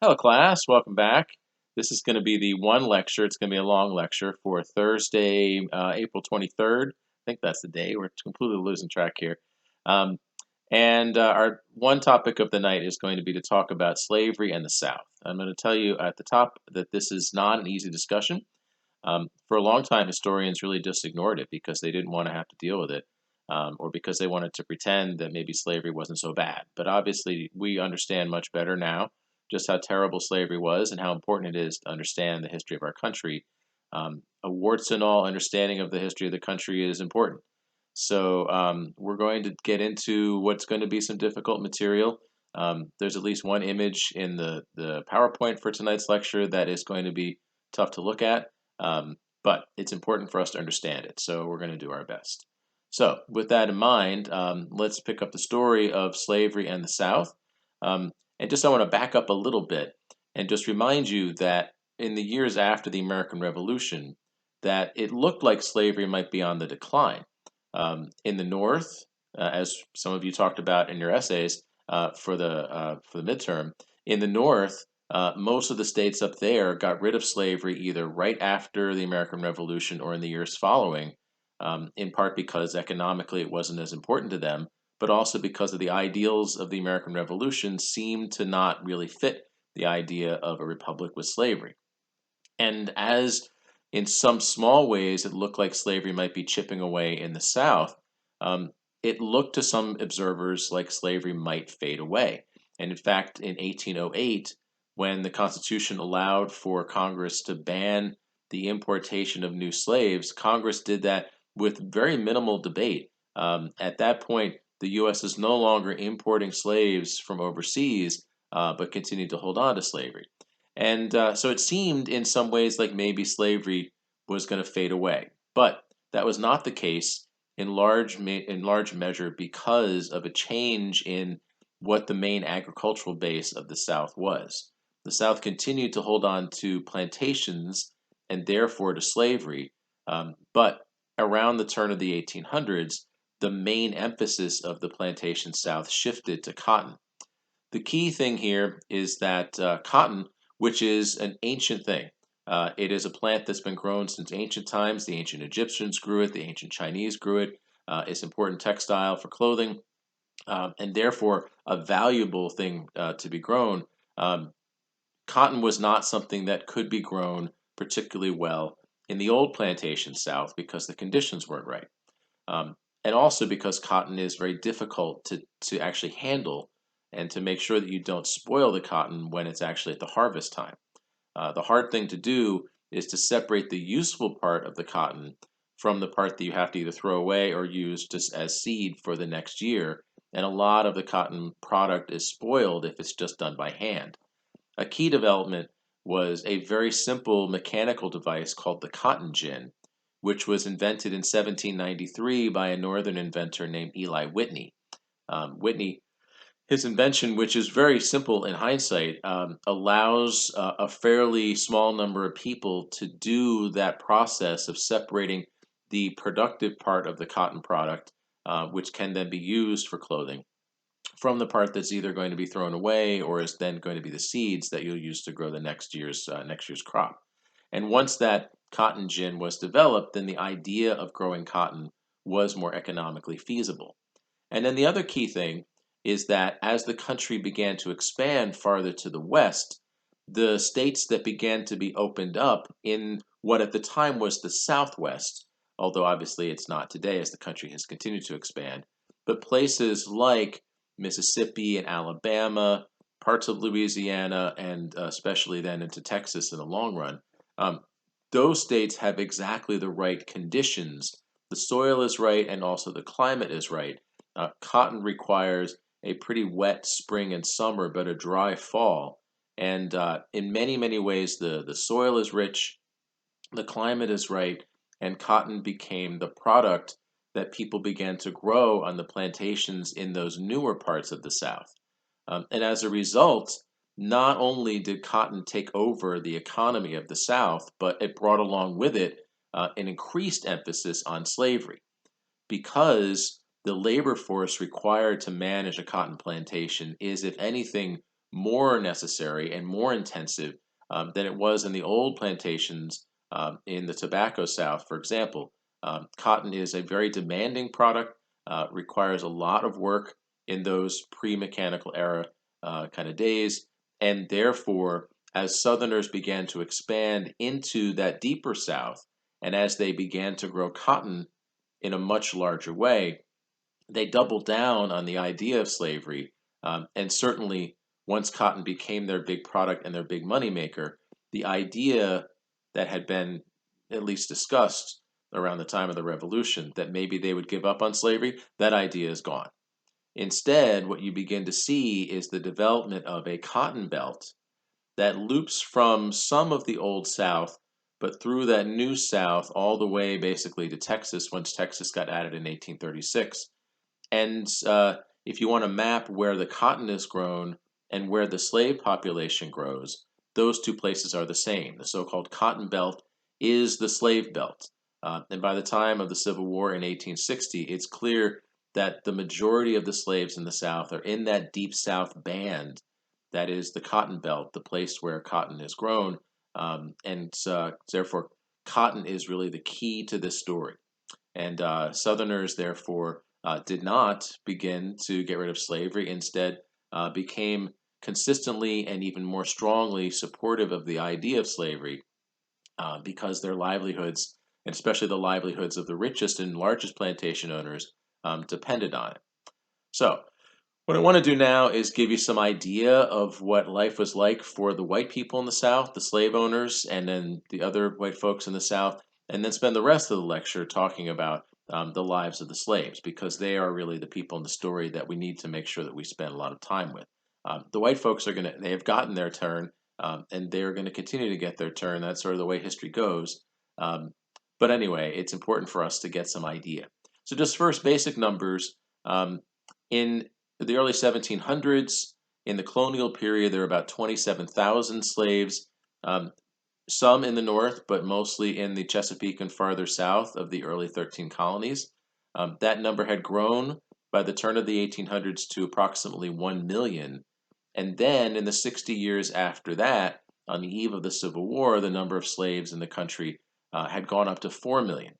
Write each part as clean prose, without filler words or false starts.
Hello, class. Welcome back. This is going to be the one lecture. It's going to be a long lecture for Thursday, April 23rd. I think that's the day. We're completely losing track here. Um, our one topic of the night is going to be to talk about slavery and the South. I'm going to tell you at the top that this is not an easy discussion. For a long time, historians really just ignored it because they didn't want to have to deal with it, or because they wanted to pretend that maybe slavery wasn't so bad. But obviously, we understand much better now just how terrible slavery was and how important it is to understand the history of our country. A warts and all understanding of the history of the country is important. So we're going to get into what's going to be some difficult material. There's at least one image in the PowerPoint for tonight's lecture that is going to be tough to look at. But it's important for us to understand it, so we're going to do our best. So, with that in mind, let's pick up the story of slavery and the South. And just I want to back up a little bit and just remind you that in the years after the American Revolution, that it looked like slavery might be on the decline. In the North, as some of you talked about in your essays for the midterm, in the North, most of the states up there got rid of slavery either right after the American Revolution or in the years following, in part because economically it wasn't as important to them, but also because of the ideals of the American Revolution seemed to not really fit the idea of a republic with slavery. And as in some small ways it looked like slavery might be chipping away in the South, um, it looked to some observers like slavery might fade away. And in fact, in 1808, when the Constitution allowed for Congress to ban the importation of new slaves, Congress did that with very minimal debate. At that point, the U.S. is no longer importing slaves from overseas, but continued to hold on to slavery. And so it seemed in some ways like maybe slavery was going to fade away. But that was not the case in large measure because of a change in what the main agricultural base of the South was. The South continued to hold on to plantations and therefore to slavery, but around the turn of the 1800s, the main emphasis of the plantation South shifted to cotton. The key thing here is that cotton, which is an ancient thing, it is a plant that's been grown since ancient times. The ancient Egyptians grew it, the ancient Chinese grew it. It's important textile for clothing, and therefore a valuable thing to be grown. Um, Cotton was not something that could be grown particularly well in the old plantation South because the conditions weren't right. Um, and also because cotton is very difficult to actually handle and to make sure that you don't spoil the cotton when it's actually at the harvest time. The hard thing to do is to separate the useful part of the cotton from the part that you have to either throw away or use just as seed for the next year. And a lot of the cotton product is spoiled if it's just done by hand. A key development was a very simple mechanical device called the cotton gin, which was invented in 1793 by a northern inventor named Eli Whitney. Whitney, his invention, which is very simple in hindsight, allows a fairly small number of people to do that process of separating the productive part of the cotton product, which can then be used for clothing, from the part that's either going to be thrown away or is then going to be the seeds that you'll use to grow the next year's crop. And once that cotton gin was developed, then the idea of growing cotton was more economically feasible. And then the other key thing is that as the country began to expand farther to the west, the states that began to be opened up in what at the time was the Southwest, although obviously it's not today as the country has continued to expand, but places like Mississippi and Alabama, parts of Louisiana, and especially then into Texas in the long run, um, those states have exactly the right conditions. The soil is right and also the climate is right. Cotton requires a pretty wet spring and summer, but a dry fall. And in many, many ways, the soil is rich, the climate is right, and cotton became the product that people began to grow on the plantations in those newer parts of the South. And as a result, not only did cotton take over the economy of the South, but it brought along with it an increased emphasis on slavery because the labor force required to manage a cotton plantation is, if anything, more necessary and more intensive than it was in the old plantations in the tobacco South, for example. Cotton is a very demanding product, requires a lot of work in those pre-mechanical era kind of days, and therefore, as Southerners began to expand into that deeper South, and as they began to grow cotton in a much larger way, they doubled down on the idea of slavery. And certainly, once cotton became their big product and their big moneymaker, the idea that had been at least discussed around the time of the Revolution that maybe they would give up on slavery, that idea is gone. Instead, what you begin to see is the development of a cotton belt that loops from some of the old South, but through that new South all the way basically to Texas once Texas got added in 1836. And if you want to map where the cotton is grown and where the slave population grows, those two places are the same. The so-called Cotton Belt is the slave belt. And by the time of the Civil War in 1860, it's clear that the majority of the slaves in the South are in that deep South band that is the Cotton Belt, the place where cotton is grown. And therefore, cotton is really the key to this story. And Southerners, therefore, did not begin to get rid of slavery, instead, became consistently and even more strongly supportive of the idea of slavery because their livelihoods, and especially the livelihoods of the richest and largest plantation owners, depended on it. So, what I want to do now is give you some idea of what life was like for the white people in the South, the slave owners, and then the other white folks in the South, and then spend the rest of the lecture talking about the lives of the slaves, because they are really the people in the story that we need to make sure that we spend a lot of time with. The white folks they have gotten their turn, and they're going to continue to get their turn. That's sort of the way history goes. But anyway, it's important for us to get some idea. So just first, basic numbers. In the early 1700s, in the colonial period, there were about 27,000 slaves, some in the north, but mostly in the Chesapeake and farther south of the early 13 colonies. That number had grown by the turn of the 1800s to approximately 1 million. And then in the 60 years after that, on the eve of the Civil War, the number of slaves in the country had gone up to 4 million.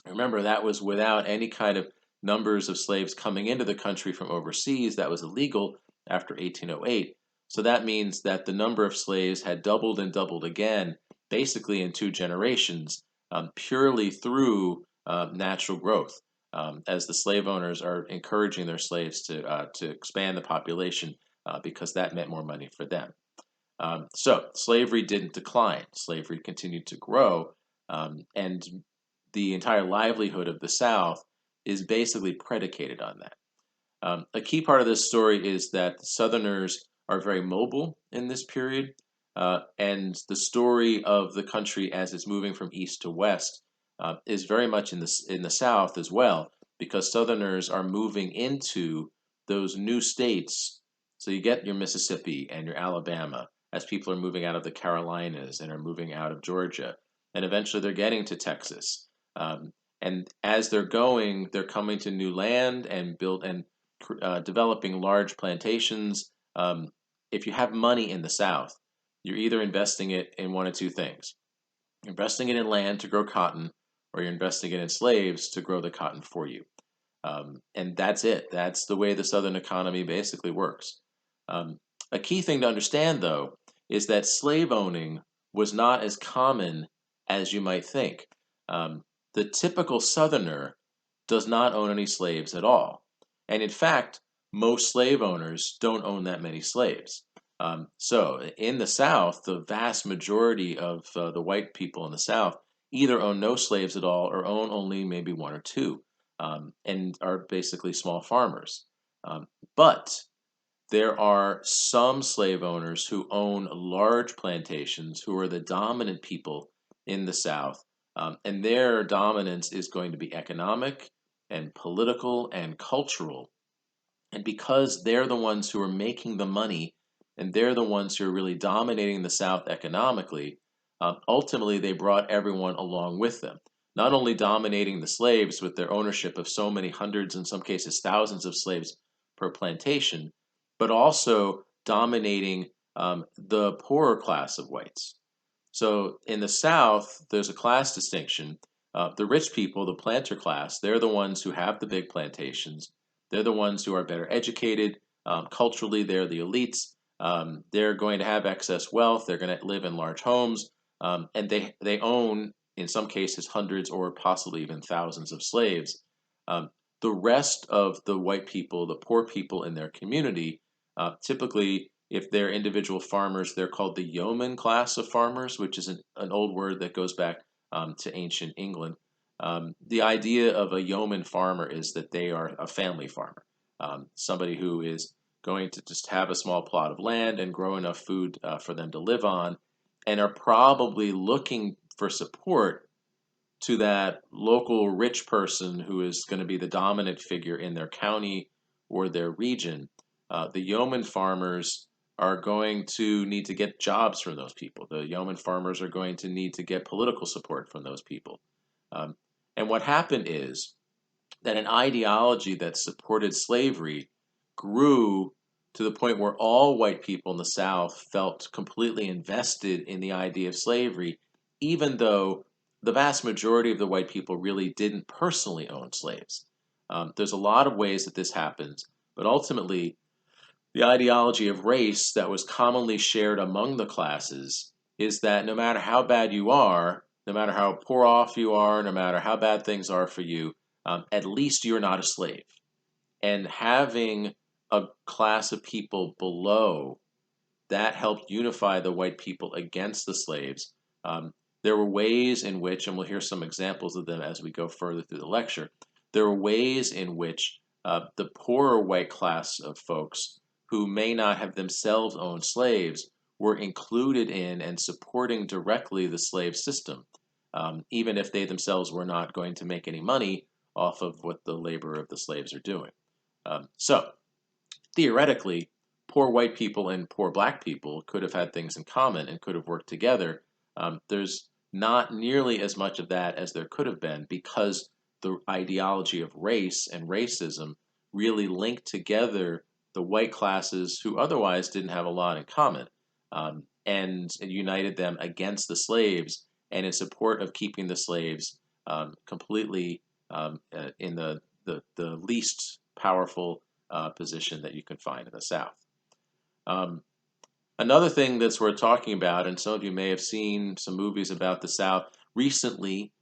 Remember, that was without any kind of numbers of slaves coming into the country from overseas. That was illegal after 1808. So that means that the number of slaves had doubled and doubled again, basically in 2 generations, purely through natural growth, as the slave owners are encouraging their slaves to expand the population because that meant more money for them. So slavery didn't decline. Slavery continued to grow, and the entire livelihood of the South is basically predicated on that. A key part of this story is that Southerners are very mobile in this period, and the story of the country as it's moving from east to west is very much in the South as well, because Southerners are moving into those new states. So you get your Mississippi and your Alabama as people are moving out of the Carolinas and are moving out of Georgia, and eventually they're getting to Texas. And as they're going, they're coming to new land and developing large plantations. If you have money in the South, you're either investing it in one of two things. You're investing it in land to grow cotton, or you're investing it in slaves to grow the cotton for you. And that's it. That's the way the Southern economy basically works. A key thing to understand, though, is that slave owning was not as common as you might think. The typical Southerner does not own any slaves at all. And in fact, most slave owners don't own that many slaves. So in the South, the vast majority of the white people in the South either own no slaves at all or own only maybe one or two, and are basically small farmers. But there are some slave owners who own large plantations who are the dominant people in the South, and their dominance is going to be economic and political and cultural. And because they're the ones who are making the money and they're the ones who are really dominating the South economically, ultimately they brought everyone along with them. Not only dominating the slaves with their ownership of so many hundreds, in some cases thousands of slaves per plantation, but also dominating the poorer class of whites. So in the South, there's a class distinction. The rich people, the planter class, they're the ones who have the big plantations. They're the ones who are better educated. Culturally, they're the elites. They're going to have excess wealth. They're going to live in large homes. And they own, in some cases, hundreds or possibly even thousands of slaves. Um, the rest of the white people, the poor people in their community, typically, if they're individual farmers, they're called the yeoman class of farmers, which is an old word that goes back to ancient England. The idea of a yeoman farmer is that they are a family farmer, somebody who is going to just have a small plot of land and grow enough food for them to live on, and are probably looking for support to that local rich person who is going to be the dominant figure in their county or their region. The yeoman farmers are going to need to get jobs from those people. The yeoman farmers are going to need to get political support from those people. Um, and what happened is that an ideology that supported slavery grew to the point where all white people in the South felt completely invested in the idea of slavery, even though the vast majority of the white people really didn't personally own slaves. There's a lot of ways that this happens, but ultimately, the ideology of race that was commonly shared among the classes is that no matter how bad you are, no matter how poor off you are, no matter how bad things are for you, at least you're not a slave. And having a class of people below that helped unify the white people against the slaves. There were ways in which, and we'll hear some examples of them as we go further through the lecture, there were ways in which the poorer white class of folks who may not have themselves owned slaves were included in and supporting directly the slave system, even if they themselves were not going to make any money off of what the labor of the slaves are doing. So, theoretically, poor white people and poor black people could have had things in common and could have worked together. There's not nearly as much of that as there could have been because the ideology of race and racism really linked together the white classes who otherwise didn't have a lot in common, and united them against the slaves and in support of keeping the slaves completely in the least powerful position that you can find in the South. Um, Another thing that's worth talking about, and some of you may have seen some movies about the South recently,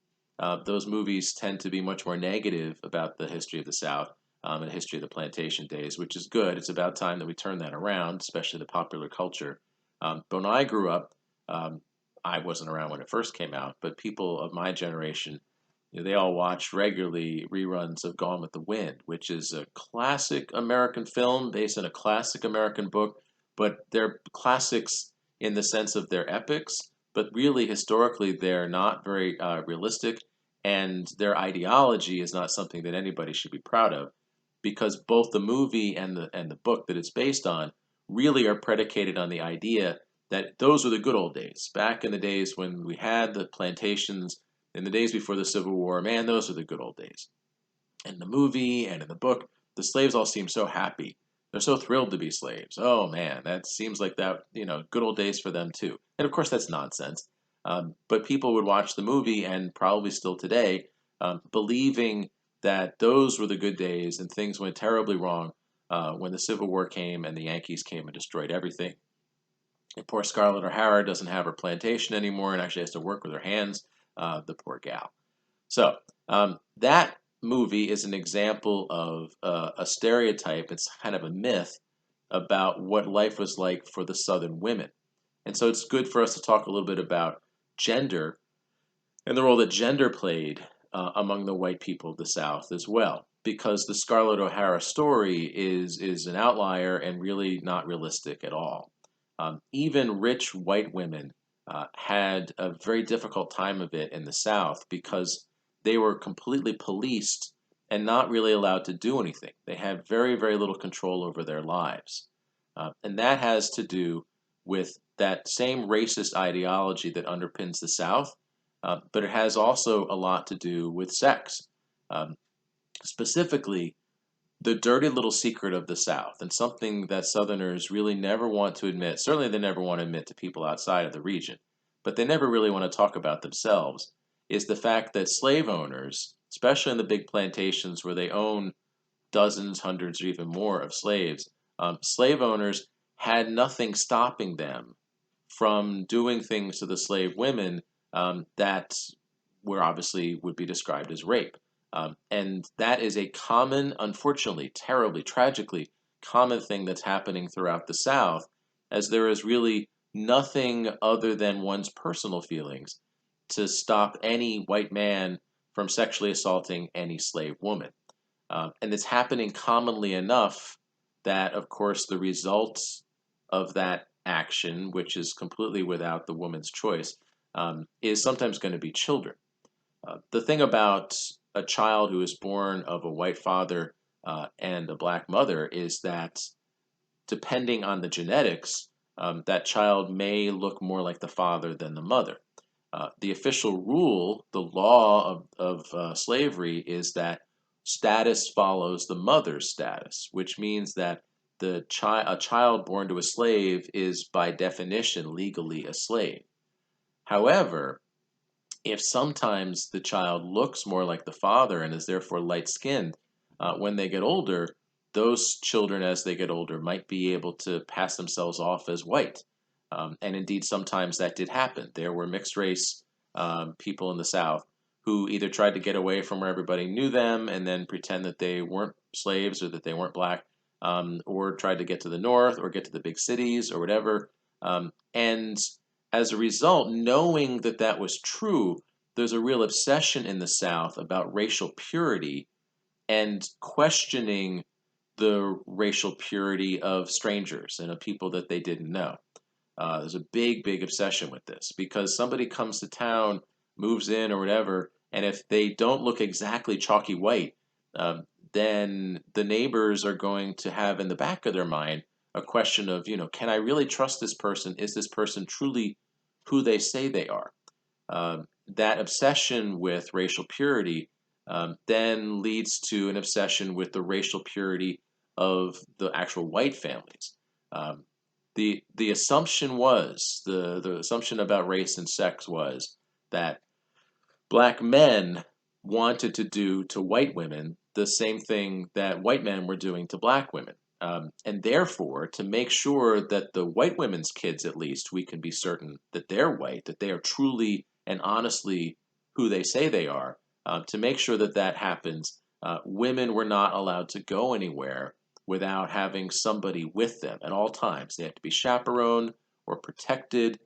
those movies tend to be much more negative about the history of the South and the history of the plantation days, which is good. It's about time that we turn that around, especially the popular culture. But when I grew up, um, I wasn't around when it first came out, but people of my generation, they all watch regularly reruns of Gone with the Wind, which is a classic American film based on a classic American book, but they're classics in the sense of they're epics, but really historically they're not very realistic, and their ideology is not something that anybody should be proud of, because both the movie and the book that it's based on really are predicated on the idea that those were the good old days, back in the days when we had the plantations in the days before the Civil War. Man, those are the good old days. In the movie and in the book, the slaves all seem so happy. They're so thrilled to be slaves. Oh man, that seems like that, good old days for them too. And of course, that's nonsense. But people would watch the movie and probably still today, believing that those were the good days and things went terribly wrong when the Civil War came and the Yankees came and destroyed everything. And poor Scarlett O'Hara doesn't have her plantation anymore and actually has to work with her hands, the poor gal. So that movie is an example of a stereotype. It's kind of a myth about what life was like for the Southern women. And so it's good for us to talk a little bit about gender and the role that gender played among the white people of the South as well. Because the Scarlett O'Hara story is an outlier and really not realistic at all. Even rich white women had a very difficult time of it in the South because they were completely policed and not really allowed to do anything. They had very, very little control over their lives. And that has to do with that same racist ideology that underpins the South, but it has also a lot to do with sex. Um, Specifically, the dirty little secret of the South, and something that Southerners really never want to admit. Certainly, they never want to admit to people outside of the region, but they never really want to talk about themselves, is the fact that slave owners, especially in the big plantations where they own dozens, hundreds, or even more of slaves, slave owners had nothing stopping them from doing things to the slave women that were obviously would be described as rape. And that is a common, unfortunately, terribly, tragically common thing that's happening throughout the South, as there is really nothing other than one's personal feelings to stop any white man from sexually assaulting any slave woman. And it's happening commonly enough that, of course, the results of that action, which is completely without the woman's choice, is sometimes going to be children. The thing about a child who is born of a white father and a black mother is that depending on the genetics, that child may look more like the father than the mother. The official rule, the law of slavery, is that status follows the mother's status, which means that a child born to a slave is by definition legally a slave. However, if sometimes the child looks more like the father and is therefore light skinned, when they get older, those children, as they get older, might be able to pass themselves off as white. And indeed, sometimes that did happen. There were mixed race people in the South who either tried to get away from where everybody knew them and then pretend that they weren't slaves or that they weren't black, or tried to get to the North or get to the big cities or whatever. And as a result, knowing that that was true, there's a real obsession in the South about racial purity and questioning the racial purity of strangers and of people that they didn't know. There's a big, big obsession with this because somebody comes to town, moves in or whatever, and if they don't look exactly chalky white, um, then the neighbors are going to have in the back of their mind a question of, can I really trust this person? Is this person truly who they say they are? That obsession with racial purity then leads to an obsession with the racial purity of the actual white families. Um, the assumption was the assumption about race and sex was that black men wanted to do to white women the same thing that white men were doing to black women. And therefore, to make sure that the white women's kids, at least, we can be certain that they're white, that they are truly and honestly who they say they are, to make sure that that happens, women were not allowed to go anywhere without having somebody with them at all times. They had to be chaperoned or protected,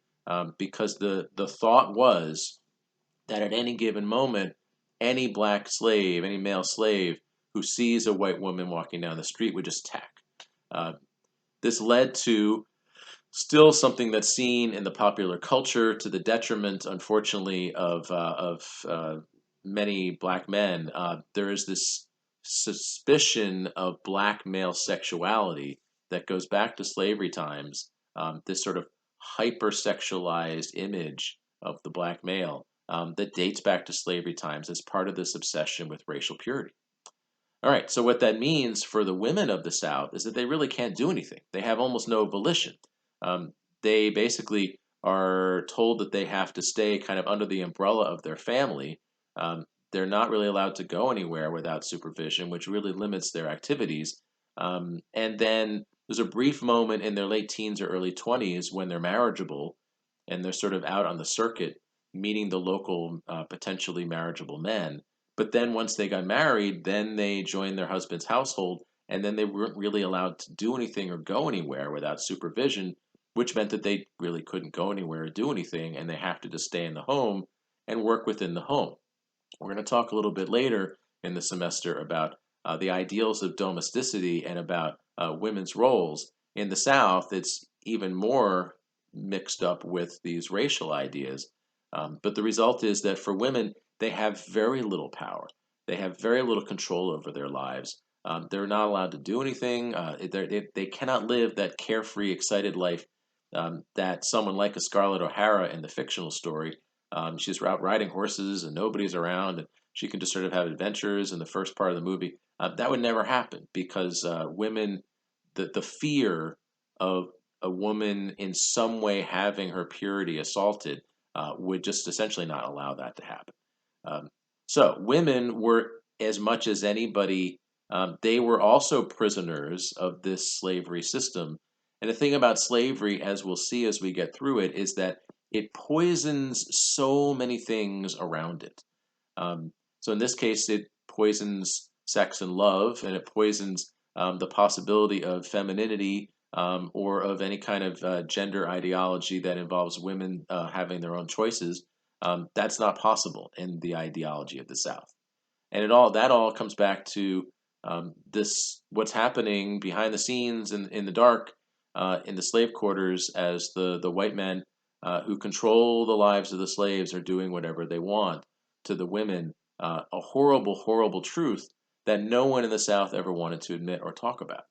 because the thought was that at any given moment, any black slave, any male slave who sees a white woman walking down the street would just attack. Uh, this led to still something that's seen in the popular culture to the detriment, unfortunately, of many black men. There is this suspicion of black male sexuality that goes back to slavery times. This sort of hypersexualized image of the black male that dates back to slavery times as part of this obsession with racial purity. All right, so what that means for the women of the South is that they really can't do anything. They have almost no volition. Um, they basically are told that they have to stay kind of under the umbrella of their family. They're not really allowed to go anywhere without supervision, which really limits their activities. And then there's a brief moment in their late teens or early 20s when they're marriageable and they're sort of out on the circuit meeting the local potentially marriageable men. But then once they got married, then they joined their husband's household, and then they weren't really allowed to do anything or go anywhere without supervision, which meant that they really couldn't go anywhere or do anything, and they have to just stay in the home and work within the home. We're going to talk a little bit later in the semester about the ideals of domesticity and about women's roles. In the South, it's even more mixed up with these racial ideas. But the result is that for women, they have very little power. They have very little control over their lives. They're not allowed to do anything. They cannot live that carefree, excited life that someone like a Scarlett O'Hara in the fictional story. She's out riding horses and nobody's around, and she can just sort of have adventures in the first part of the movie. That would never happen because women, the fear of a woman in some way having her purity assaulted would just essentially not allow that to happen. Um, so women were, as much as anybody, they were also prisoners of this slavery system. And the thing about slavery, as we'll see as we get through it, is that it poisons so many things around it. Um, so in this case, it poisons sex and love, and it poisons the possibility of femininity or of any kind of gender ideology that involves women having their own choices. That's not possible in the ideology of the South. And that all comes back to this what's happening behind the scenes in the dark in the slave quarters as the white men who control the lives of the slaves are doing whatever they want to the women. A horrible, horrible truth that no one in the South ever wanted to admit or talk about.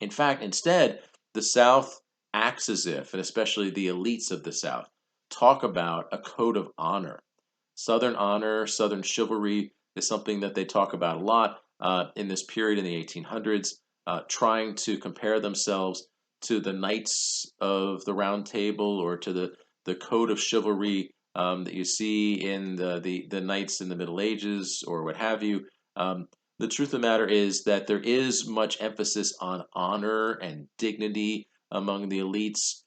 In fact, instead, the South acts as if, and especially the elites of the South, talk about a code of honor. Southern honor, Southern chivalry is something that they talk about a lot in this period in the 1800s, trying to compare themselves to the knights of the Round Table or to the code of chivalry that you see in the knights in the Middle Ages or what have you. The truth of the matter is that there is much emphasis on honor and dignity among the elites,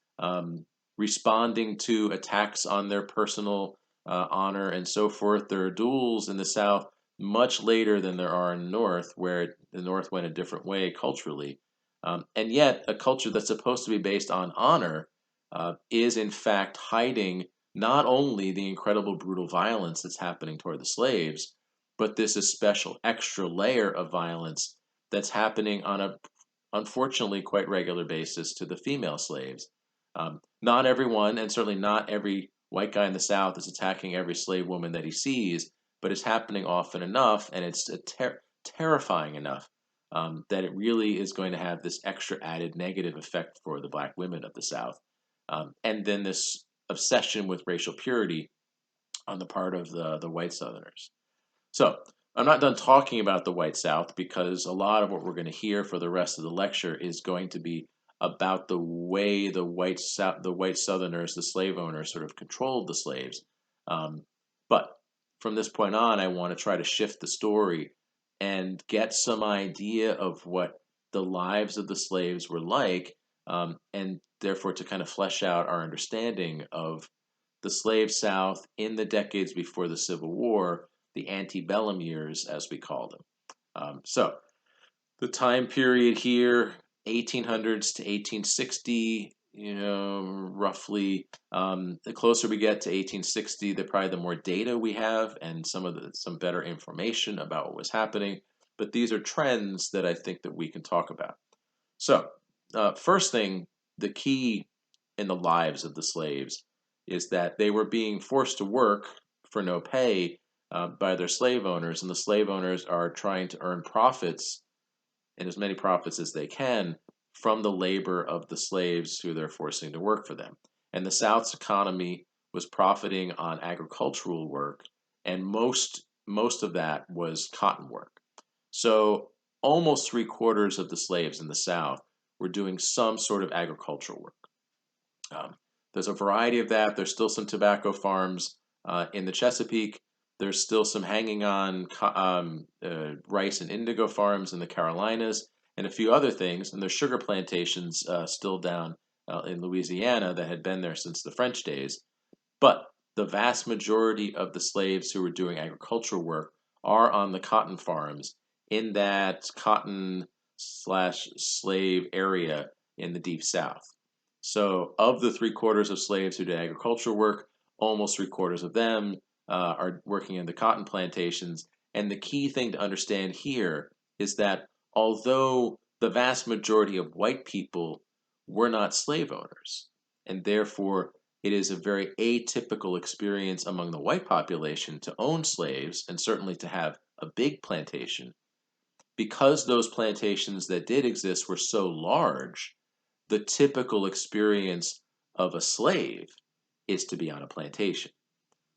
responding to attacks on their personal honor and so forth. There are duels in the South much later than there are in the North, where the North went a different way culturally. And yet, a culture that's supposed to be based on honor is in fact hiding not only the incredible brutal violence that's happening toward the slaves, but this is special extra layer of violence that's happening on a unfortunately quite regular basis to the female slaves. Not everyone, and certainly not every white guy in the South, is attacking every slave woman that he sees, but it's happening often enough, and it's terrifying enough that it really is going to have this extra added negative effect for the black women of the South. And then this obsession with racial purity on the part of the white Southerners. So I'm not done talking about the White South because a lot of what we're going to hear for the rest of the lecture is going to be about the way the white Southerners, the slave owners, sort of controlled the slaves. But from this point on, I want to try to shift the story and get some idea of what the lives of the slaves were like, and therefore to kind of flesh out our understanding of the slave South in the decades before the Civil War, the antebellum years, as we call them. So the time period here, 1800s to 1860, roughly. The closer we get to 1860, probably the more data we have and some better information about what was happening. But these are trends that I think that we can talk about. So, first thing, the key in the lives of the slaves is that they were being forced to work for no pay by their slave owners, and the slave owners are trying to earn profits and as many profits as they can from the labor of the slaves who they're forcing to work for them. And the South's economy was profiting on agricultural work, and most of that was cotton work. So almost three-quarters of the slaves in the South were doing some sort of agricultural work. There's a variety of that. There's still some tobacco farms in the Chesapeake. There's still some hanging on rice and indigo farms in the Carolinas and a few other things. And there's sugar plantations still down in Louisiana that had been there since the French days. But the vast majority of the slaves who were doing agricultural work are on the cotton farms in that cotton/slave area in the Deep South. So, of the three-quarters of slaves who did agricultural work, almost three-quarters of them are working in the cotton plantations. And the key thing to understand here is that although the vast majority of white people were not slave owners, and therefore it is a very atypical experience among the white population to own slaves and certainly to have a big plantation, because those plantations that did exist were so large, the typical experience of a slave is to be on a plantation.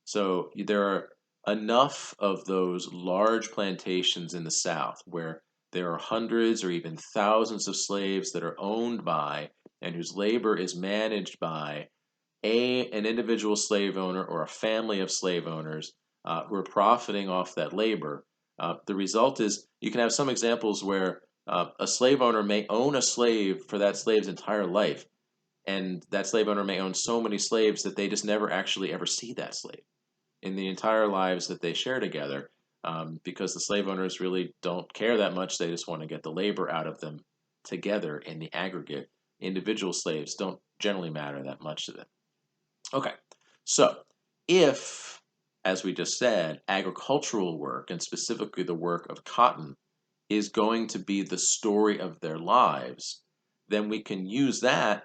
So there are enough of those large plantations in the South where there are hundreds or even thousands of slaves that are owned by and whose labor is managed by an individual slave owner or a family of slave owners who are profiting off that labor. The result is you can have some examples where a slave owner may own a slave for that slave's entire life, and that slave owner may own so many slaves that they just never actually ever see that slave in the entire lives that they share together, because the slave owners really don't care that much. They just want to get the labor out of them together in the aggregate. Individual slaves don't generally matter that much to them. Okay, so if, as we just said, agricultural work, and specifically the work of cotton, is going to be the story of their lives, then we can use that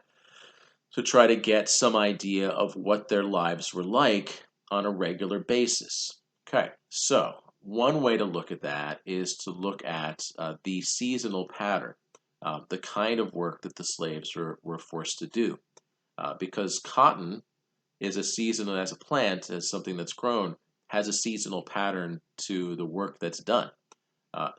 to try to get some idea of what their lives were like on a regular basis. Okay, so one way to look at that is to look at the seasonal pattern, the kind of work that the slaves were forced to do. Because cotton is a seasonal, as a plant, as something that's grown, has a seasonal pattern to the work that's done.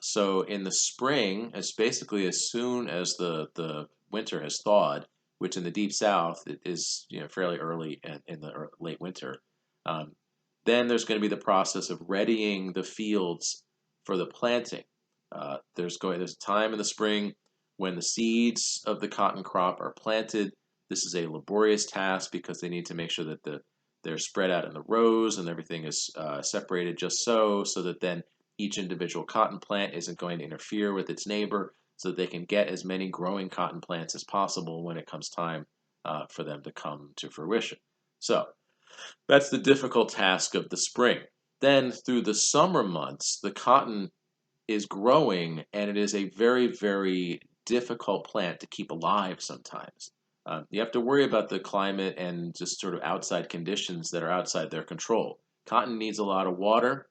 So in the spring, as basically as soon as the winter has thawed, which in the deep south it is fairly early in the late winter, um, then there's going to be the process of readying the fields for the planting. There's a time in the spring when the seeds of the cotton crop are planted. This is a laborious task because they need to make sure that they're spread out in the rows and everything is separated just so that then each individual cotton plant isn't going to interfere with its neighbor, so that they can get as many growing cotton plants as possible when it comes time for them to come to fruition. So that's the difficult task of the spring. Then through the summer months, the cotton is growing, and it is a very, very difficult plant to keep alive sometimes. You have to worry about the climate and just sort of outside conditions that are outside their control. Cotton needs a lot of water,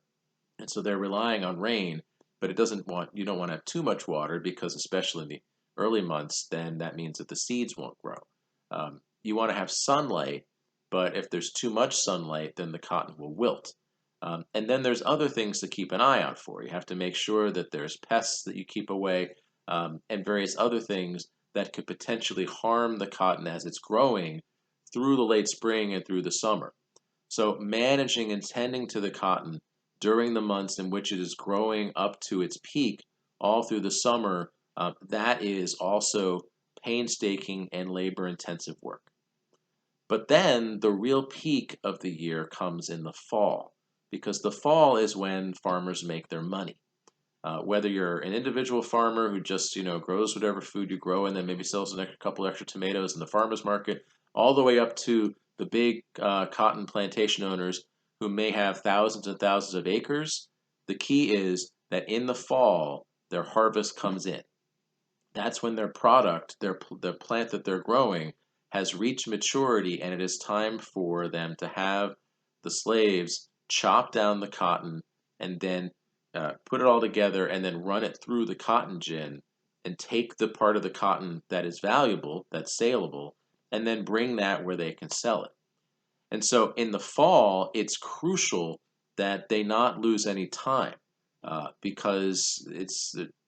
and so they're relying on rain, but you don't want to have too much water because especially in the early months, then that means that the seeds won't grow. You want to have sunlight, but if there's too much sunlight, then the cotton will wilt. And then there's other things to keep an eye out for. You have to make sure that there's pests that you keep away, and various other things that could potentially harm the cotton as it's growing through the late spring and through the summer. So managing and tending to the cotton during the months in which it is growing up to its peak all through the summer, that is also painstaking and labor-intensive work. But then the real peak of the year comes in the fall, because the fall is when farmers make their money. Whether you're an individual farmer who just grows whatever food you grow and then maybe sells a couple extra tomatoes in the farmers market, all the way up to the big cotton plantation owners who may have thousands and thousands of acres, the key is that in the fall their harvest comes in. That's when their product, the plant that they're growing, has reached maturity, and it is time for them to have the slaves chop down the cotton and then put it all together and then run it through the cotton gin and take the part of the cotton that is valuable, that's saleable, and then bring that where they can sell it. And so in the fall, it's crucial that they not lose any time because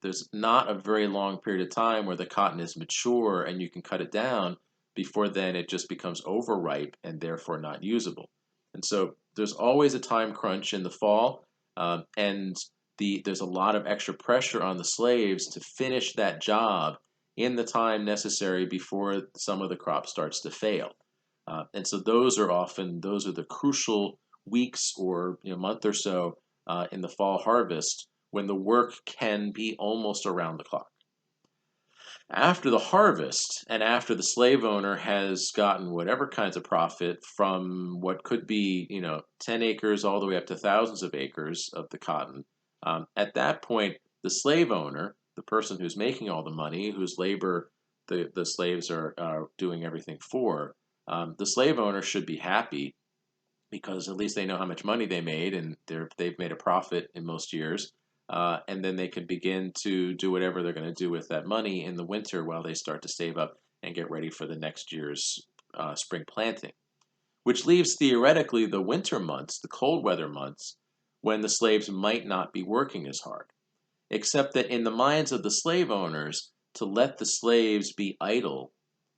there's not a very long period of time where the cotton is mature and you can cut it down before then it just becomes overripe and therefore not usable. And so there's always a time crunch in the fall, and there's a lot of extra pressure on the slaves to finish that job in the time necessary before some of the crop starts to fail. And so those are the crucial weeks or month or so in the fall harvest when the work can be almost around the clock. After the harvest and after the slave owner has gotten whatever kinds of profit from what could be 10 acres all the way up to thousands of acres of the cotton, at that point the slave owner, the person who's making all the money, whose labor the slaves are doing everything for, the slave owner should be happy because at least they know how much money they made and they've made a profit in most years. And then they can begin to do whatever they're going to do with that money in the winter while they start to save up and get ready for the next year's spring planting. Which leaves theoretically the winter months, the cold weather months, when the slaves might not be working as hard. Except that in the minds of the slave owners, to let the slaves be idle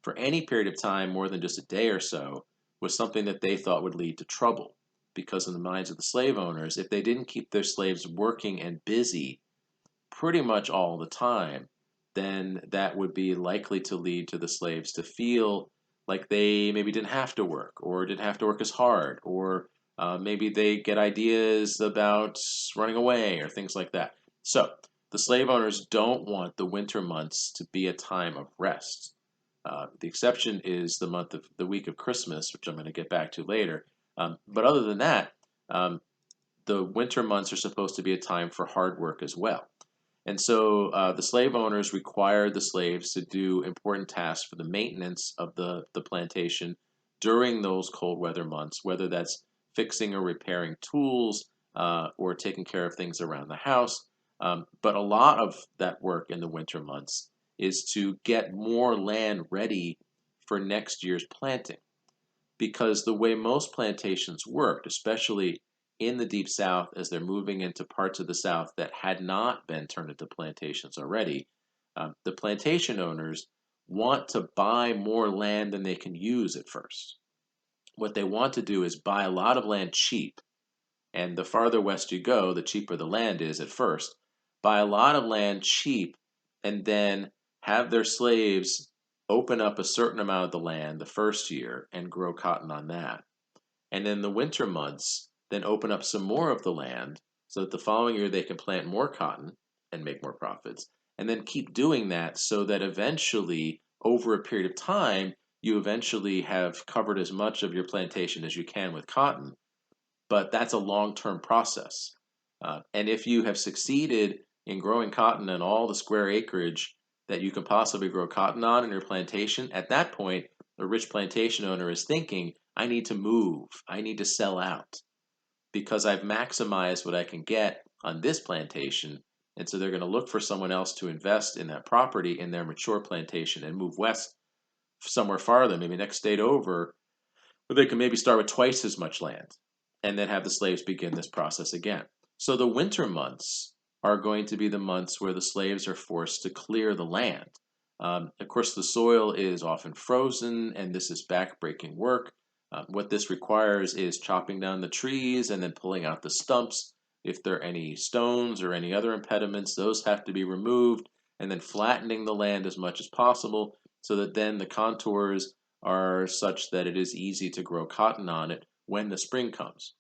for any period of time more than just a day or so was something that they thought would lead to trouble. Because in the minds of the slave owners, if they didn't keep their slaves working and busy pretty much all the time, then that would be likely to lead to the slaves to feel like they maybe didn't have to work or didn't have to work as hard, or maybe they get ideas about running away or things like that. So the slave owners don't want the winter months to be a time of rest. The exception is the week of Christmas, which I'm going to get back to later. But other than that, um, the winter months are supposed to be a time for hard work as well. And so the slave owners required the slaves to do important tasks for the maintenance of the plantation during those cold weather months, whether that's fixing or repairing tools or taking care of things around the house. But a lot of that work in the winter months is to get more land ready for next year's planting, because the way most plantations worked, especially in the Deep South, as they're moving into parts of the South that had not been turned into plantations already, the plantation owners want to buy more land than they can use at first. What they want to do is buy a lot of land cheap, and the farther west you go, the cheaper the land is at first. Buy a lot of land cheap, and then have their slaves open up a certain amount of the land the first year and grow cotton on that. And in the winter months, then open up some more of the land so that the following year they can plant more cotton and make more profits. And then keep doing that so that eventually, over a period of time, you eventually have covered as much of your plantation as you can with cotton. But that's a long-term process. And if you have succeeded in growing cotton on all the square acreage that you can possibly grow cotton on in your plantation, at that point, the rich plantation owner is thinking, I need to move, I need to sell out because I've maximized what I can get on this plantation. And so they're going to look for someone else to invest in that property in their mature plantation and move west somewhere farther, maybe next state over, where they can maybe start with twice as much land and then have the slaves begin this process again. So the winter months are going to be the months where the slaves are forced to clear the land. Of course, the soil is often frozen, and this is backbreaking work. What this requires is chopping down the trees and then pulling out the stumps. If there are any stones or any other impediments, those have to be removed, and then flattening the land as much as possible so that then the contours are such that it is easy to grow cotton on it when the spring comes.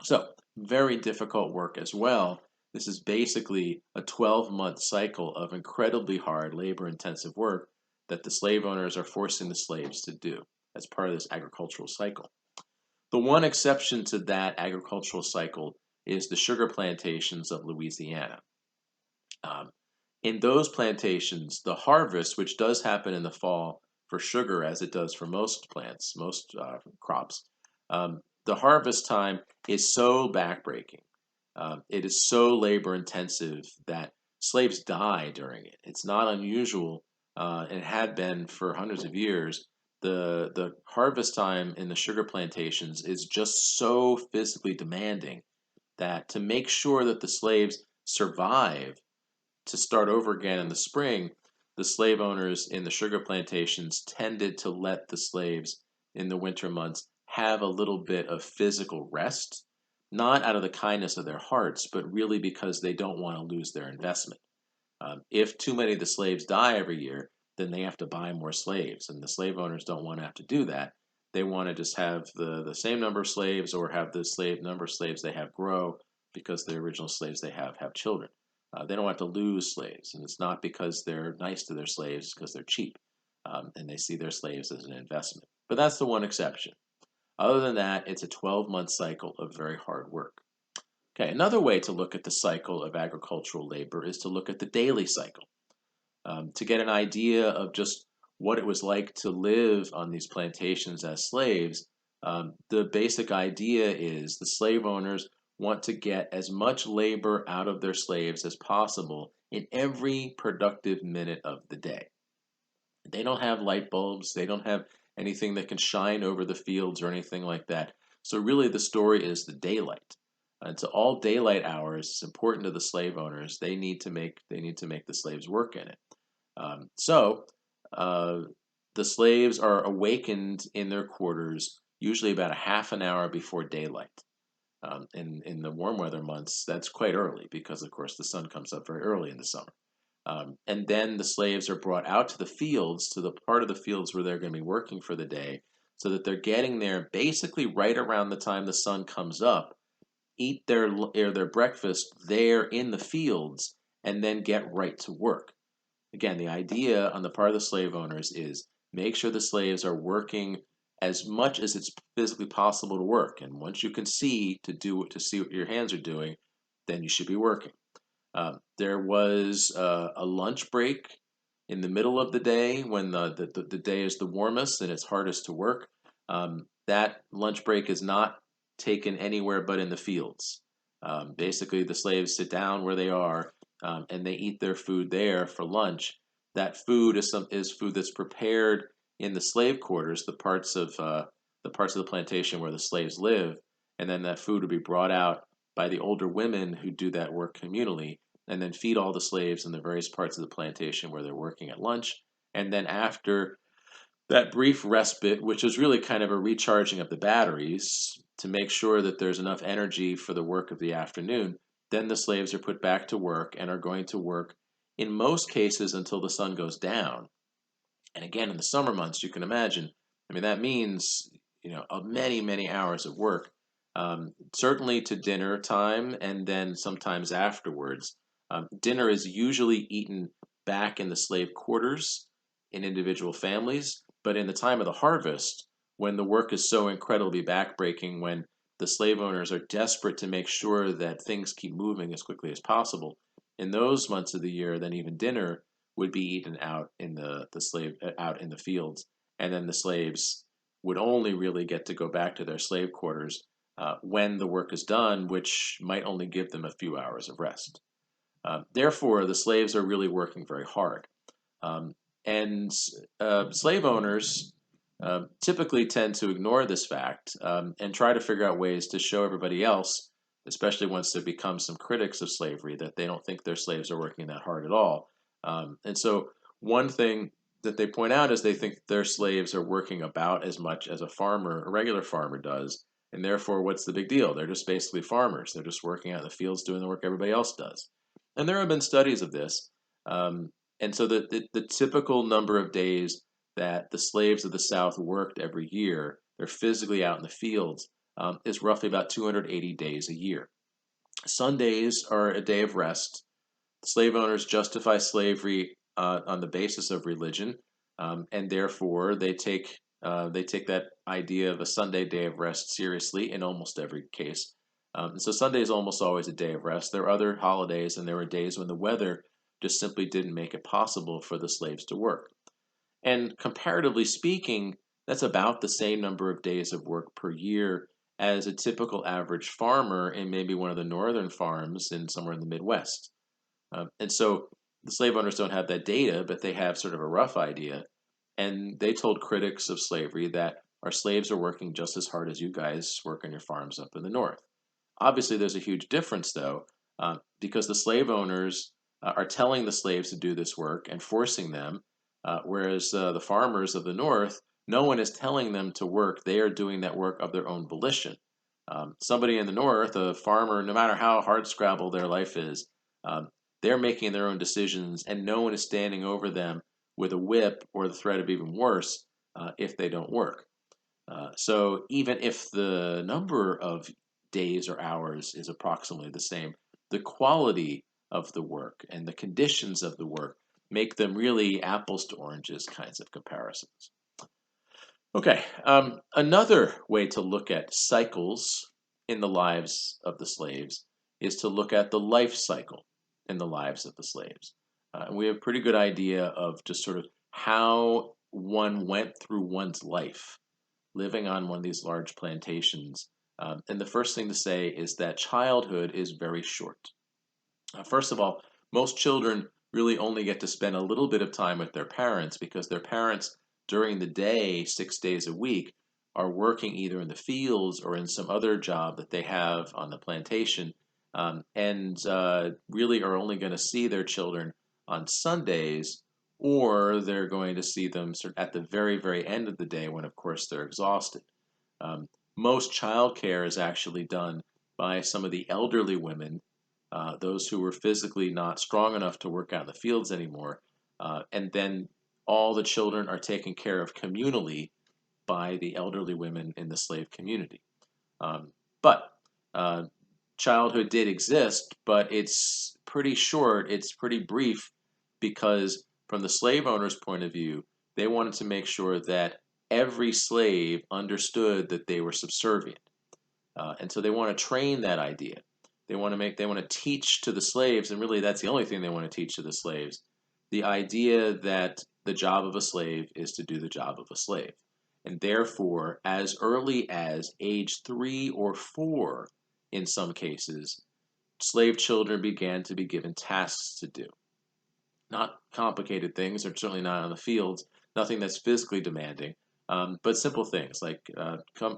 So, very difficult work as well. This is basically a 12-month cycle of incredibly hard, labor intensive work that the slave owners are forcing the slaves to do as part of this agricultural cycle. The one exception to that agricultural cycle is the sugar plantations of Louisiana. Um, in those plantations, the harvest, which does happen in the fall for sugar as it does for most plants, most crops, the harvest time is so backbreaking. It is so labor intensive that slaves die during it. It's not unusual, and it had been for hundreds of years. The harvest time in the sugar plantations is just so physically demanding that to make sure that the slaves survive to start over again in the spring, the slave owners in the sugar plantations tended to let the slaves in the winter months have a little bit of physical rest, not out of the kindness of their hearts, but really because they don't want to lose their investment. If too many of the slaves die every year, then they have to buy more slaves, and the slave owners don't want to have to do that. They want to just have the same number of slaves or have the slave number of slaves they have grow because the original slaves they have children. They don't have to lose slaves, and it's not because they're nice to their slaves, it's because they're cheap, and they see their slaves as an investment. But that's the one exception. Other than that, it's a 12-month cycle of very hard work. Okay, another way to look at the cycle of agricultural labor is to look at the daily cycle, to get an idea of just what it was like to live on these plantations as slaves. The basic idea is the slave owners want to get as much labor out of their slaves as possible in every productive minute of the day. They don't have light bulbs, they don't have anything that can shine over the fields or anything like that. So really the story is the daylight. And so all daylight hours is important to the slave owners. They need to make the slaves work in it. So uh, the slaves are awakened in their quarters usually about a half an hour before daylight. In the warm weather months, that's quite early because, of course, the sun comes up very early in the summer. And then the slaves are brought out to the fields, to the part of the fields where they're going to be working for the day, so that they're getting there basically right around the time the sun comes up, eat their breakfast there in the fields, and then get right to work. Again, the idea on the part of the slave owners is make sure the slaves are working as much as it's physically possible to work. And once you can see what your hands are doing, then you should be working. There was a lunch break in the middle of the day when the day is the warmest and it's hardest to work. That lunch break is not taken anywhere but in the fields. Basically, the slaves sit down where they are and they eat their food there for lunch. That food is food that's prepared in the slave quarters, the parts of the plantation where the slaves live, and then that food would be brought out by the older women who do that work communally, and then feed all the slaves in the various parts of the plantation where they're working at lunch. And then after that brief respite, which is really kind of a recharging of the batteries to make sure that there's enough energy for the work of the afternoon, then the slaves are put back to work and are going to work in most cases until the sun goes down. And again, in the summer months, you can imagine, I mean, that means, many, many hours of work, certainly to dinner time and then sometimes afterwards. Dinner is usually eaten back in the slave quarters in individual families, but in the time of the harvest, when the work is so incredibly backbreaking, when the slave owners are desperate to make sure that things keep moving as quickly as possible, in those months of the year, then even dinner would be eaten out in out in the fields, and then the slaves would only really get to go back to their slave quarters when the work is done, which might only give them a few hours of rest. Therefore, the slaves are really working very hard. Um, and slave owners typically tend to ignore this fact and try to figure out ways to show everybody else, especially once there become some critics of slavery, that they don't think their slaves are working that hard at all. And so, one thing that they point out is they think their slaves are working about as much as a regular farmer does. And therefore, what's the big deal? They're just basically farmers. They're just working out in the fields doing the work everybody else does. And there have been studies of this. And so the typical number of days that the slaves of the South worked every year, they're physically out in the fields, is roughly about 280 days a year. Sundays are a day of rest. Slave owners justify slavery on the basis of religion, and therefore they take that idea of a Sunday day of rest seriously in almost every case. So Sunday is almost always a day of rest. There are other holidays, and there were days when the weather just simply didn't make it possible for the slaves to work. And comparatively speaking, that's about the same number of days of work per year as a typical average farmer in maybe one of the northern farms in somewhere in the Midwest. And so the slave owners don't have that data, but they have sort of a rough idea. And they told critics of slavery that our slaves are working just as hard as you guys work on your farms up in the north. Obviously, there's a huge difference, though, because the slave owners are telling the slaves to do this work and forcing them, whereas the farmers of the North, no one is telling them to work. They are doing that work of their own volition. Somebody in the North, a farmer, no matter how hard scrabble their life is, um, they're making their own decisions, and no one is standing over them with a whip or the threat of even worse if they don't work. So even if the number of days or hours is approximately the same, the quality of the work and the conditions of the work make them really apples to oranges kinds of comparisons. Okay, another way to look at cycles in the lives of the slaves is to look at the life cycle in the lives of the slaves. And we have a pretty good idea of just sort of how one went through one's life living on one of these large plantations. And the first thing to say is that childhood is very short. First of all, most children really only get to spend a little bit of time with their parents because their parents, during the day, 6 days a week, are working either in the fields or in some other job that they have on the plantation, and really are only going to see their children on Sundays, or they're going to see them sort of at the very, very end of the day when, of course, they're exhausted. Um, Most childcare is actually done by some of the elderly women, those who were physically not strong enough to work out in the fields anymore, and then all the children are taken care of communally by the elderly women in the slave community. But uh, childhood did exist, but it's pretty short, it's pretty brief, because from the slave owner's point of view, they wanted to make sure that every slave understood that they were subservient. And so they want to train that idea. They want to teach to the slaves, and really that's the only thing they want to teach to the slaves, the idea that the job of a slave is to do the job of a slave. And therefore, as early as age 3 or 4, in some cases, slave children began to be given tasks to do. Not complicated things, or certainly not on the fields, nothing that's physically demanding, but simple things like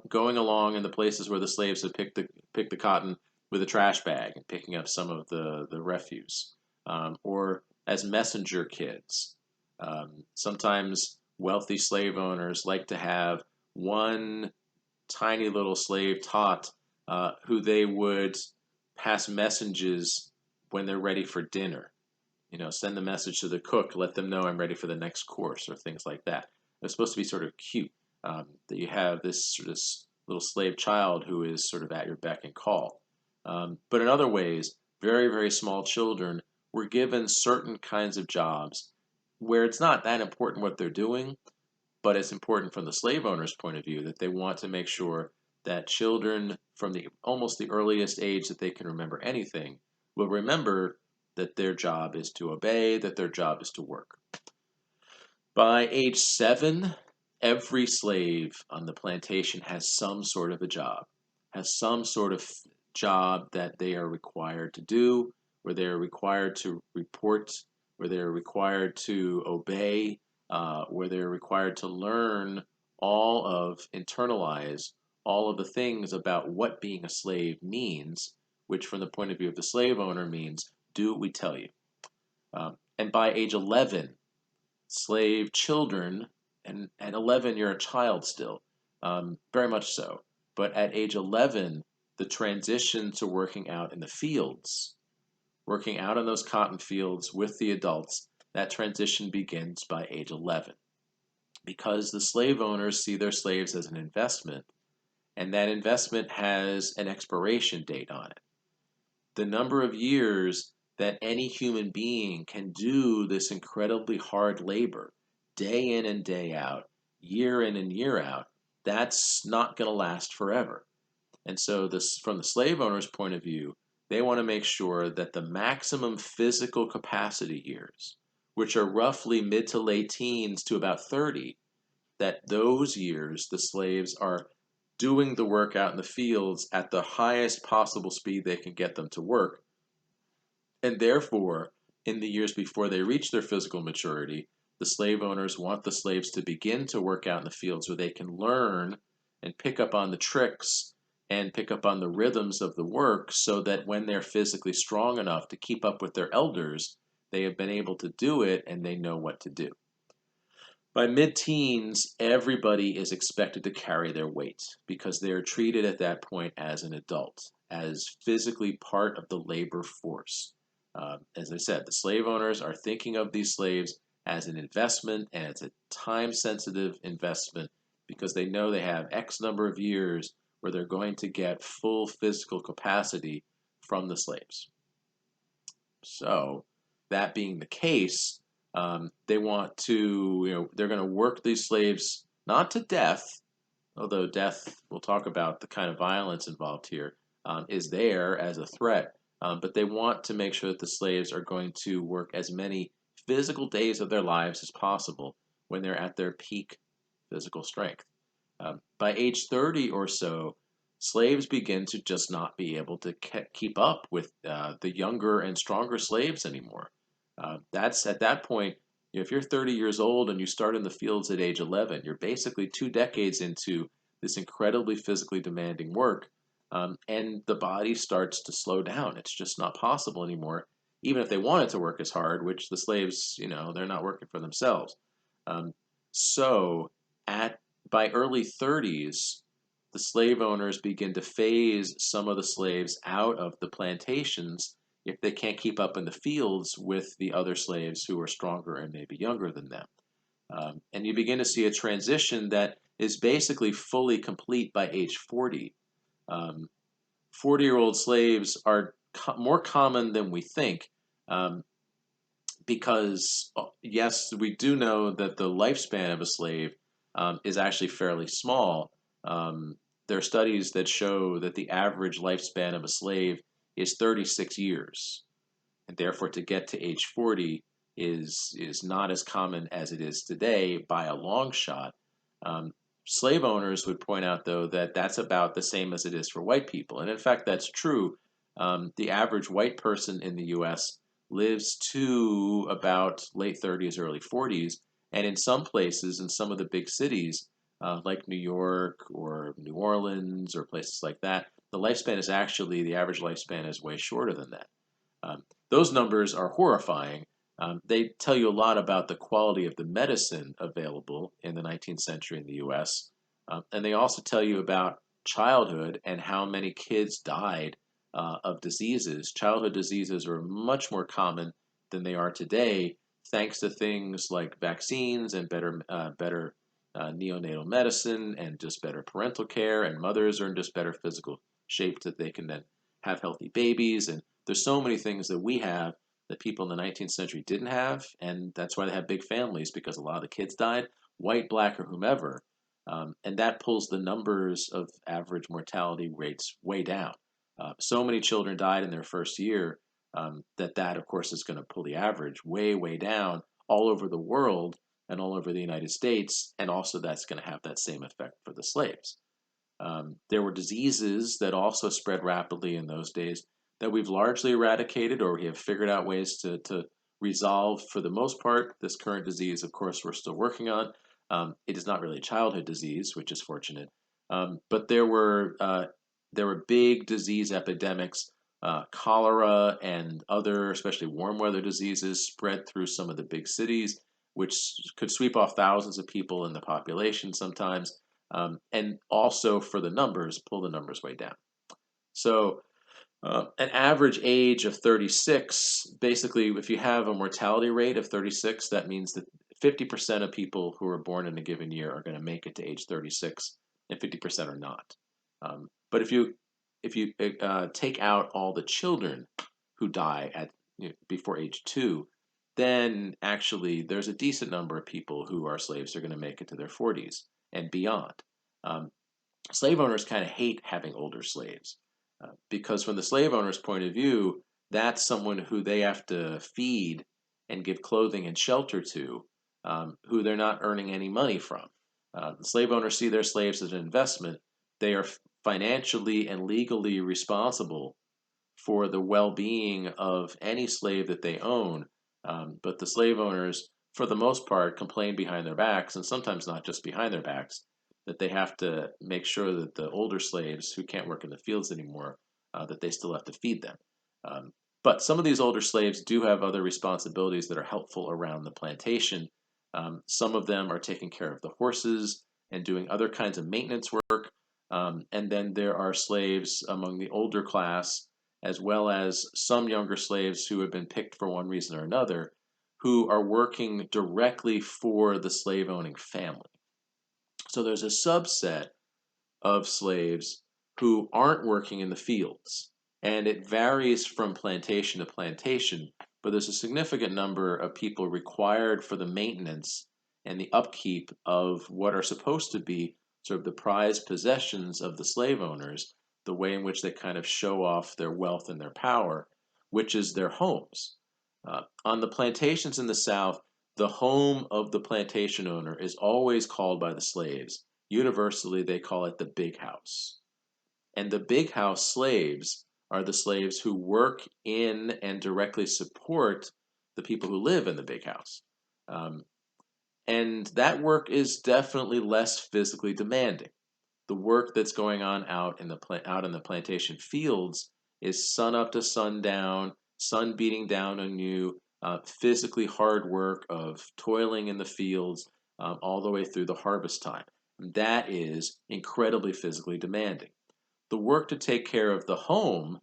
going along in the places where the slaves had picked the cotton with a trash bag and picking up some of the refuse, or as messenger kids. Sometimes wealthy slave owners like to have one tiny little slave taught, who they would pass messages when they're ready for dinner. Send the message to the cook, let them know I'm ready for the next course, or things like that. It's supposed to be sort of cute, that you have this little slave child who is sort of at your beck and call. But in other ways, very, very small children were given certain kinds of jobs where it's not that important what they're doing, but it's important from the slave owner's point of view that they want to make sure that children from the almost the earliest age that they can remember anything will remember that their job is to obey, that their job is to work. By age 7, every slave on the plantation has some sort of a job, has some sort of job that they are required to do, where they are required to report, where they are required to obey, where they're required to learn internalize all of the things about what being a slave means, which from the point of view of the slave owner means do what we tell you. And by age 11, slave children, and at 11 you're a child still, very much so. But at age 11, the transition to working out in the fields, working out in those cotton fields with the adults, that transition begins by age 11. Because the slave owners see their slaves as an investment, and that investment has an expiration date on it. The number of years that any human being can do this incredibly hard labor, day in and day out, year in and year out, that's not going to last forever. And so this, from the slave owner's point of view, they want to make sure that the maximum physical capacity years, which are roughly mid to late teens to about 30, that those years the slaves are doing the work out in the fields at the highest possible speed they can get them to work. And therefore, in the years before they reach their physical maturity, the slave owners want the slaves to begin to work out in the fields where they can learn and pick up on the tricks and pick up on the rhythms of the work, so that when they're physically strong enough to keep up with their elders, they have been able to do it and they know what to do. By mid-teens, everybody is expected to carry their weight because they are treated at that point as an adult, as physically part of the labor force. As I said, the slave owners are thinking of these slaves as an investment, and it's a time-sensitive investment because they know they have X number of years where they're going to get full physical capacity from the slaves. So, that being the case, they want to, they're going to work these slaves not to death, although death, we'll talk about the kind of violence involved here, is there as a threat. But they want to make sure that the slaves are going to work as many physical days of their lives as possible when they're at their peak physical strength. By age 30 or so, slaves begin to just not be able to keep up with the younger and stronger slaves anymore. That's at that point, if you're 30 years old and you start in the fields at age 11, you're basically 2 decades into this incredibly physically demanding work, and the body starts to slow down. It's just not possible anymore, even if they wanted to work as hard, which the slaves, they're not working for themselves. Um, so at by early 30s, the slave owners begin to phase some of the slaves out of the plantations if they can't keep up in the fields with the other slaves who are stronger and maybe younger than them. And you begin to see a transition that is basically fully complete by age 40. 40-year-old slaves are more common than we think, um, because, yes, we do know that the lifespan of a slave is actually fairly small. Um, there are studies that show that the average lifespan of a slave is 36 years, and therefore to get to age 40 is not as common as it is today by a long shot. Um, Slave owners would point out, though, that that's about the same as it is for white people, and in fact, that's true. The average white person in the U.S. lives to about late 30s, early 40s, and in some places, in some of the big cities, like New York or New Orleans or places like that, the average lifespan is way shorter than that. Those numbers are horrifying. They tell you a lot about the quality of the medicine available in the 19th century in the US. And they also tell you about childhood and how many kids died of diseases. Childhood diseases are much more common than they are today, thanks to things like vaccines and better neonatal medicine and just better parental care. And mothers are in just better physical shape that they can then have healthy babies. And there's so many things that we have that people in the 19th century didn't have, and that's why they have big families, because a lot of the kids died, white, black, or whomever, and that pulls the numbers of average mortality rates way down. So many children died in their first year, that of course is going to pull the average way, way down all over the world and all over the United States, and also that's going to have that same effect for the slaves. There were diseases that also spread rapidly in those days that we've largely eradicated, or we have figured out ways to resolve for the most part. This current disease, of course, we're still working on. It is not really a childhood disease, which is fortunate. But there were big disease epidemics, cholera and other, especially warm weather diseases, spread through some of the big cities, which could sweep off thousands of people in the population sometimes, and also for the numbers, pull the numbers way down. So an average age of 36, basically, if you have a mortality rate of 36, that means that 50% of people who are born in a given year are going to make it to age 36, and 50% are not. But if you take out all the children who die at before age 2, then actually there's a decent number of people who are slaves who are going to make it to their 40s and beyond. Um, Slave owners kind of hate having older slaves, because from the slave owner's point of view, that's someone who they have to feed and give clothing and shelter to, who they're not earning any money from. The slave owners see their slaves as an investment. They are financially and legally responsible for the well-being of any slave that they own. But the slave owners, for the most part, complain behind their backs, and sometimes not just behind their backs, that they have to make sure that the older slaves who can't work in the fields anymore, that they still have to feed them. Um, but some of these older slaves do have other responsibilities that are helpful around the plantation. Some of them are taking care of the horses and doing other kinds of maintenance work. And then there are slaves among the older class, as well as some younger slaves who have been picked for one reason or another, who are working directly for the slave owning family. So there's a subset of slaves who aren't working in the fields, and it varies from plantation to plantation, but there's a significant number of people required for the maintenance and the upkeep of what are supposed to be sort of the prized possessions of the slave owners, the way in which they kind of show off their wealth and their power, which is their homes. On the plantations in the South, the home of the plantation owner is always called by the slaves. Universally, they call it the big house. And the big house slaves are the slaves who work in and directly support the people who live in the big house. Um, and that work is definitely less physically demanding. The work that's going on out in the plantation fields is sun up to sundown, sun beating down on you, physically hard work of toiling in the fields all the way through the harvest time. That is incredibly physically demanding. The work to take care of the home,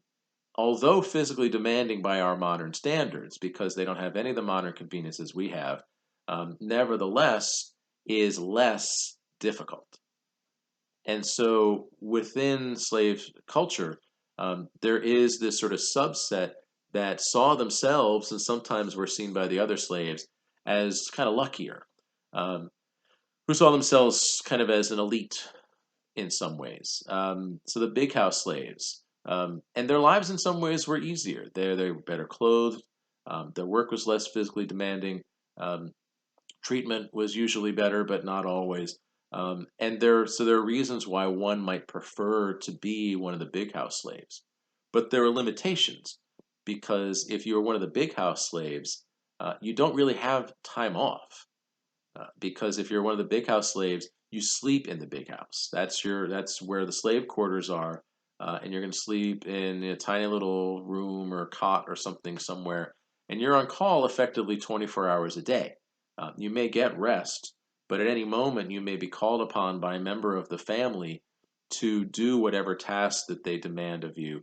although physically demanding by our modern standards, because they don't have any of the modern conveniences we have, nevertheless is less difficult. And so within slave culture, there is this sort of subset that saw themselves, and sometimes were seen by the other slaves, as kind of luckier, um, who saw themselves kind of as an elite in some ways. So the big house slaves, and their lives in some ways were easier. They were better clothed. Their work was less physically demanding. Um, Treatment was usually better, but not always. And there are reasons why one might prefer to be one of the big house slaves, but there are limitations because if you're one of the big house slaves, you don't really have time off. Because if you're one of the big house slaves, you sleep in the big house. That's where the slave quarters are, and you're going to sleep in a tiny little room or cot or something somewhere, and you're on call effectively 24 hours a day. You may get rest, but at any moment you may be called upon by a member of the family to do whatever task that they demand of you,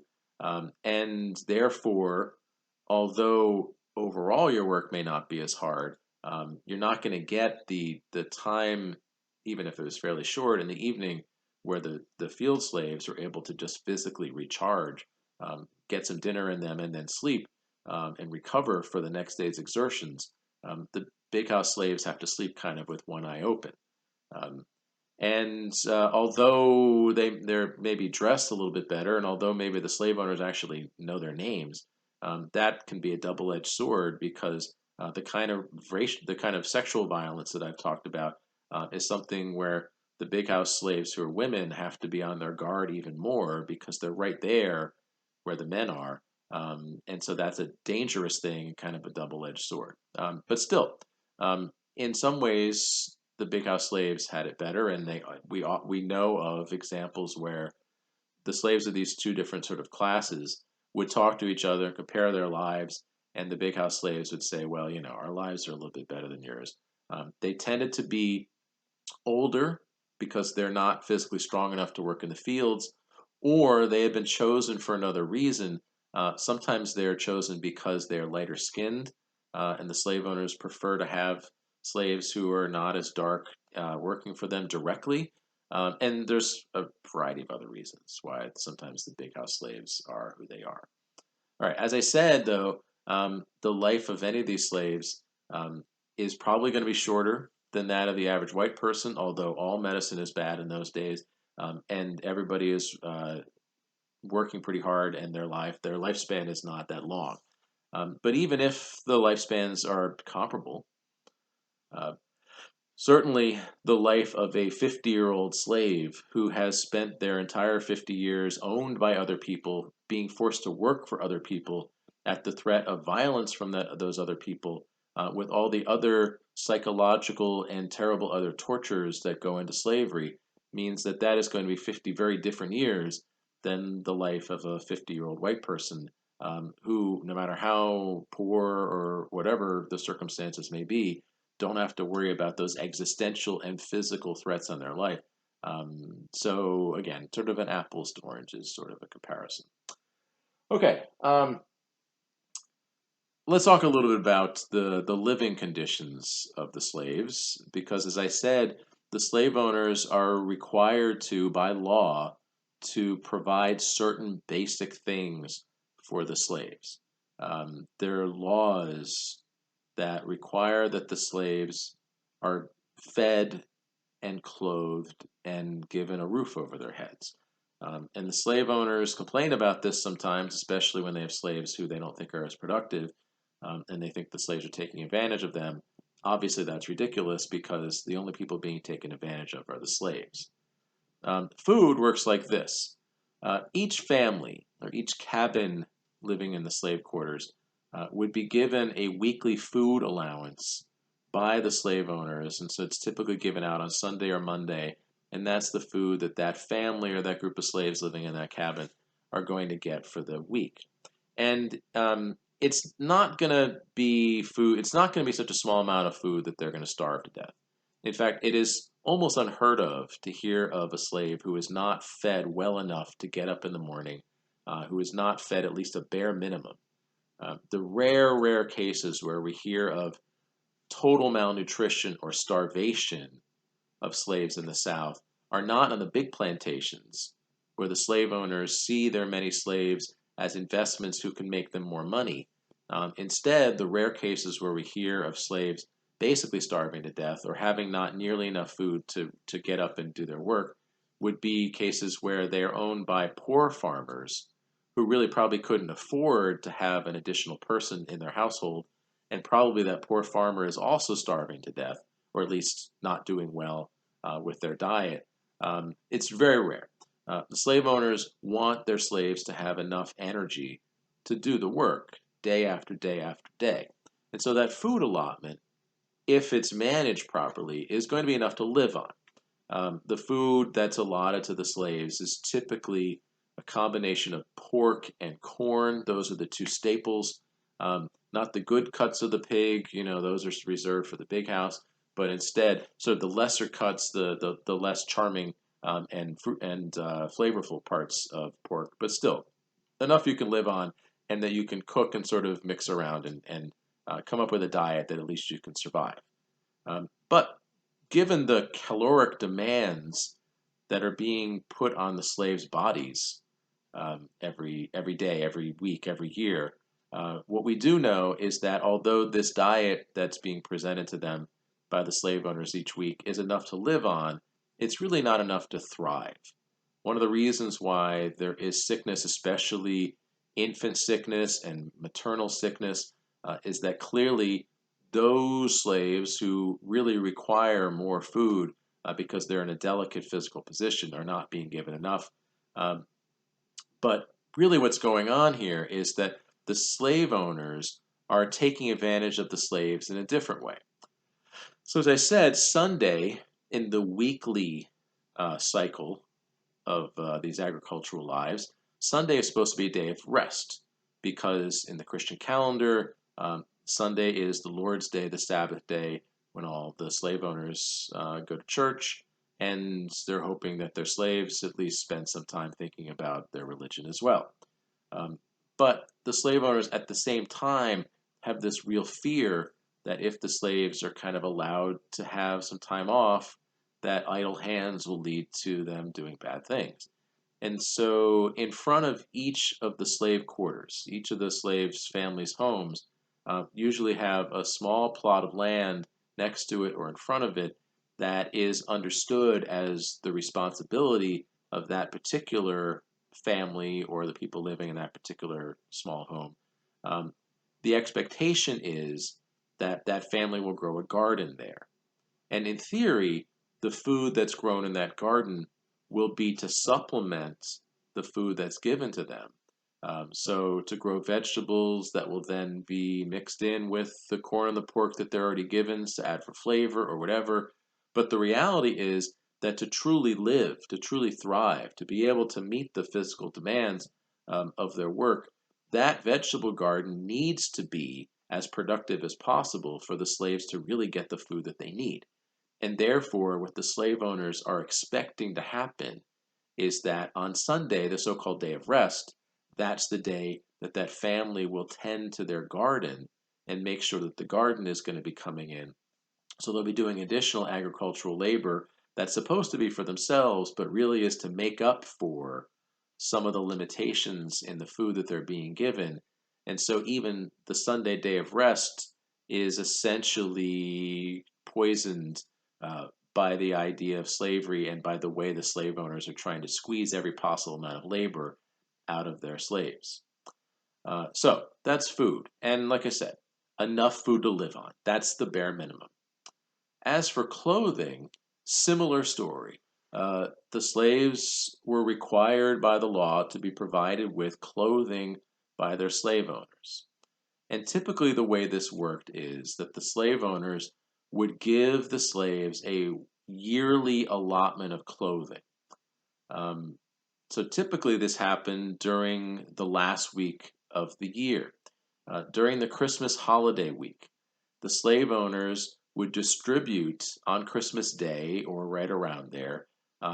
and therefore, although overall your work may not be as hard, you're not going to get the time, even if it was fairly short in the evening, where the field slaves are able to just physically recharge, get some dinner in them, and then sleep and recover for the next day's exertions. The big house slaves have to sleep kind of with one eye open. Um, and although they're maybe dressed a little bit better, and although maybe the slave owners actually know their names, that can be a double-edged sword because the kind of sexual violence that I've talked about is something where the big house slaves who are women have to be on their guard even more because they're right there where the men are, and so that's a dangerous thing, kind of a double-edged sword. But still, in some ways, the big house slaves had it better, and we know of examples where the slaves of these two different sort of classes would talk to each other, compare their lives, and the big house slaves would say, "Well, our lives are a little bit better than yours." They tended to be older because they're not physically strong enough to work in the fields, or they had been chosen for another reason. Sometimes they're chosen because they're lighter skinned, and the slave owners prefer to have slaves who are not as dark working for them directly. And there's a variety of other reasons why sometimes the big house slaves are who they are. All right, as I said, though, the life of any of these slaves is probably going to be shorter than that of the average white person, although all medicine is bad in those days, and everybody is working pretty hard, and their lifespan is not that long. But even if the lifespans are comparable, uh, certainly the life of a 50-year-old slave who has spent their entire 50 years owned by other people, being forced to work for other people at the threat of violence from those other people, with all the other psychological and terrible other tortures that go into slavery, means that that is going to be 50 very different years than the life of a 50-year-old white person who, no matter how poor or whatever the circumstances may be, don't have to worry about those existential and physical threats on their life. So again, sort of an apples to oranges sort of a comparison. Okay, let's talk a little bit about the living conditions of the slaves, because as I said, the slave owners are required to, by law, to provide certain basic things for the slaves. There are laws that require that the slaves are fed and clothed and given a roof over their heads. And the slave owners complain about this sometimes, especially when they have slaves who they don't think are as productive, and they think the slaves are taking advantage of them. Obviously, that's ridiculous because the only people being taken advantage of are the slaves. Food works like this. Each family or each cabin living in the slave quarters would be given a weekly food allowance by the slave owners, and so it's typically given out on Sunday or Monday, and that's the food that that family or that group of slaves living in that cabin are going to get for the week. And it's not going to be food, it's not going to be such a small amount of food that they're going to starve to death. In fact, it is almost unheard of to hear of a slave who is not fed well enough to get up in the morning, who is not fed at least a bare minimum. The rare cases where we hear of total malnutrition or starvation of slaves in the South are not on the big plantations where the slave owners see their many slaves as investments who can make them more money. Instead, the rare cases where we hear of slaves basically starving to death or having not nearly enough food to get up and do their work would be cases where they are owned by poor farmers who really probably couldn't afford to have an additional person in their household. And probably that poor farmer is also starving to death, or at least not doing well with their diet. It's very rare. The slave owners want their slaves to have enough energy to do the work day after day after day. And so that food allotment, if it's managed properly, is going to be enough to live on. The food that's allotted to the slaves is typically a combination of pork and corn. Those are the two staples. Not the good cuts of the pig, those are reserved for the big house, but instead, sort of the lesser cuts, the less charming and fruit and flavorful parts of pork, but still enough you can live on, and that you can cook and sort of mix around and come up with a diet that at least you can survive. But given the caloric demands that are being put on the slaves' bodies every day, every week, every year, what we do know is that although this diet that's being presented to them by the slave owners each week is enough to live on, it's really not enough to thrive. One of the reasons why there is sickness, especially infant sickness and maternal sickness, is that clearly those slaves who really require more food because they're in a delicate physical position are not being given enough. Um, but really, what's going on here is that the slave owners are taking advantage of the slaves in a different way. So, as I said, Sunday in the weekly cycle of these agricultural lives, Sunday is supposed to be a day of rest because in the Christian calendar, Sunday is the Lord's Day, the Sabbath day, when all the slave owners go to church, and they're hoping that their slaves at least spend some time thinking about their religion as well. Um, but the slave owners at the same time have this real fear that if the slaves are kind of allowed to have some time off, that idle hands will lead to them doing bad things. And so, in front of each of the slave quarters, each of the slaves' families' homes, usually have a small plot of land next to it or in front of it that is understood as the responsibility of that particular family or the people living in that particular small home. Um, the expectation is that that family will grow a garden there. And in theory, the food that's grown in that garden will be to supplement the food that's given to them. So to grow vegetables that will then be mixed in with the corn and the pork that they're already given to add for flavor or whatever. But the reality is that to truly live, to truly thrive, to be able to meet the physical demands of their work, that vegetable garden needs to be as productive as possible for the slaves to really get the food that they need. And therefore, what the slave owners are expecting to happen is that on Sunday, the so called day of rest, that's the day that that family will tend to their garden and make sure that the garden is going to be coming in. So they'll be doing additional agricultural labor that's supposed to be for themselves, but really is to make up for some of the limitations in the food that they're being given. And so even the Sunday day of rest is essentially poisoned by the idea of slavery and by the way the slave owners are trying to squeeze every possible amount of labor out of their slaves. So that's food. And like I said, enough food to live on. That's the bare minimum. As for clothing, similar story. The slaves were required by the law to be provided with clothing by their slave owners. And typically, the way this worked is that the slave owners would give the slaves a yearly allotment of clothing. Um, so typically this happened during the last week of the year. During the Christmas holiday week, the slave owners would distribute on Christmas Day or right around there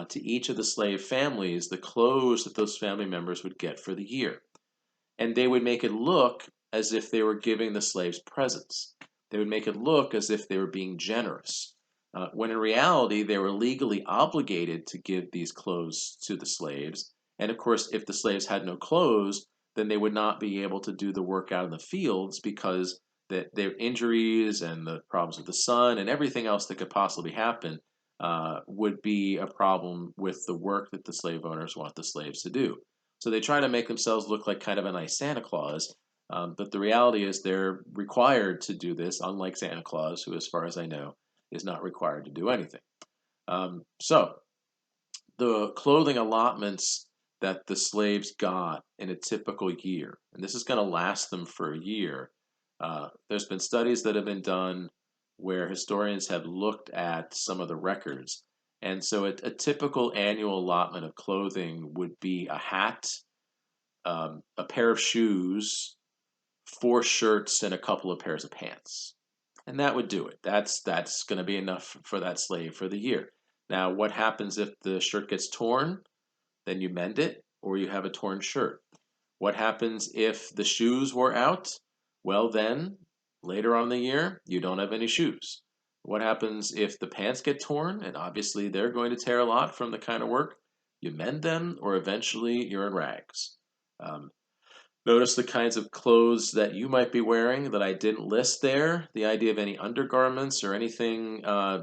to each of the slave families the clothes that those family members would get for the year. And they would make it look as if they were giving the slaves presents. They would make it look as if they were being generous, when in reality they were legally obligated to give these clothes to the slaves. And of course, if the slaves had no clothes, then they would not be able to do the work out in the fields because their injuries and the problems with the sun and everything else that could possibly happen would be a problem with the work that the slave owners want the slaves to do. So they try to make themselves look like kind of a nice Santa Claus, but the reality is they're required to do this, unlike Santa Claus, who, as far as I know, is not required to do anything. So the clothing allotments that the slaves got in a typical year, and this is going to last them for a year. There's been studies that have been done where historians have looked at some of the records. And so a typical annual allotment of clothing would be a hat, a pair of shoes, four shirts, and a couple of pairs of pants. And that would do it. That's going to be enough for that slave for the year. Now, what happens if the shirt gets torn? Then you mend it, or you have a torn shirt. What happens if the shoes wore out? Well, then later on in the year, you don't have any shoes. What happens if the pants get torn? And obviously, they're going to tear a lot from the kind of work. You mend them, or eventually you're in rags. Um, Notice the kinds of clothes that you might be wearing that I didn't list there. The idea of any undergarments or anything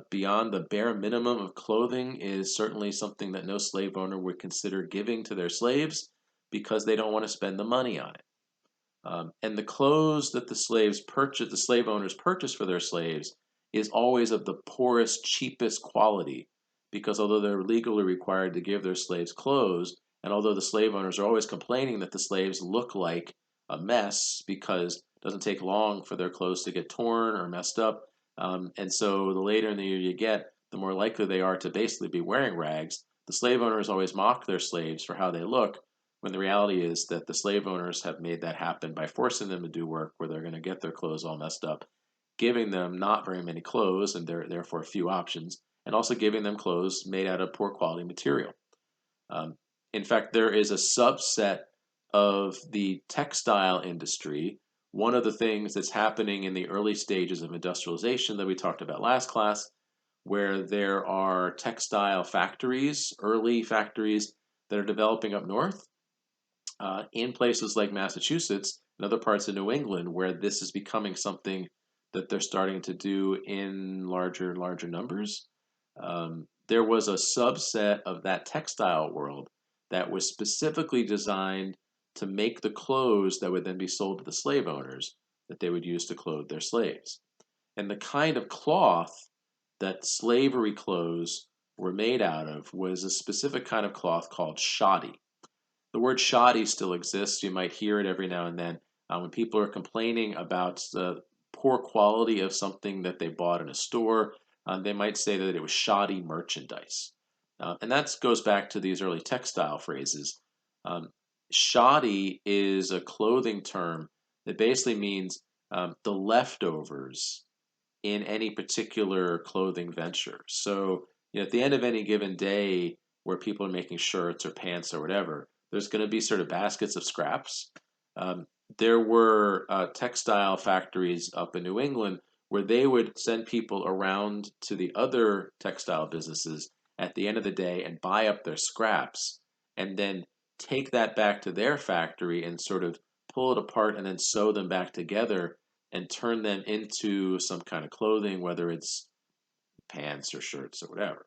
beyond the bare minimum of clothing is certainly something that no slave owner would consider giving to their slaves because they don't want to spend the money on it. And the clothes that the slave owners purchase for their slaves, is always of the poorest, cheapest quality, because although they're legally required to give their slaves clothes, and although the slave owners are always complaining that the slaves look like a mess because it doesn't take long for their clothes to get torn or messed up, and so the later in the year you get, the more likely they are to basically be wearing rags. The slave owners always mock their slaves for how they look, when the reality is that the slave owners have made that happen by forcing them to do work where they're going to get their clothes all messed up, giving them not very many clothes and therefore few options, and also giving them clothes made out of poor quality material. Um, in fact, there is a subset of the textile industry. One of the things that's happening in the early stages of industrialization that we talked about last class, where there are textile factories, early factories that are developing up north, in places like Massachusetts and other parts of New England, where this is becoming something that they're starting to do in larger and larger numbers. There was a subset of that textile world that was specifically designed to make the clothes that would then be sold to the slave owners that they would use to clothe their slaves. And the kind of cloth that slavery clothes were made out of was a specific kind of cloth called shoddy. The word shoddy still exists. You might hear it every now and then when people are complaining about the poor quality of something that they bought in a store. They might say that it was shoddy merchandise. And that goes back to these early textile phrases. Um, Shoddy is a clothing term that basically means the leftovers in any particular clothing venture. So, at the end of any given day where people are making shirts or pants or whatever, there's going to be sort of baskets of scraps. Um, there were textile factories up in New England where they would send people around to the other textile businesses at the end of the day and buy up their scraps and then take that back to their factory and sort of pull it apart and then sew them back together and turn them into some kind of clothing, whether it's pants or shirts or whatever.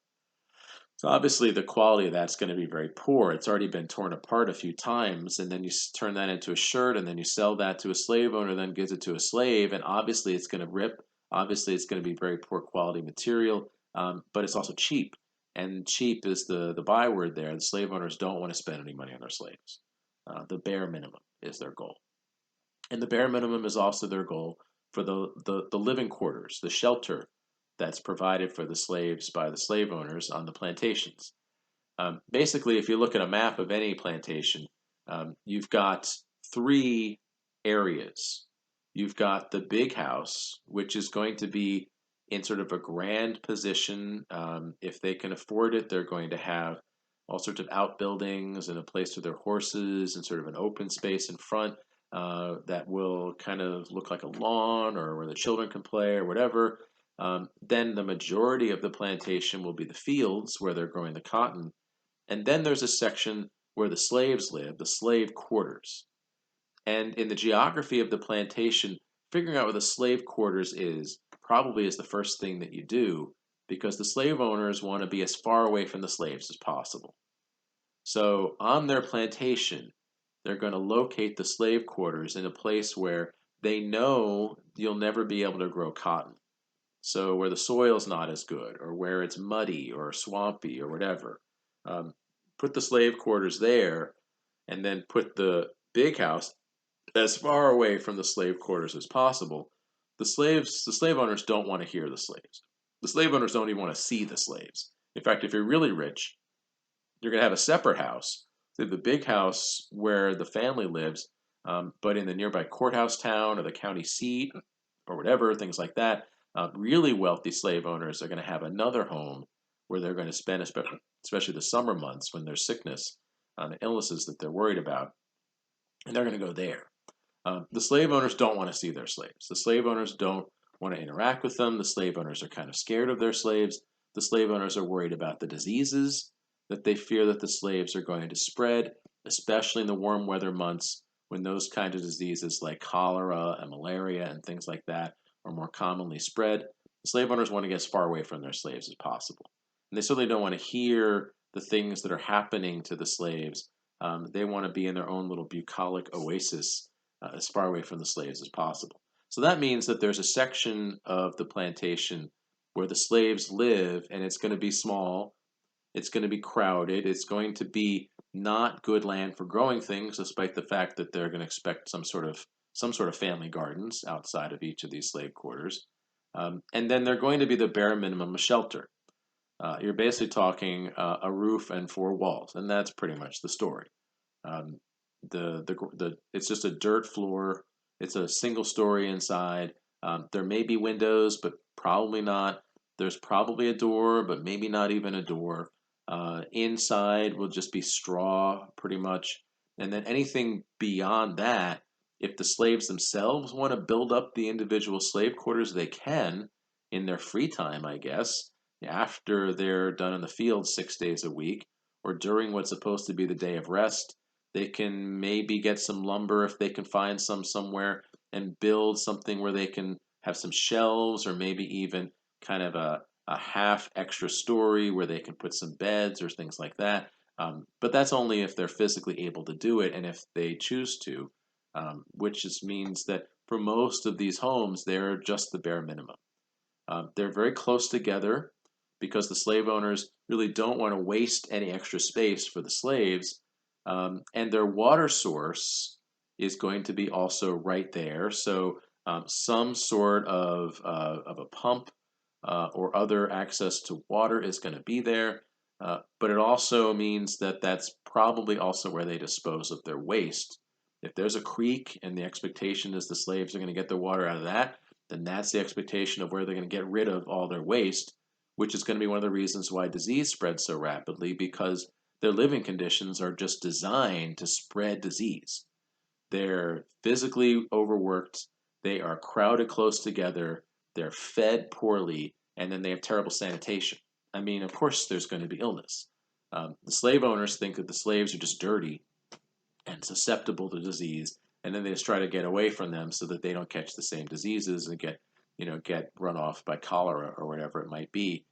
So obviously the quality of that's going to be very poor. It's already been torn apart a few times, and then you turn that into a shirt, and then you sell that to a slave owner, then gives it to a slave, and obviously it's going to rip. Obviously it's going to be very poor quality material, but it's also cheap. And cheap is the byword there. The slave owners don't want to spend any money on their slaves. The bare minimum is their goal. And the bare minimum is also their goal for the living quarters, the shelter that's provided for the slaves by the slave owners on the plantations. Basically, if you look at a map of any plantation, you've got three areas. You've got the big house, which is going to be in sort of a grand position. If they can afford it, they're going to have all sorts of outbuildings and a place for their horses and sort of an open space in front that will kind of look like a lawn or where the children can play or whatever. Then the majority of the plantation will be the fields where they're growing the cotton. And then there's a section where the slaves live, the slave quarters. And in the geography of the plantation, figuring out where the slave quarters is probably is the first thing that you do because the slave owners want to be as far away from the slaves as possible. So on their plantation, they're going to locate the slave quarters in a place where they know you'll never be able to grow cotton. So where the soil's not as good, or where it's muddy or swampy or whatever, put the slave quarters there, and then put the big house as far away from the slave quarters as possible. The slave owners don't want to hear the slaves. The slave owners don't even want to see the slaves. In fact, if you're really rich, you're going to have a separate house. So the big house where the family lives, but in the nearby courthouse town or the county seat or whatever, things like that, really wealthy slave owners are going to have another home where they're going to spend, especially the summer months when there's sickness and illnesses that they're worried about, and they're going to go there. The slave owners don't want to see their slaves. The slave owners don't want to interact with them. The slave owners are kind of scared of their slaves. The slave owners are worried about the diseases that they fear that the slaves are going to spread, especially in the warm weather months when those kinds of diseases like cholera and malaria and things like that are more commonly spread. The slave owners want to get as far away from their slaves as possible. And they certainly don't want to hear the things that are happening to the slaves. They want to be in their own little bucolic oasis as far away from the slaves as possible. So that means that there's a section of the plantation where the slaves live, and it's going to be small, it's going to be crowded, it's going to be not good land for growing things, despite the fact that they're going to expect some sort of family gardens outside of each of these slave quarters. And then they're going to be the bare minimum of shelter. You're basically talking a roof and four walls, and that's pretty much the story. Um, it's just a dirt floor. It's a single story inside. There may be windows, but probably not. There's probably a door, but maybe not even a door. Inside will just be straw, pretty much. And then anything beyond that, if the slaves themselves want to build up the individual slave quarters, they can in their free time, I guess, after they're done in the field 6 days a week, or during what's supposed to be the day of rest. They can maybe get some lumber if they can find some somewhere and build something where they can have some shelves or maybe even kind of a half extra story where they can put some beds or things like that. But that's only if they're physically able to do it and if they choose to, which just means that for most of these homes, they're just the bare minimum. They're very close together because the slave owners really don't want to waste any extra space for the slaves. And their water source is going to be also right there. So some sort of a pump or other access to water is going to be there. But it also means that that's probably also where they dispose of their waste. If there's a creek and the expectation is the slaves are going to get their water out of that, then that's the expectation of where they're going to get rid of all their waste, which is going to be one of the reasons why disease spreads so rapidly because their living conditions are just designed to spread disease. They're physically overworked, they are crowded close together, they're fed poorly, and then they have terrible sanitation. I mean, of course, there's going to be illness. The slave owners think that the slaves are just dirty and susceptible to disease, and then they just try to get away from them so that they don't catch the same diseases and get run off by cholera or whatever it might be.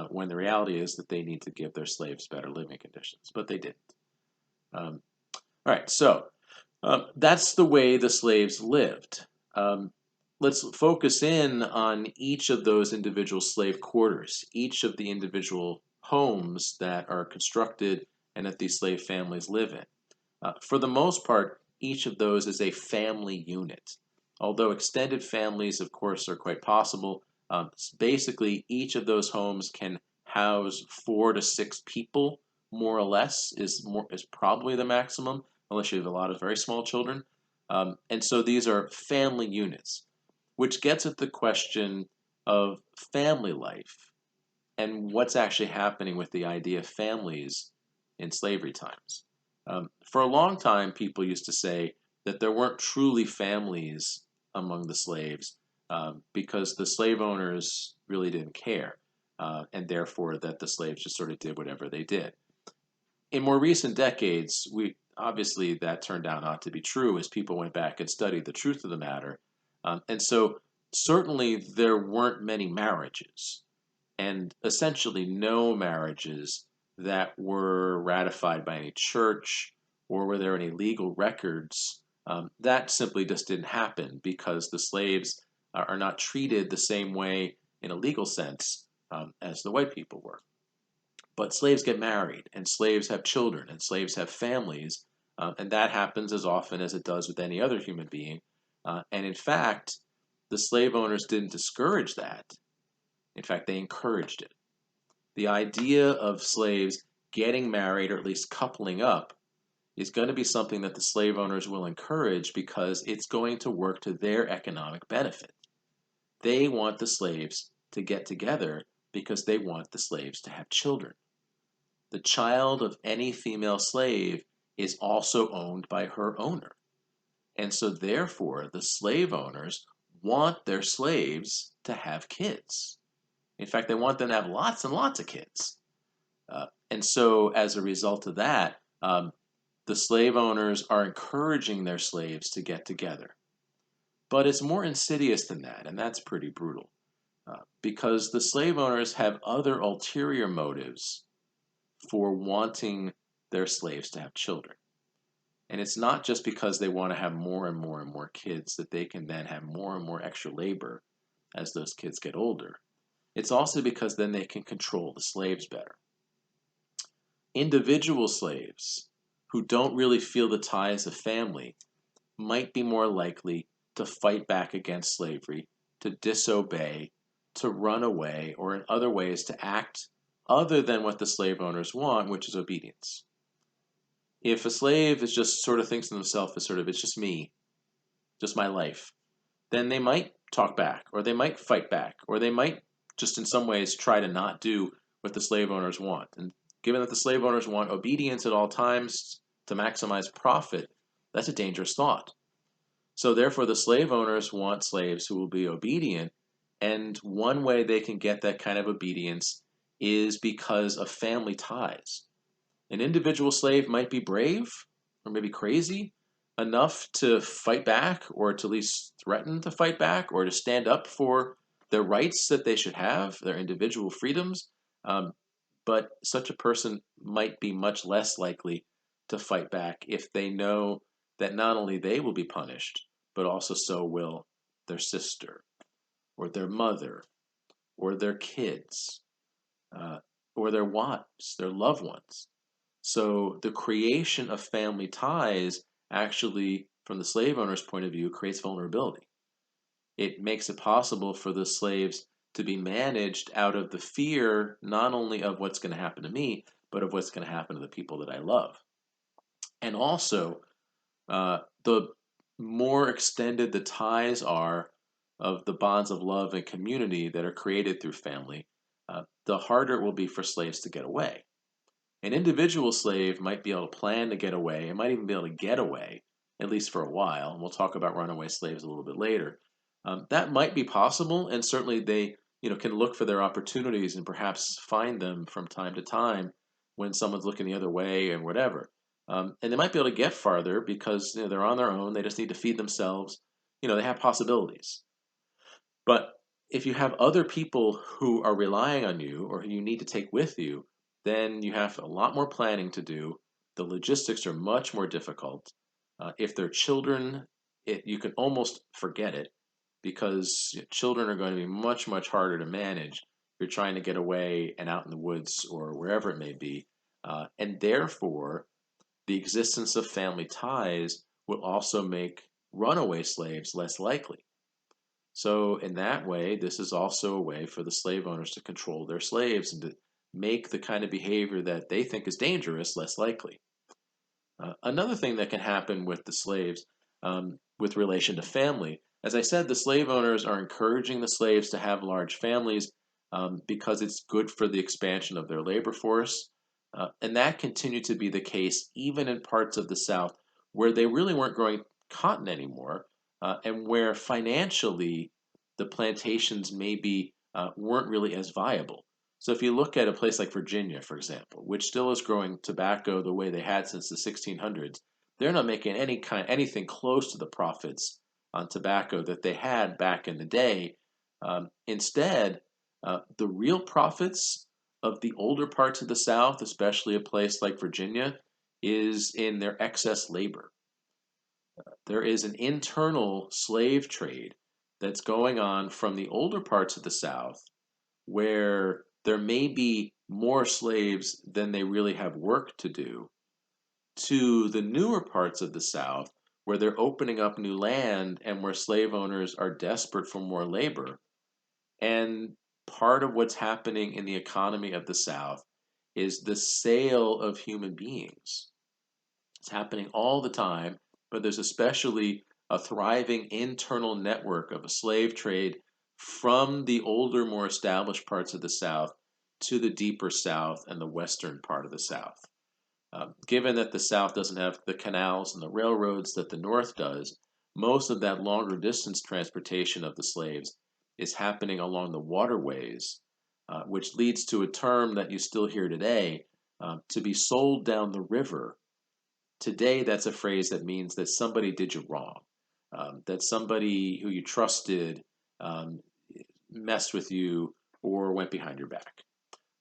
When the reality is that they need to give their slaves better living conditions, but they didn't. All right, so that's the way the slaves lived. Let's focus in on each of those individual slave quarters, each of the individual homes that are constructed and that these slave families live in. For the most part, each of those is a family unit. Although extended families, of course, are quite possible, Basically, each of those homes can house 4 to 6 people, more or less, is probably the maximum, unless you have a lot of very small children. And so these are family units, which gets at the question of family life and what's actually happening with the idea of families in slavery times. For a long time, people used to say that there weren't truly families among the slaves because the slave owners really didn't care, and therefore that the slaves just sort of did whatever they did. In more recent decades, we obviously that turned out not to be true as people went back and studied the truth of the matter, and so certainly there weren't many marriages and essentially no marriages that were ratified by any church or were there any legal records. That simply just didn't happen because the slaves are not treated the same way in a legal sense as the white people were. But slaves get married, and slaves have children, and slaves have families, and that happens as often as it does with any other human being. And in fact, the slave owners didn't discourage that. In fact, they encouraged it. The idea of slaves getting married or at least coupling up is going to be something that the slave owners will encourage because it's going to work to their economic benefit. They want the slaves to get together because they want the slaves to have children. The child of any female slave is also owned by her owner. And so, therefore, the slave owners want their slaves to have kids. In fact, they want them to have lots and lots of kids. And so, as a result of that, the slave owners are encouraging their slaves to get together. But it's more insidious than that, and that's pretty brutal. Because the slave owners have other ulterior motives for wanting their slaves to have children. And it's not just because they want to have more and more and more kids that they can then have more and more extra labor as those kids get older. It's also because then they can control the slaves better. Individual slaves who don't really feel the ties of family might be more likely to fight back against slavery, to disobey, to run away, or in other ways to act other than what the slave owners want, which is obedience. If a slave is just sort of thinks to themselves as sort of, it's just me, just my life, then they might talk back, or they might fight back, or they might just in some ways try to not do what the slave owners want. And given that the slave owners want obedience at all times to maximize profit, that's a dangerous thought. So therefore, the slave owners want slaves who will be obedient, and one way they can get that kind of obedience is because of family ties. An individual slave might be brave, or maybe crazy, enough to fight back, or to at least threaten to fight back, or to stand up for their rights that they should have, their individual freedoms. But such a person might be much less likely to fight back if they know that not only they will be punished, but also so will their sister, or their mother, or their kids, uh, or their wives, their loved ones. So the creation of family ties actually, from the slave owner's point of view, creates vulnerability. It makes it possible for the slaves to be managed out of the fear not only of what's going to happen to me, but of what's going to happen to the people that I love. And also, the more extended the ties are of the bonds of love and community that are created through family, the harder it will be for slaves to get away. An individual slave might be able to plan to get away and might even be able to get away, at least for a while. And we'll talk about runaway slaves a little bit later. That might be possible, and certainly they can look for their opportunities and perhaps find them from time to time when someone's looking the other way and whatever. And they might be able to get farther because they're on their own. They just need to feed themselves. They have possibilities. But if you have other people who are relying on you or who you need to take with you, then you have a lot more planning to do. The logistics are much more difficult. If they're children, you can almost forget it because children are going to be much, much harder to manage if you're trying to get away and out in the woods or wherever it may be. And therefore, the existence of family ties will also make runaway slaves less likely. So in that way, this is also a way for the slave owners to control their slaves and to make the kind of behavior that they think is dangerous less likely. Another thing that can happen with the slaves, with relation to family, as I said, the slave owners are encouraging the slaves to have large families because it's good for the expansion of their labor force. And that continued to be the case even in parts of the South where they really weren't growing cotton anymore, and where financially the plantations maybe weren't really as viable. So if you look at a place like Virginia, for example, which still is growing tobacco the way they had since the 1600s, they're not making anything close to the profits on tobacco that they had back in the day. Instead, the real profits of the older parts of the South, especially a place like Virginia, is in their excess labor. There is an internal slave trade that's going on from the older parts of the South where there may be more slaves than they really have work to do, to the newer parts of the South where they're opening up new land and where slave owners are desperate for more labor. And part of what's happening in the economy of the South is the sale of human beings. It's happening all the time, but there's especially a thriving internal network of a slave trade from the older, more established parts of the South to the deeper South and the western part of the South. Given that the South doesn't have the canals and the railroads that the North does, most of that longer distance transportation of the slaves is happening along the waterways, which leads to a term that you still hear today, to be sold down the river. Today, that's a phrase that means that somebody did you wrong, that somebody who you trusted um, messed with you or went behind your back.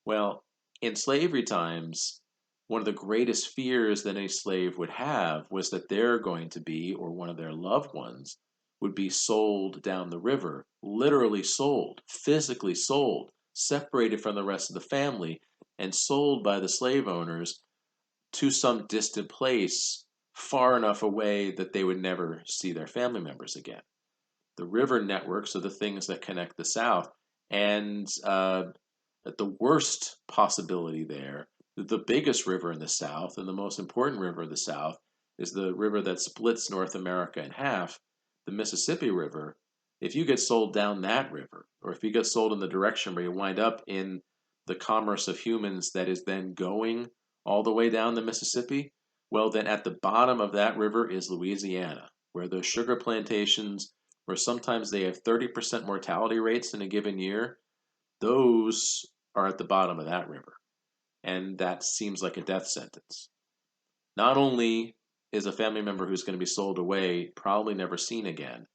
Well, in slavery times, one of the greatest fears that any slave would have was that they're going to be, or one of their loved ones, would be sold down the river, literally sold, physically sold, separated from the rest of the family, and sold by the slave owners to some distant place far enough away that they would never see their family members again. The river networks are the things that connect the South, and the worst possibility there, the biggest river in the South and the most important river in the South, is the river that splits North America in half, the Mississippi River. If you get sold down that river, or if you get sold in the direction where you wind up in the commerce of humans that is then going all the way down the Mississippi, well, then at the bottom of that river is Louisiana, where those sugar plantations, where sometimes they have 30% mortality rates in a given year, those are at the bottom of that river. And that seems like a death sentence. Not only is a family member who's going to be sold away probably never seen again,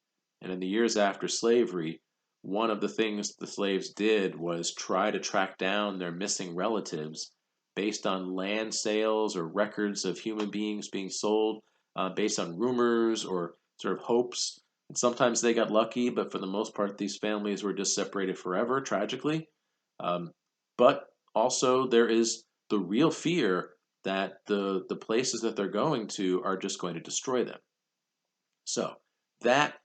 and in the years after slavery, one of the things the slaves did was try to track down their missing relatives based on land sales or records of human beings being sold, based on rumors or sort of hopes. And sometimes they got lucky, but for the most part, these families were just separated forever, tragically. Um, but also, there is the real fear that the places that they're going to are just going to destroy them. So, that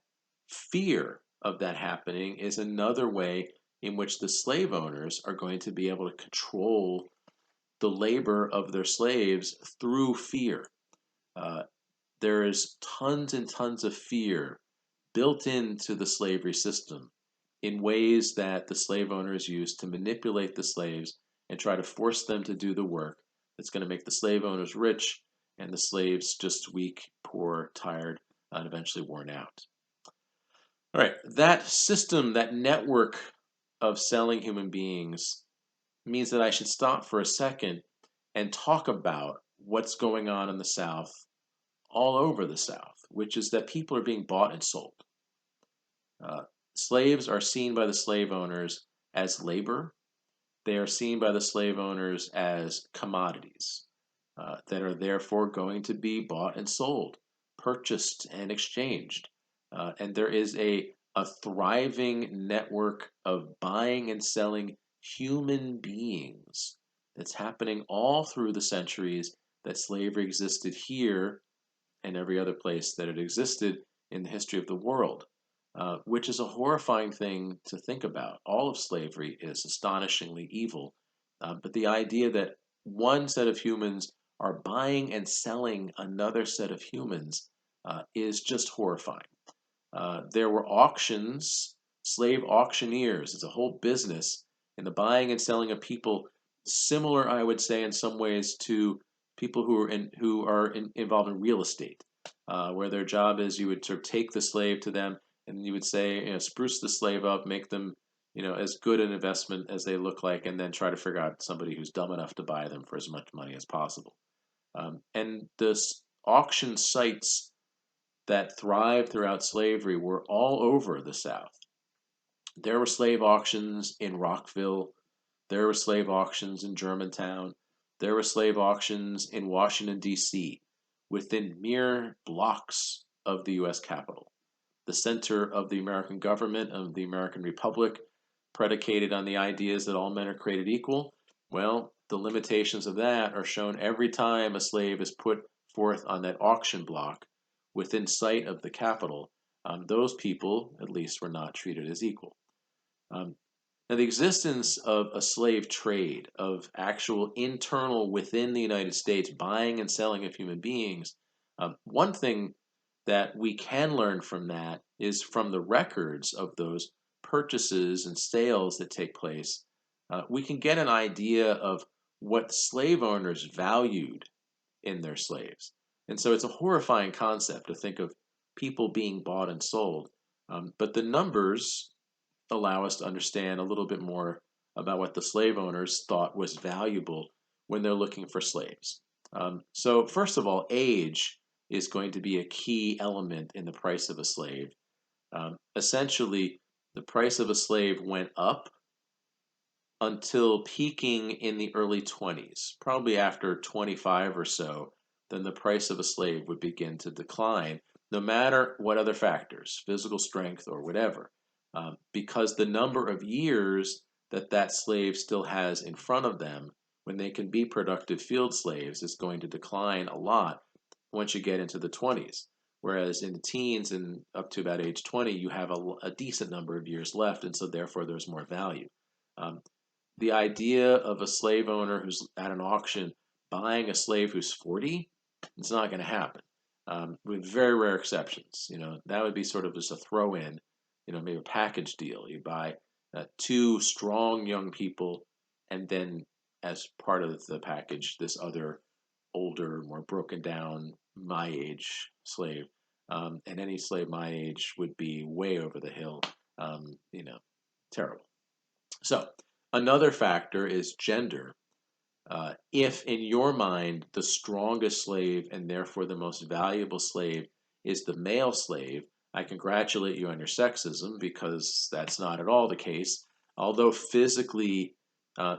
fear of that happening is another way in which the slave owners are going to be able to control the labor of their slaves through fear. Uh, there is tons and tons of fear built into the slavery system in ways that the slave owners use to manipulate the slaves and try to force them to do the work that's going to make the slave owners rich and the slaves just weak, poor, tired, and eventually worn out. All right, that system, that network of selling human beings means that I should stop for a second and talk about what's going on in the South, all over the South, which is that people are being bought and sold. Uh, Slaves are seen by the slave owners as labor. They are seen by the slave owners as commodities that are therefore going to be bought and sold, purchased and exchanged. And there is a thriving network of buying and selling human beings that's happening all through the centuries that slavery existed here and every other place that it existed in the history of the world. which is a horrifying thing to think about. All of slavery is astonishingly evil, but the idea that one set of humans are buying and selling another set of humans is just horrifying. There were auctions, slave auctioneers. It's a whole business in the buying and selling of people, similar, I would say, in some ways to people involved in real estate, where their job is you would sort of take the slave to them and you would say, spruce the slave up, make them, as good an investment as they look like, and then try to figure out somebody who's dumb enough to buy them for as much money as possible. And the auction sites that thrived throughout slavery were all over the South. There were slave auctions in Rockville. There were slave auctions in Germantown. There were slave auctions in Washington, D.C., within mere blocks of the U.S. Capitol, the center of the American government, of the American Republic, predicated on the ideas that all men are created equal. Well, the limitations of that are shown every time a slave is put forth on that auction block within sight of the Capitol. Those people, at least, were not treated as equal. Um, Now, the existence of a slave trade, of actual internal within the United States buying and selling of human beings, one thing that we can learn from that is from the records of those purchases and sales that take place. We can get an idea of what slave owners valued in their slaves. And so it's a horrifying concept to think of people being bought and sold. But the numbers allow us to understand a little bit more about what the slave owners thought was valuable when they're looking for slaves. So, first of all, age is going to be a key element in the price of a slave. Essentially, the price of a slave went up until peaking in the early 20s. Probably after 25 or so, then the price of a slave would begin to decline, no matter what other factors, physical strength or whatever, because the number of years that that slave still has in front of them when they can be productive field slaves is going to decline a lot once you get into the 20s. Whereas in the teens and up to about age 20, you have a decent number of years left, and so therefore there's more value. Um, the idea of a slave owner who's at an auction buying a slave who's 40, it's not going to happen. With very rare exceptions, that would be sort of just a throw-in, maybe a package deal. You buy two strong young people, and then as part of the package, this other older, more broken down, my age slave. And any slave my age would be way over the hill, terrible. So, another factor is gender. If in your mind the strongest slave and therefore the most valuable slave is the male slave, I congratulate you on your sexism because that's not at all the case. Although physically,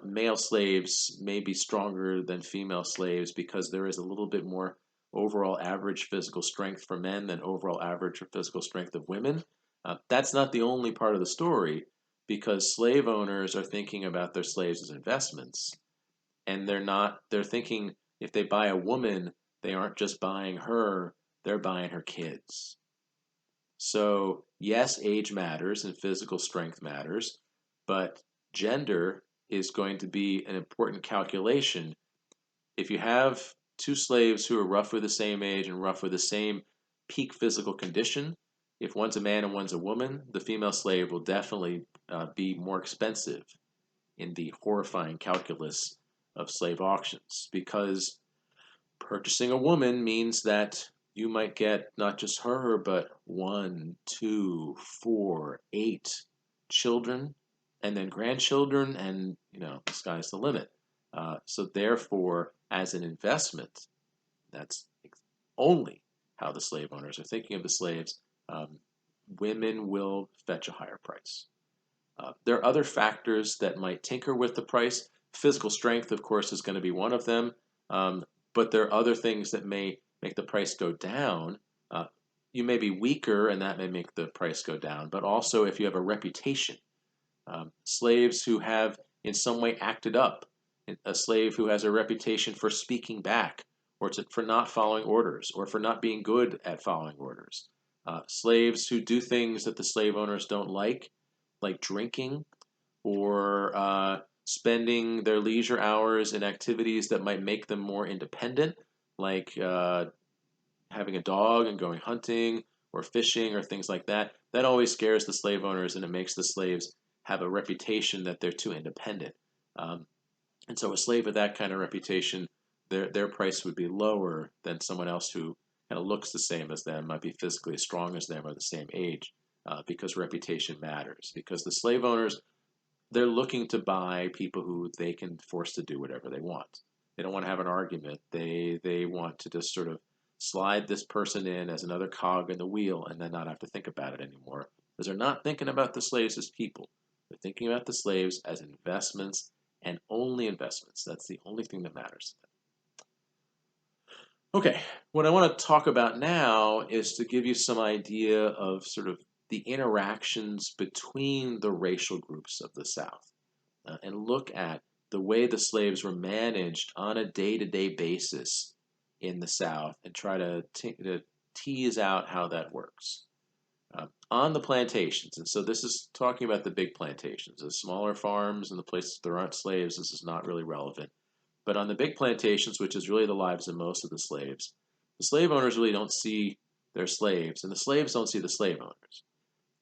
male slaves may be stronger than female slaves because there is a little bit more overall average physical strength for men than overall average physical strength of women. That's not the only part of the story because slave owners are thinking about their slaves as investments, and they're thinking if they buy a woman, they aren't just buying her, they're buying her kids. So yes, age matters and physical strength matters, but gender is going to be an important calculation. If you have two slaves who are roughly the same age and roughly the same peak physical condition, if one's a man and one's a woman, the female slave will definitely be more expensive in the horrifying calculus of slave auctions, because purchasing a woman means that you might get not just her, but one, two, four, eight children, and then grandchildren, and the sky's the limit. So therefore, as an investment, that's only how the slave owners are thinking of the slaves. Women will fetch a higher price. There are other factors that might tinker with the price. Physical strength, of course, is going to be one of them. But there are other things that may make the price go down. You may be weaker, and that may make the price go down. But also, if you have a reputation, slaves who have in some way acted up, a slave who has a reputation for speaking back, or for not following orders, or for not being good at following orders. Slaves who do things that the slave owners don't like drinking or spending their leisure hours in activities that might make them more independent, like having a dog and going hunting or fishing or things like that. That always scares the slave owners, and it makes the slaves have a reputation that they're too independent. Um, and so a slave with that kind of reputation, their price would be lower than someone else who kind of looks the same as them, might be physically as strong as them or the same age, because reputation matters. Because the slave owners, they're looking to buy people who they can force to do whatever they want. They don't want to have an argument. They want to just sort of slide this person in as another cog in the wheel and then not have to think about it anymore. Because they're not thinking about the slaves as people. They're thinking about the slaves as investments and only investments. That's the only thing that matters. Okay, what I want to talk about now is to give you some idea of sort of the interactions between the racial groups of the South, and look at the way the slaves were managed on a day-to-day basis in the South and try to tease out how that works. On the plantations, and so this is talking about the big plantations. The smaller farms and the places there aren't slaves, this is not really relevant. But on the big plantations, which is really the lives of most of the slave owners really don't see their slaves, and the slaves don't see the slave owners.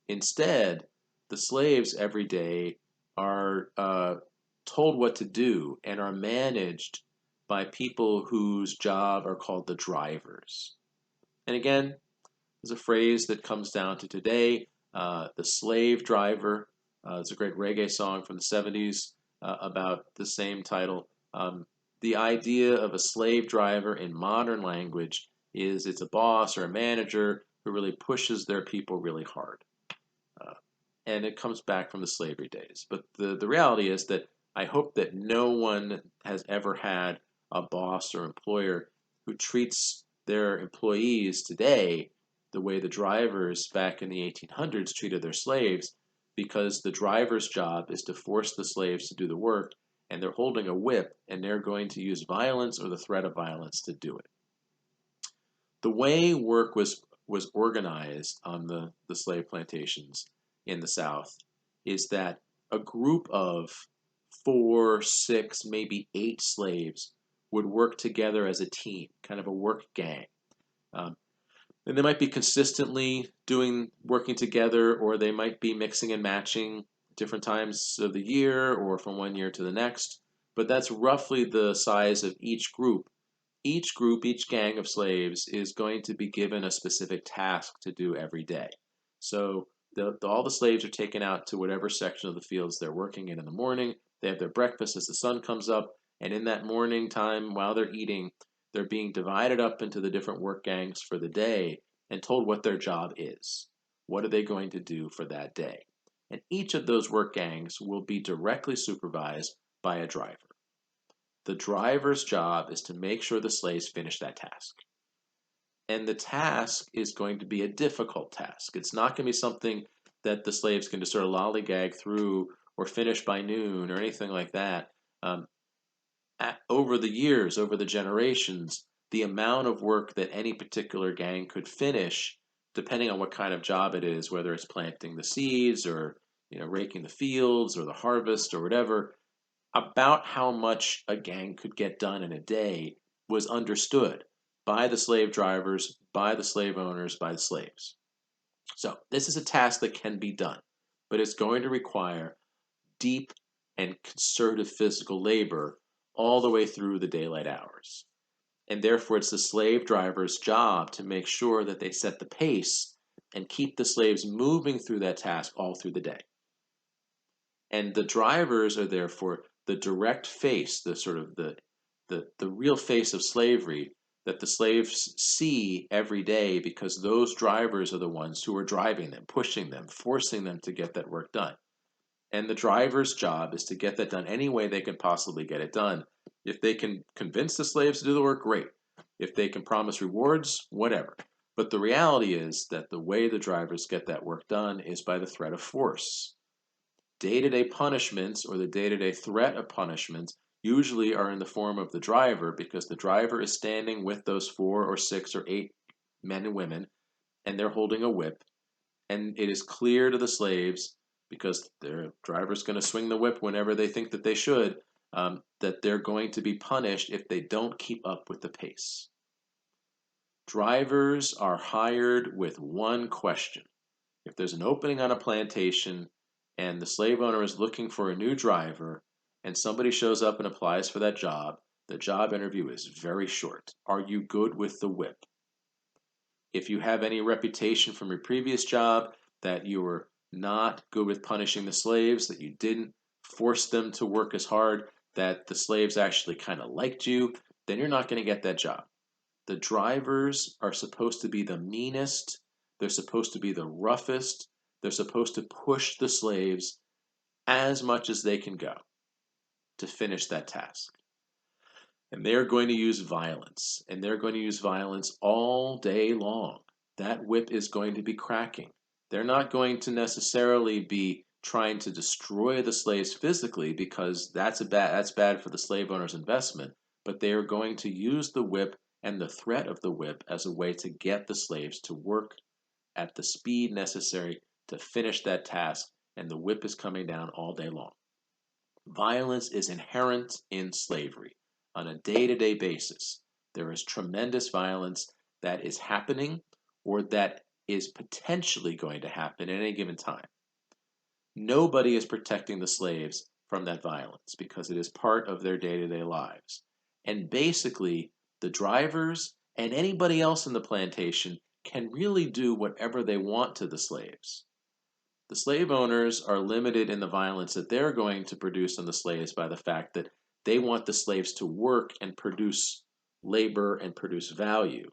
Instead, the slaves every day are told what to do and are managed by people whose job are called the drivers. And again, there's a phrase that comes down to today, the slave driver. It's a great reggae song from the 70s about the same title. The idea of a slave driver in modern language is it's a boss or a manager who really pushes their people really hard. Uh, and it comes back from the slavery days. But the reality is that I hope that no one has ever had a boss or employer who treats their employees today the way the drivers back in the 1800s treated their slaves, because the driver's job is to force the slaves to do the work, and they're holding a whip and they're going to use violence or the threat of violence to do it. The way work was organized on the slave plantations in the South is that a group of 4, 6, maybe 8 slaves would work together as a team, kind of a work gang. Um, and they might be consistently working together, or they might be mixing and matching different times of the year or from one year to the next. But that's roughly the size of each group. Each gang of slaves is going to be given a specific task to do every day. So all the slaves are taken out to whatever section of the fields they're working in the morning. They have their breakfast as the sun comes up, and in that morning time, while they're eating, they're being divided up into the different work gangs for the day and told what their job is. What are they going to do for that day? And each of those work gangs will be directly supervised by a driver. The driver's job is to make sure the slaves finish that task. And the task is going to be a difficult task. It's not going to be something that the slaves can just sort of lollygag through or finish by noon or anything like that. Over the years, over the generations, the amount of work that any particular gang could finish, depending on what kind of job it is, whether it's planting the seeds or raking the fields or the harvest or whatever, about how much a gang could get done in a day was understood by the slave drivers, by the slave owners, by the slaves. So this is a task that can be done, but it's going to require deep and concerted physical labor all the way through the daylight hours. And therefore, it's the slave driver's job to make sure that they set the pace and keep the slaves moving through that task all through the day. And the drivers are therefore the direct face, the sort of the real face of slavery that the slaves see every day, because those drivers are the ones who are driving them, pushing them, forcing them to get that work done. And the driver's job is to get that done any way they can possibly get it done. If they can convince the slaves to do the work, great. If they can promise rewards, whatever. But the reality is that the way the drivers get that work done is by the threat of force. Day-to-day punishments, or the day-to-day threat of punishments, usually are in the form of the driver, because the driver is standing with those 4 or 6 or 8 men and women, and they're holding a whip, and it is clear to the slaves, because their driver's going to swing the whip whenever they think that they should, that they're going to be punished if they don't keep up with the pace. Drivers are hired with one question. If there's an opening on a plantation and the slave owner is looking for a new driver and somebody shows up and applies for that job, the job interview is very short. Are you good with the whip? If you have any reputation from your previous job that you were not good with punishing the slaves, that you didn't force them to work as hard, that the slaves actually kind of liked you, then you're not going to get that job. The drivers are supposed to be the meanest, they're supposed to be the roughest, they're supposed to push the slaves as much as they can go to finish that task. And they're going to use violence, and they're going to use violence all day long. That whip is going to be cracking. They're not going to necessarily be trying to destroy the slaves physically, because that's bad for the slave owner's investment, but they are going to use the whip and the threat of the whip as a way to get the slaves to work at the speed necessary to finish that task, and the whip is coming down all day long. Violence is inherent in slavery. On a day-to-day basis, there is tremendous violence that is happening or that is potentially going to happen at any given time. Nobody is protecting the slaves from that violence because it is part of their day-to-day lives. And basically, the drivers and anybody else in the plantation can really do whatever they want to the slaves. The slave owners are limited in the violence that they're going to produce on the slaves by the fact that they want the slaves to work and produce labor and produce value.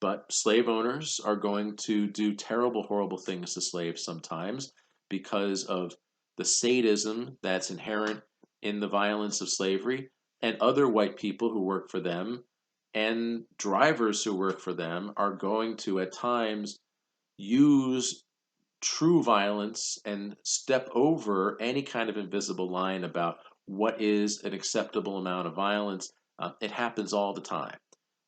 But slave owners are going to do terrible, horrible things to slaves sometimes because of the sadism that's inherent in the violence of slavery, and other white people who work for them and drivers who work for them are going to at times use true violence and step over any kind of invisible line about what is an acceptable amount of violence. It happens all the time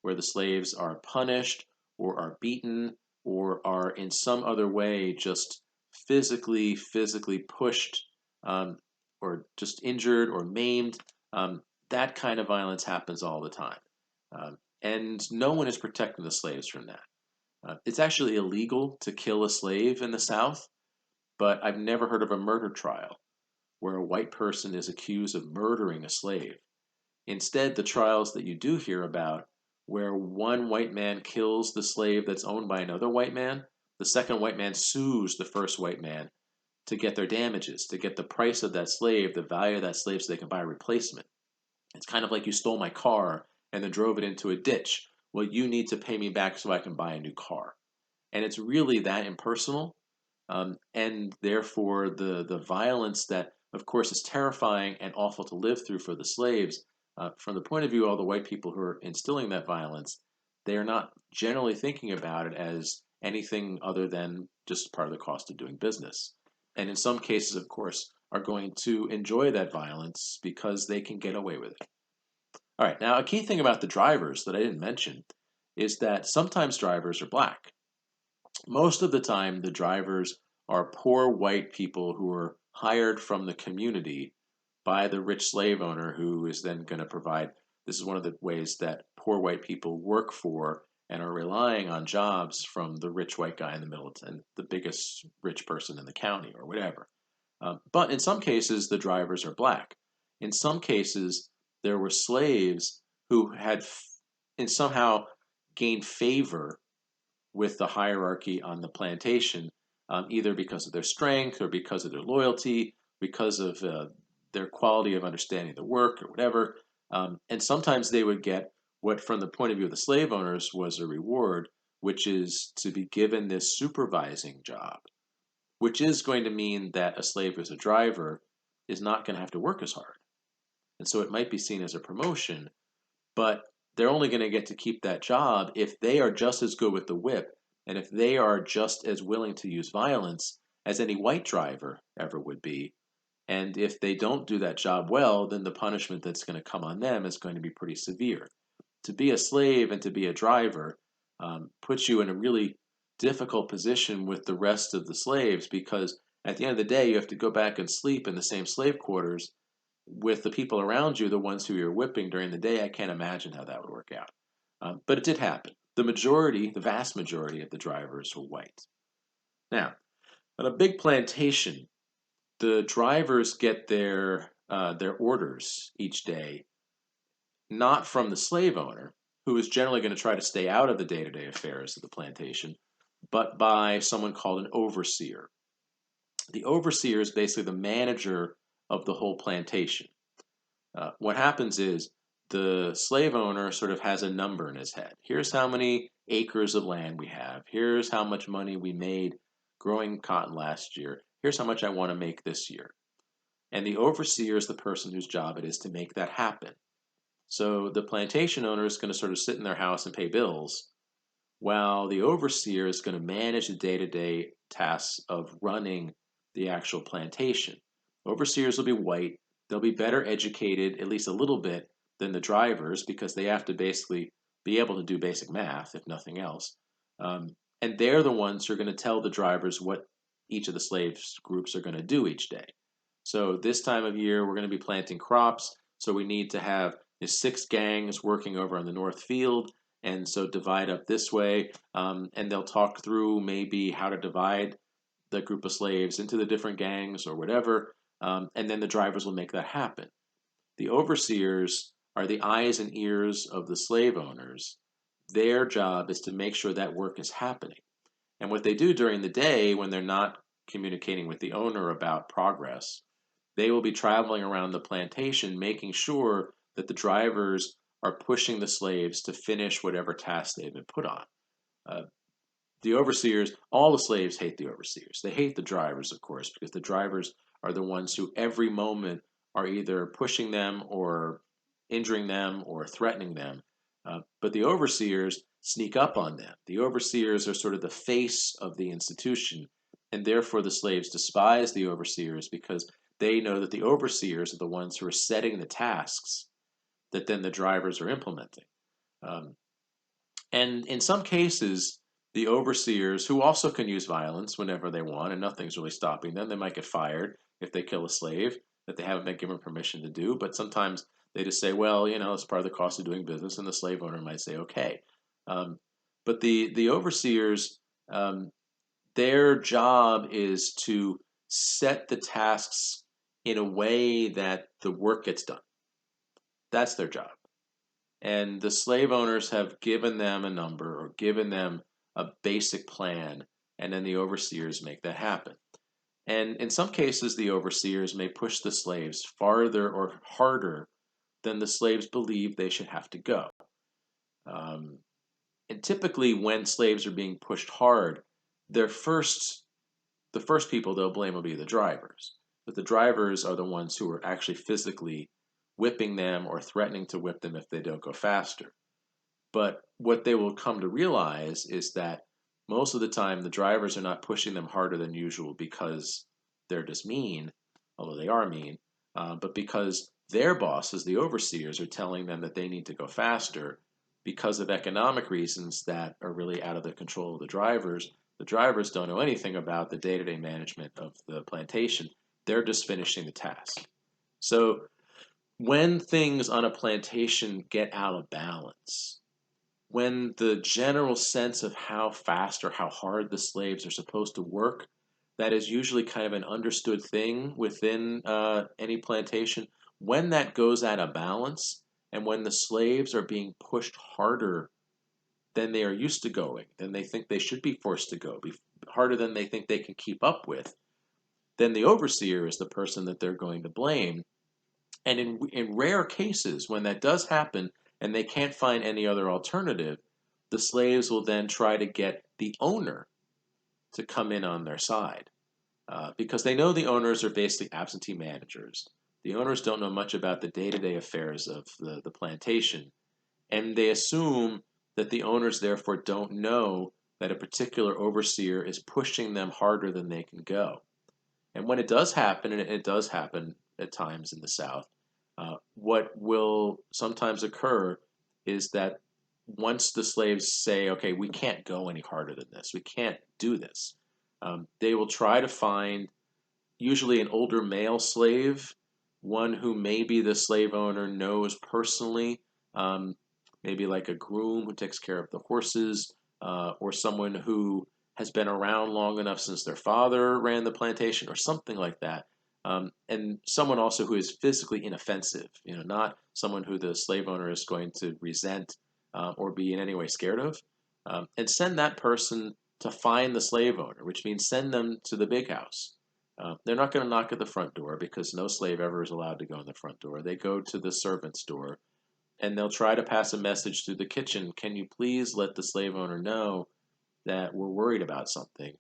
where the slaves are punished or are beaten or are in some other way just physically pushed, or just injured or maimed. That kind of violence happens all the time. And no one is protecting the slaves from that. It's actually illegal to kill a slave in the South, but I've never heard of a murder trial where a white person is accused of murdering a slave. Instead, the trials that you do hear about, where one white man kills the slave that's owned by another white man, the second white man sues the first white man to get their damages, to get the price of that slave, the value of that slave, so they can buy a replacement. It's kind of like you stole my car and then drove it into a ditch. Well, you need to pay me back so I can buy a new car. And it's really that impersonal. And therefore, the violence that, of course, is terrifying and awful to live through for the slaves, from the point of view of all the white people who are instilling that violence, they are not generally thinking about it as anything other than just part of the cost of doing business. And in some cases, of course, are going to enjoy that violence because they can get away with it. All right, now a key thing about the drivers that I didn't mention is that sometimes drivers are black. Most of the time, the drivers are poor white people who are hired from the community by the rich slave owner, who is then going to provide. This is one of the ways that poor white people work for and are relying on jobs from the rich white guy in the middle and the biggest rich person in the county or whatever. But in some cases, the drivers are black. In some cases, there were slaves who had and somehow gained favor with the hierarchy on the plantation, either because of their strength or because of their loyalty, because of their quality of understanding the work or whatever. And sometimes they would get what, from the point of view of the slave owners, was a reward, which is to be given this supervising job, which is going to mean that a slave who's a driver is not going to have to work as hard. And so it might be seen as a promotion, but they're only going to get to keep that job if they are just as good with the whip and if they are just as willing to use violence as any white driver ever would be. And if they don't do that job well, then the punishment that's going to come on them is going to be pretty severe. To be a slave and to be a driver puts you in a really difficult position with the rest of the slaves because at the end of the day, you have to go back and sleep in the same slave quarters with the people around you, the ones who you're whipping during the day. I can't imagine how that would work out. But it did happen. The majority, the vast majority of the drivers were white. Now, on a big plantation, the drivers get their orders each day, not from the slave owner, who is generally going to try to stay out of the day-to-day affairs of the plantation, but by someone called an overseer. The overseer is basically the manager of the whole plantation. What happens is the slave owner sort of has a number in his head. Here's how many acres of land we have. Here's how much money we made growing cotton last year. Here's how much I want to make this year. And the overseer is the person whose job it is to make that happen. So the plantation owner is going to sort of sit in their house and pay bills, while the overseer is going to manage the day-to-day tasks of running the actual plantation. Overseers will be white. They'll be better educated, at least a little bit, than the drivers because they have to basically be able to do basic math, if nothing else. And they're the ones who are going to tell the drivers what each of the slaves groups are going to do each day. So this time of year, we're going to be planting crops. So we need to have 6 gangs working over on the north field, and so divide up this way. And they'll talk through maybe how to divide the group of slaves into the different gangs or whatever. And then the drivers will make that happen. The overseers are the eyes and ears of the slave owners. Their job is to make sure that work is happening. And what they do during the day when they're not communicating with the owner about progress, they will be traveling around the plantation making sure that the drivers are pushing the slaves to finish whatever task they've been put on. Uh, the overseers, all the slaves hate the overseers. They hate the drivers, of course, because the drivers are the ones who every moment are either pushing them or injuring them or threatening them. But the overseers sneak up on them. The overseers are sort of the face of the institution, and therefore the slaves despise the overseers because they know that the overseers are the ones who are setting the tasks that then the drivers are implementing. Um, and in some cases, the overseers, who also can use violence whenever they want, and nothing's really stopping them, they might get fired if they kill a slave that they haven't been given permission to do. But sometimes they just say, well, it's part of the cost of doing business, and the slave owner might say, okay. Um, but the overseers, their job is to set the tasks in a way that the work gets done. That's their job. And the slave owners have given them a number or given them a basic plan, and then the overseers make that happen. And in some cases, the overseers may push the slaves farther or harder than the slaves believe they should have to go. Um, and typically, when slaves are being pushed hard, the first people they'll blame will be the drivers. But the drivers are the ones who are actually physically whipping them or threatening to whip them if they don't go faster. But what they will come to realize is that most of the time the drivers are not pushing them harder than usual because they're just mean, although they are mean, but because their bosses, the overseers, are telling them that they need to go faster because of economic reasons that are really out of the control of the drivers. The drivers don't know anything about the day-to-day management of the plantation. They're just finishing the task. So when things on a plantation get out of balance, when the general sense of how fast or how hard the slaves are supposed to work, that is usually kind of an understood thing within any plantation. When that goes out of balance, and when the slaves are being pushed harder than they are used to going, than they think they should be forced to go, harder than they think they can keep up with, then the overseer is the person that they're going to blame. And in rare cases, when that does happen and they can't find any other alternative, the slaves will then try to get the owner to come in on their side because they know the owners are basically absentee managers. The owners don't know much about the day-to-day affairs of the plantation, and they assume that the owners therefore don't know that a particular overseer is pushing them harder than they can go. And when it does happen, and it does happen at times in the South, what will sometimes occur is that once the slaves say, okay, we can't go any harder than this, we can't do this, they will try to find usually an older male slave, one who maybe the slave owner knows personally, um, maybe like a groom who takes care of the horses, or someone who has been around long enough since their father ran the plantation, or something like that. And someone also who is physically inoffensive, not someone who the slave owner is going to resent or be in any way scared of, and send that person to find the slave owner, which means send them to the big house. They're not going to knock at the front door because no slave ever is allowed to go in the front door. They go to the servant's door and they'll try to pass a message through the kitchen. Can you please let the slave owner know that we're worried about something?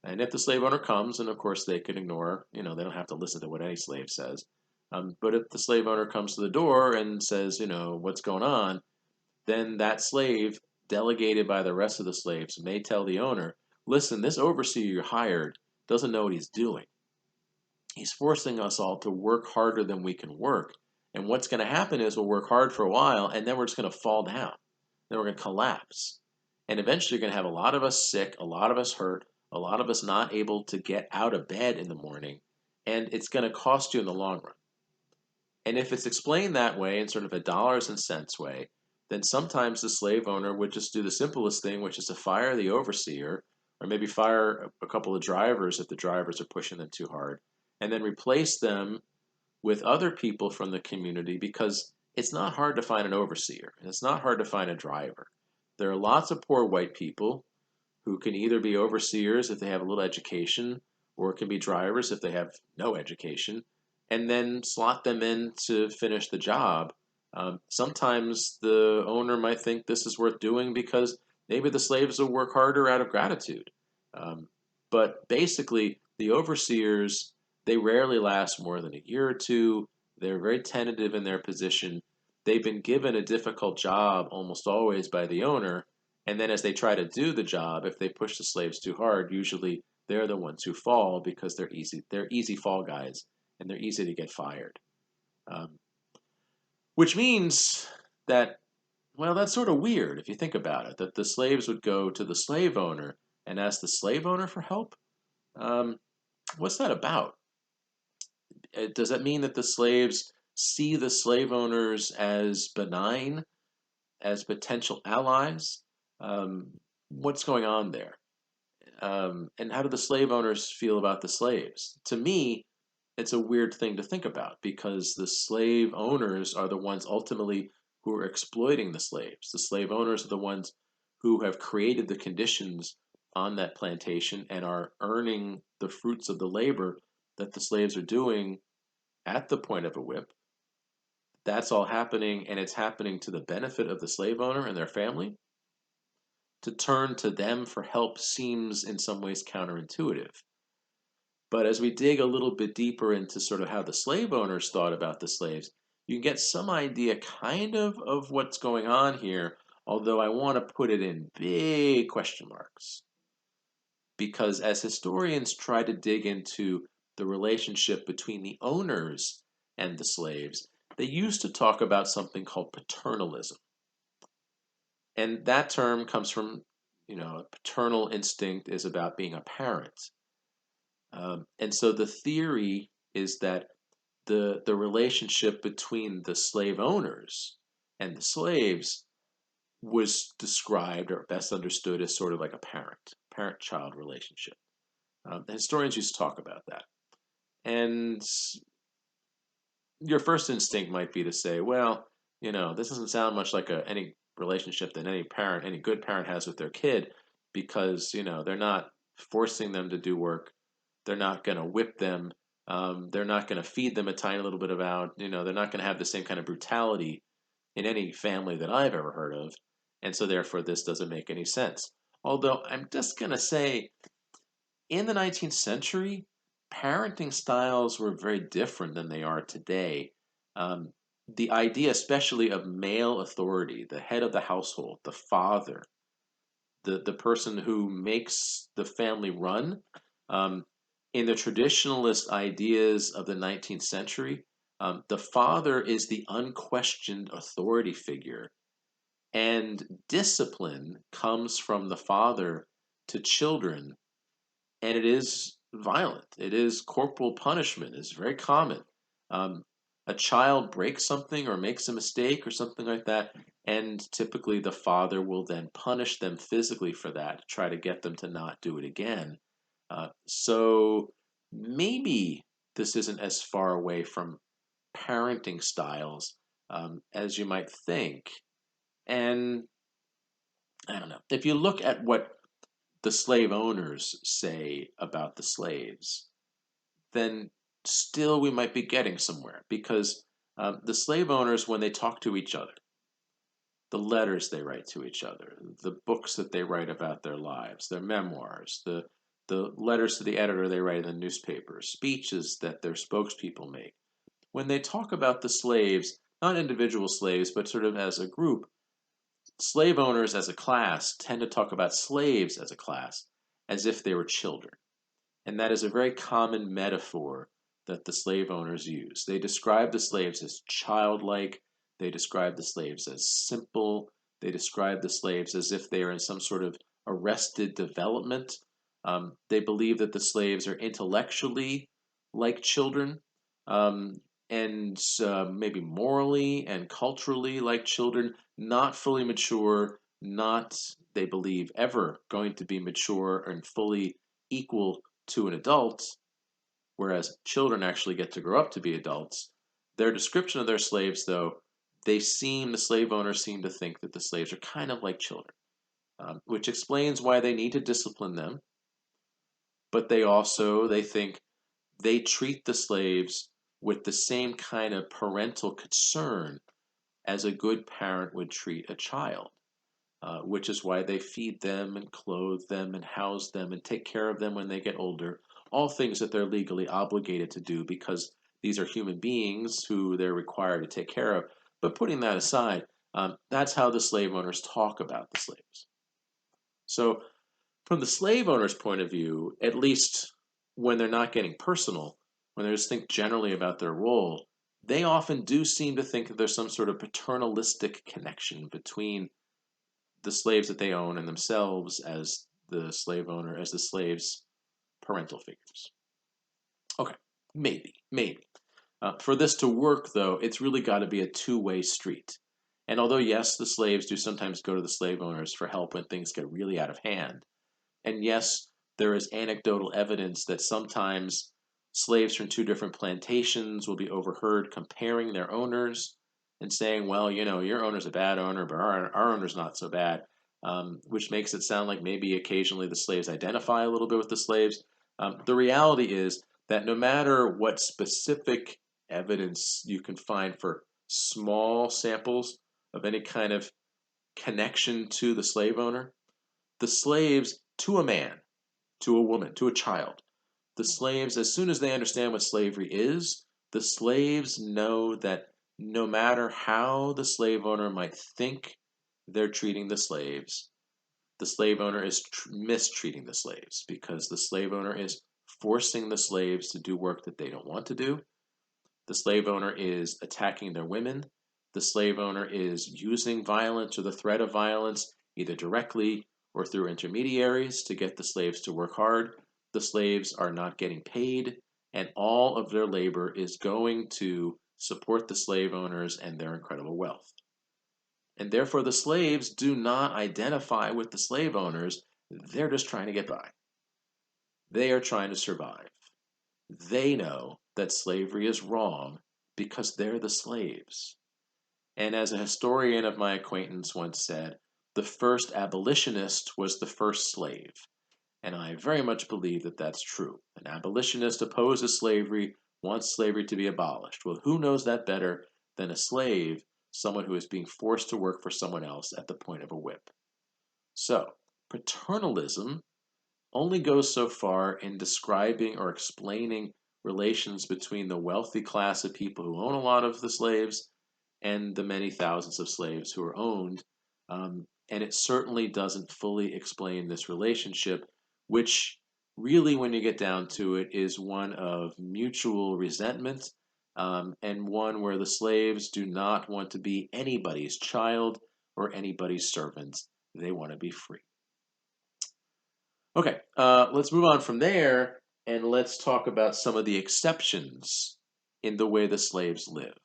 And if the slave owner comes, and of course they can ignore, they don't have to listen to what any slave says. But if the slave owner comes to the door and says, what's going on, then that slave, delegated by the rest of the slaves, may tell the owner, listen, this overseer you hired doesn't know what he's doing. He's forcing us all to work harder than we can work. And what's going to happen is we'll work hard for a while and then we're just going to fall down. Then we're going to collapse. And eventually you're going to have a lot of us sick, a lot of us hurt, a lot of us not able to get out of bed in the morning. And it's going to cost you in the long run. And if it's explained that way, in sort of a dollars and cents way, then sometimes the slave owner would just do the simplest thing, which is to fire the overseer, or maybe fire a couple of drivers if the drivers are pushing them too hard, and then replace them with other people from the community, because it's not hard to find an overseer and it's not hard to find a driver. There are lots of poor white people who can either be overseers if they have a little education, or it can be drivers if they have no education, and then slot them in to finish the job. Sometimes the owner might think this is worth doing because maybe the slaves will work harder out of gratitude. Um, but basically, the overseers, they rarely last more than a year or two. They're very tentative in their position. They've been given a difficult job almost always by the owner, and then as they try to do the job, if they push the slaves too hard, usually they're the ones who fall because they're easy fall guys and they're easy to get fired. Um, which means that, well, that's sort of weird if you think about it, that the slaves would go to the slave owner and ask the slave owner for help. Um, what's that about? Does that mean that the slaves see the slave owners as benign, as potential allies? What's going on there? And how do the slave owners feel about the slaves? To me, it's a weird thing to think about because the slave owners are the ones ultimately who are exploiting the slaves. The slave owners are the ones who have created the conditions on that plantation and are earning the fruits of the labor that the slaves are doing at the point of a whip. That's all happening, and it's happening to the benefit of the slave owner and their family. To turn to them for help seems in some ways counterintuitive. But as we dig a little bit deeper into sort of how the slave owners thought about the slaves, you can get some idea kind of what's going on here, although I want to put it in big question marks. Because as historians try to dig into the relationship between the owners and the slaves, they used to talk about something called paternalism. And that term comes from, paternal instinct is about being a parent. And so the theory is that the relationship between the slave owners and the slaves was described or best understood as sort of like a parent-child relationship. The historians used to talk about that. And your first instinct might be to say, well, this doesn't sound much like any relationship that any good parent has with their kid, because, they're not forcing them to do work. They're not going to whip them. They're not going to feed them a tiny little bit of out. They're not going to have the same kind of brutality in any family that I've ever heard of. And so therefore this doesn't make any sense. Although I'm just going to say, in the 19th century, parenting styles were very different than they are today. Um, the idea, especially of male authority, the head of the household, the father, the person who makes the family run, um, in the traditionalist ideas of the 19th century, the father is the unquestioned authority figure. And discipline comes from the father to children, and it is violent. It is corporal punishment. It's very common. Um, a child breaks something or makes a mistake or something like that, and typically the father will then punish them physically for that to try to get them to not do it again. So maybe this isn't as far away from parenting styles as you might think. And I don't know. If you look at what the slave owners say about the slaves, then still we might be getting somewhere because the slave owners, when they talk to each other, the letters they write to each other, the books that they write about their lives, their memoirs, the letters to the editor they write in the newspapers, speeches that their spokespeople make. When they talk about the slaves, not individual slaves, but sort of as a group, slave owners as a class tend to talk about slaves as a class as if they were children. And that is a very common metaphor that the slave owners use. They describe the slaves as childlike, they describe the slaves as simple, they describe the slaves as if they are in some sort of arrested development. They believe that the slaves are intellectually like children, um, and maybe morally and culturally like children, not fully mature, not, they believe, ever going to be mature and fully equal to an adult, whereas children actually get to grow up to be adults. Their description of their slaves, though, the slave owners seem to think that the slaves are kind of like children, which explains why they need to discipline them. But they think they treat the slaves with the same kind of parental concern as a good parent would treat a child, which is why they feed them and clothe them and house them and take care of them when they get older. All things that they're legally obligated to do because these are human beings who they're required to take care of. But putting that aside, that's how the slave owners talk about the slaves. So, from the slave owner's point of view, at least when they're not getting personal, when they just think generally about their role, they often do seem to think that there's some sort of paternalistic connection between the slaves that they own and themselves as the slave owner, as the slaves' parental figures. Okay, maybe. For this to work, though, it's really got to be a two-way street. And although, yes, the slaves do sometimes go to the slave owners for help when things get really out of hand, and yes, there is anecdotal evidence that sometimes slaves from two different plantations will be overheard comparing their owners and saying, well, your owner's a bad owner, but our owner's not so bad, which makes it sound like maybe occasionally the slaves identify a little bit with the slaves. The reality is that no matter what specific evidence you can find for small samples of any kind of connection to the slave owner, the slaves, to a man, to a woman, to a child, the slaves, as soon as they understand what slavery is, the slaves know that no matter how the slave owner might think they're treating the slave owner is mistreating the slaves because the slave owner is forcing the slaves to do work that they don't want to do. The slave owner is attacking their women. The slave owner is using violence or the threat of violence, either directly or through intermediaries, to get the slaves to work hard. The slaves are not getting paid, and all of their labor is going to support the slave owners and their incredible wealth. And therefore, the slaves do not identify with the slave owners. They're just trying to get by. They are trying to survive. They know that slavery is wrong because they're the slaves. And as a historian of my acquaintance once said, the first abolitionist was the first slave. And I very much believe that that's true. An abolitionist opposes slavery, wants slavery to be abolished. Well, who knows that better than a slave, someone who is being forced to work for someone else at the point of a whip? So, paternalism only goes so far in describing or explaining relations between the wealthy class of people who own a lot of the slaves and the many thousands of slaves who are owned. And it certainly doesn't fully explain this relationship, which really, when you get down to it, is one of mutual resentment and one where the slaves do not want to be anybody's child, or anybody's servants. They want to be free. Okay, let's move on from there and let's talk about some of the exceptions in the way the slaves live.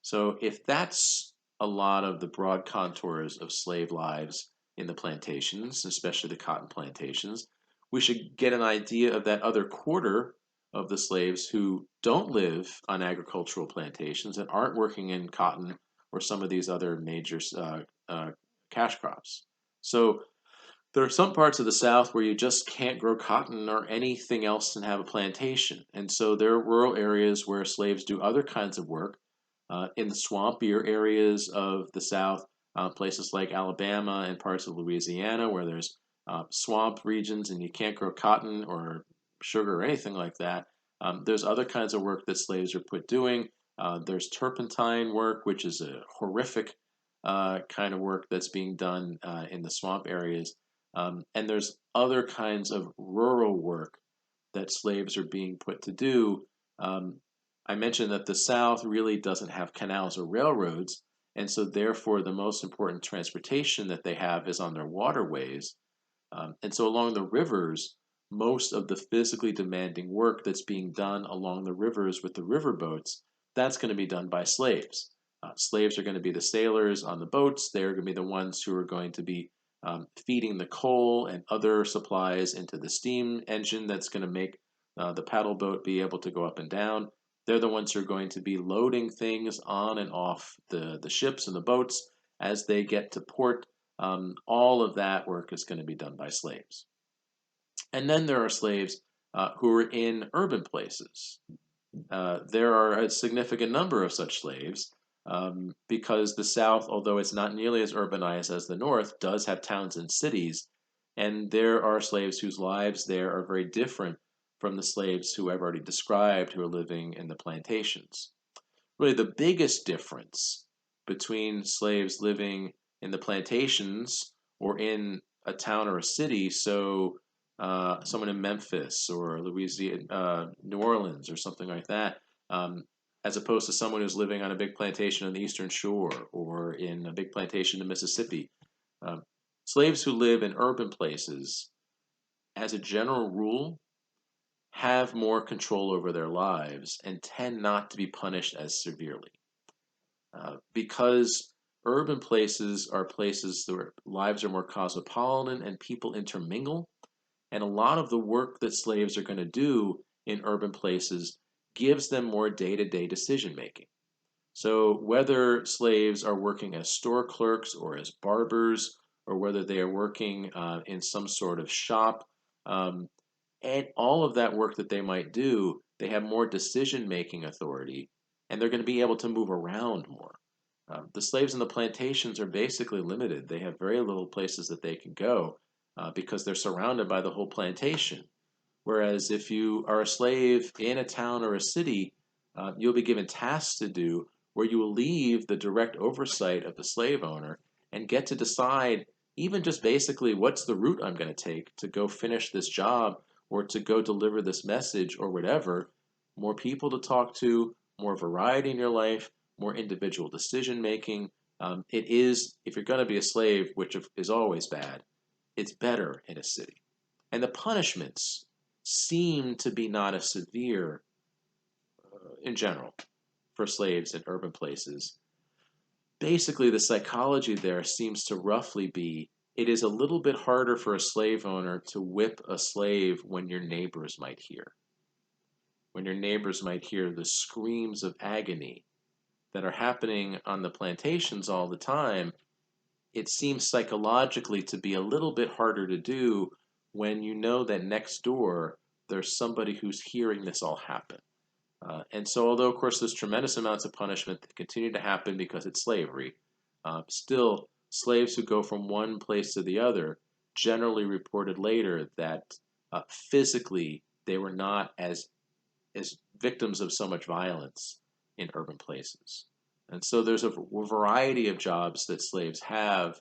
So, if that's a lot of the broad contours of slave lives in the plantations, especially the cotton plantations, we should get an idea of that other quarter of the slaves who don't live on agricultural plantations and aren't working in cotton or some of these other major cash crops. So, there are some parts of the South where you just can't grow cotton or anything else and have a plantation. And so there are rural areas where slaves do other kinds of work. In the swampier areas of the South, places like Alabama and parts of Louisiana, where there's swamp regions and you can't grow cotton or sugar or anything like that, there's other kinds of work that slaves are put doing. There's turpentine work, which is a horrific kind of work that's being done in the swamp areas. And there's other kinds of rural work that slaves are being put to do. I mentioned that the South really doesn't have canals or railroads, and so therefore the most important transportation that they have is on their waterways. And so along the rivers, most of the physically demanding work that's being done along the rivers with the riverboats, that's going to be done by slaves. Slaves are going to be the sailors on the boats. They're going to be the ones who are going to be feeding the coal and other supplies into the steam engine that's going to make the paddle boat be able to go up and down. They're the ones who are going to be loading things on and off the ships and the boats as they get to port. All of that work is going to be done by slaves. And then there are slaves who are in urban places. There are a significant number of such slaves because the South, although it's not nearly as urbanized as the North, does have towns and cities. And there are slaves whose lives there are very different from the slaves who I've already described who are living in the plantations. Really, the biggest difference between slaves living in the plantations or in a town or a city, so someone in Memphis or Louisiana, New Orleans, or something like that, as opposed to someone who's living on a big plantation on the Eastern Shore or in a big plantation in Mississippi. Um, Slaves who live in urban places, as a general rule, have more control over their lives and tend not to be punished as severely. Because urban places are places where lives are more cosmopolitan and people intermingle, and a lot of the work that slaves are going to do in urban places gives them more day to day decision making. So, whether slaves are working as store clerks or as barbers, or whether they are working in some sort of shop, um, and all of that work that they might do, they have more decision making authority and they're going to be able to move around more. The slaves in the plantations are basically limited. They have very little places that they can go because they're surrounded by the whole plantation. Whereas if you are a slave in a town or a city, you'll be given tasks to do where you will leave the direct oversight of the slave owner and get to decide, even just basically, what's the route I'm going to take to go finish this job or to go deliver this message or whatever. More people to talk to, more variety in your life, more individual decision making. It is, if you're going to be a slave, which is always bad, it's better in a city. And the punishments seem to be not as severe in general for slaves in urban places. Basically, the psychology there seems to roughly be it is a little bit harder for a slave owner to whip a slave when your neighbors might hear. When your neighbors might hear the screams of agony that are happening on the plantations all the time, it seems psychologically to be a little bit harder to do when you know that next door there's somebody who's hearing this all happen. And so, although, of course, there's tremendous amounts of punishment that continue to happen because it's slavery, still, slaves who go from one place to the other generally reported later that physically they were not as victims of so much violence in urban places. And so there's a variety of jobs that slaves have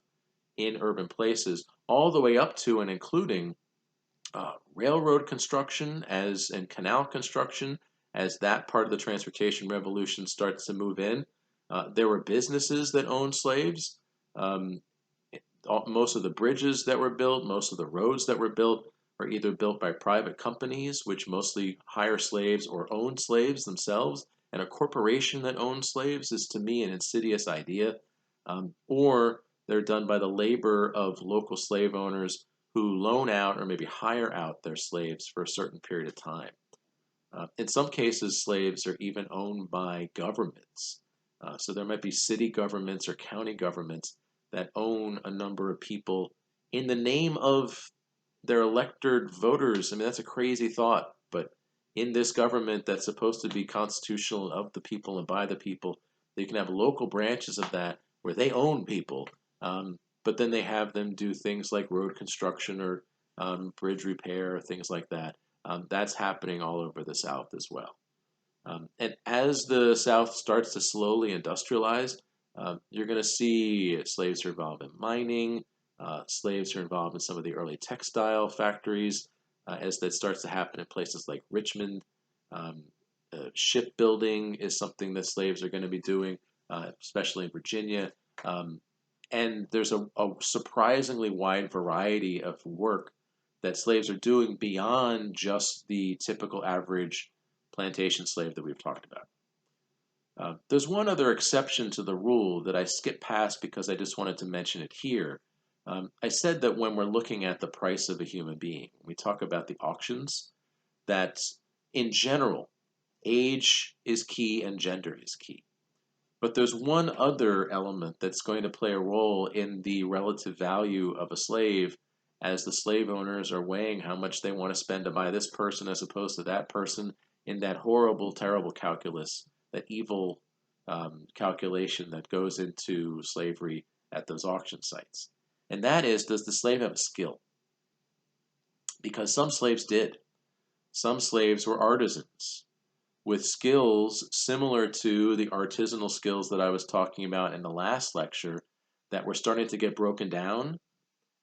in urban places, all the way up to and including railroad construction and canal construction as that part of the transportation revolution starts to move in. There were businesses that owned slaves. Um, Most of the bridges that were built, most of the roads that were built, are either built by private companies, which mostly hire slaves or own slaves themselves. And a corporation that owns slaves is, to me, an insidious idea. Or they're done by the labor of local slave owners who loan out or maybe hire out their slaves for a certain period of time. In some cases, slaves are even owned by governments. So there might be city governments or county governments that own a number of people in the name of their elected voters. I mean, that's a crazy thought, but in this government that's supposed to be constitutional of the people and by the people, they can have local branches of that where they own people, but then they have them do things like road construction or bridge repair or things like that. That's happening all over the South as well. And as the South starts to slowly industrialize, you're going to see slaves are involved in mining, slaves are involved in some of the early textile factories, as that starts to happen in places like Richmond. Um, Shipbuilding is something that slaves are going to be doing, especially in Virginia. Um, and there's a surprisingly wide variety of work that slaves are doing beyond just the typical average plantation slave that we've talked about. There's one other exception to the rule that I skipped past because I just wanted to mention it here. I said that when we're looking at the price of a human being, we talk about the auctions, that in general, age is key and gender is key. But there's one other element that's going to play a role in the relative value of a slave as the slave owners are weighing how much they want to spend to buy this person as opposed to that person in that horrible, terrible calculus, that evil calculation that goes into slavery at those auction sites. And that is, does the slave have a skill? Because some slaves did. Some slaves were artisans with skills similar to the artisanal skills that I was talking about in the last lecture that were starting to get broken down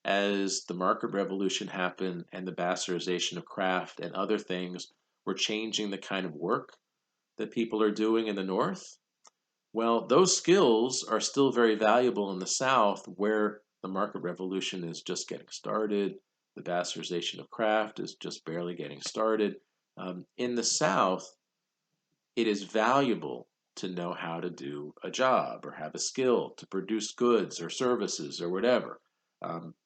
as the market revolution happened and the bastardization of craft and other things were changing the kind of work that people are doing in the North. Well, those skills are still very valuable in the South where the market revolution is just getting started. The bastardization of craft is just barely getting started. In the South, it is valuable to know how to do a job or have a skill to produce goods or services or whatever.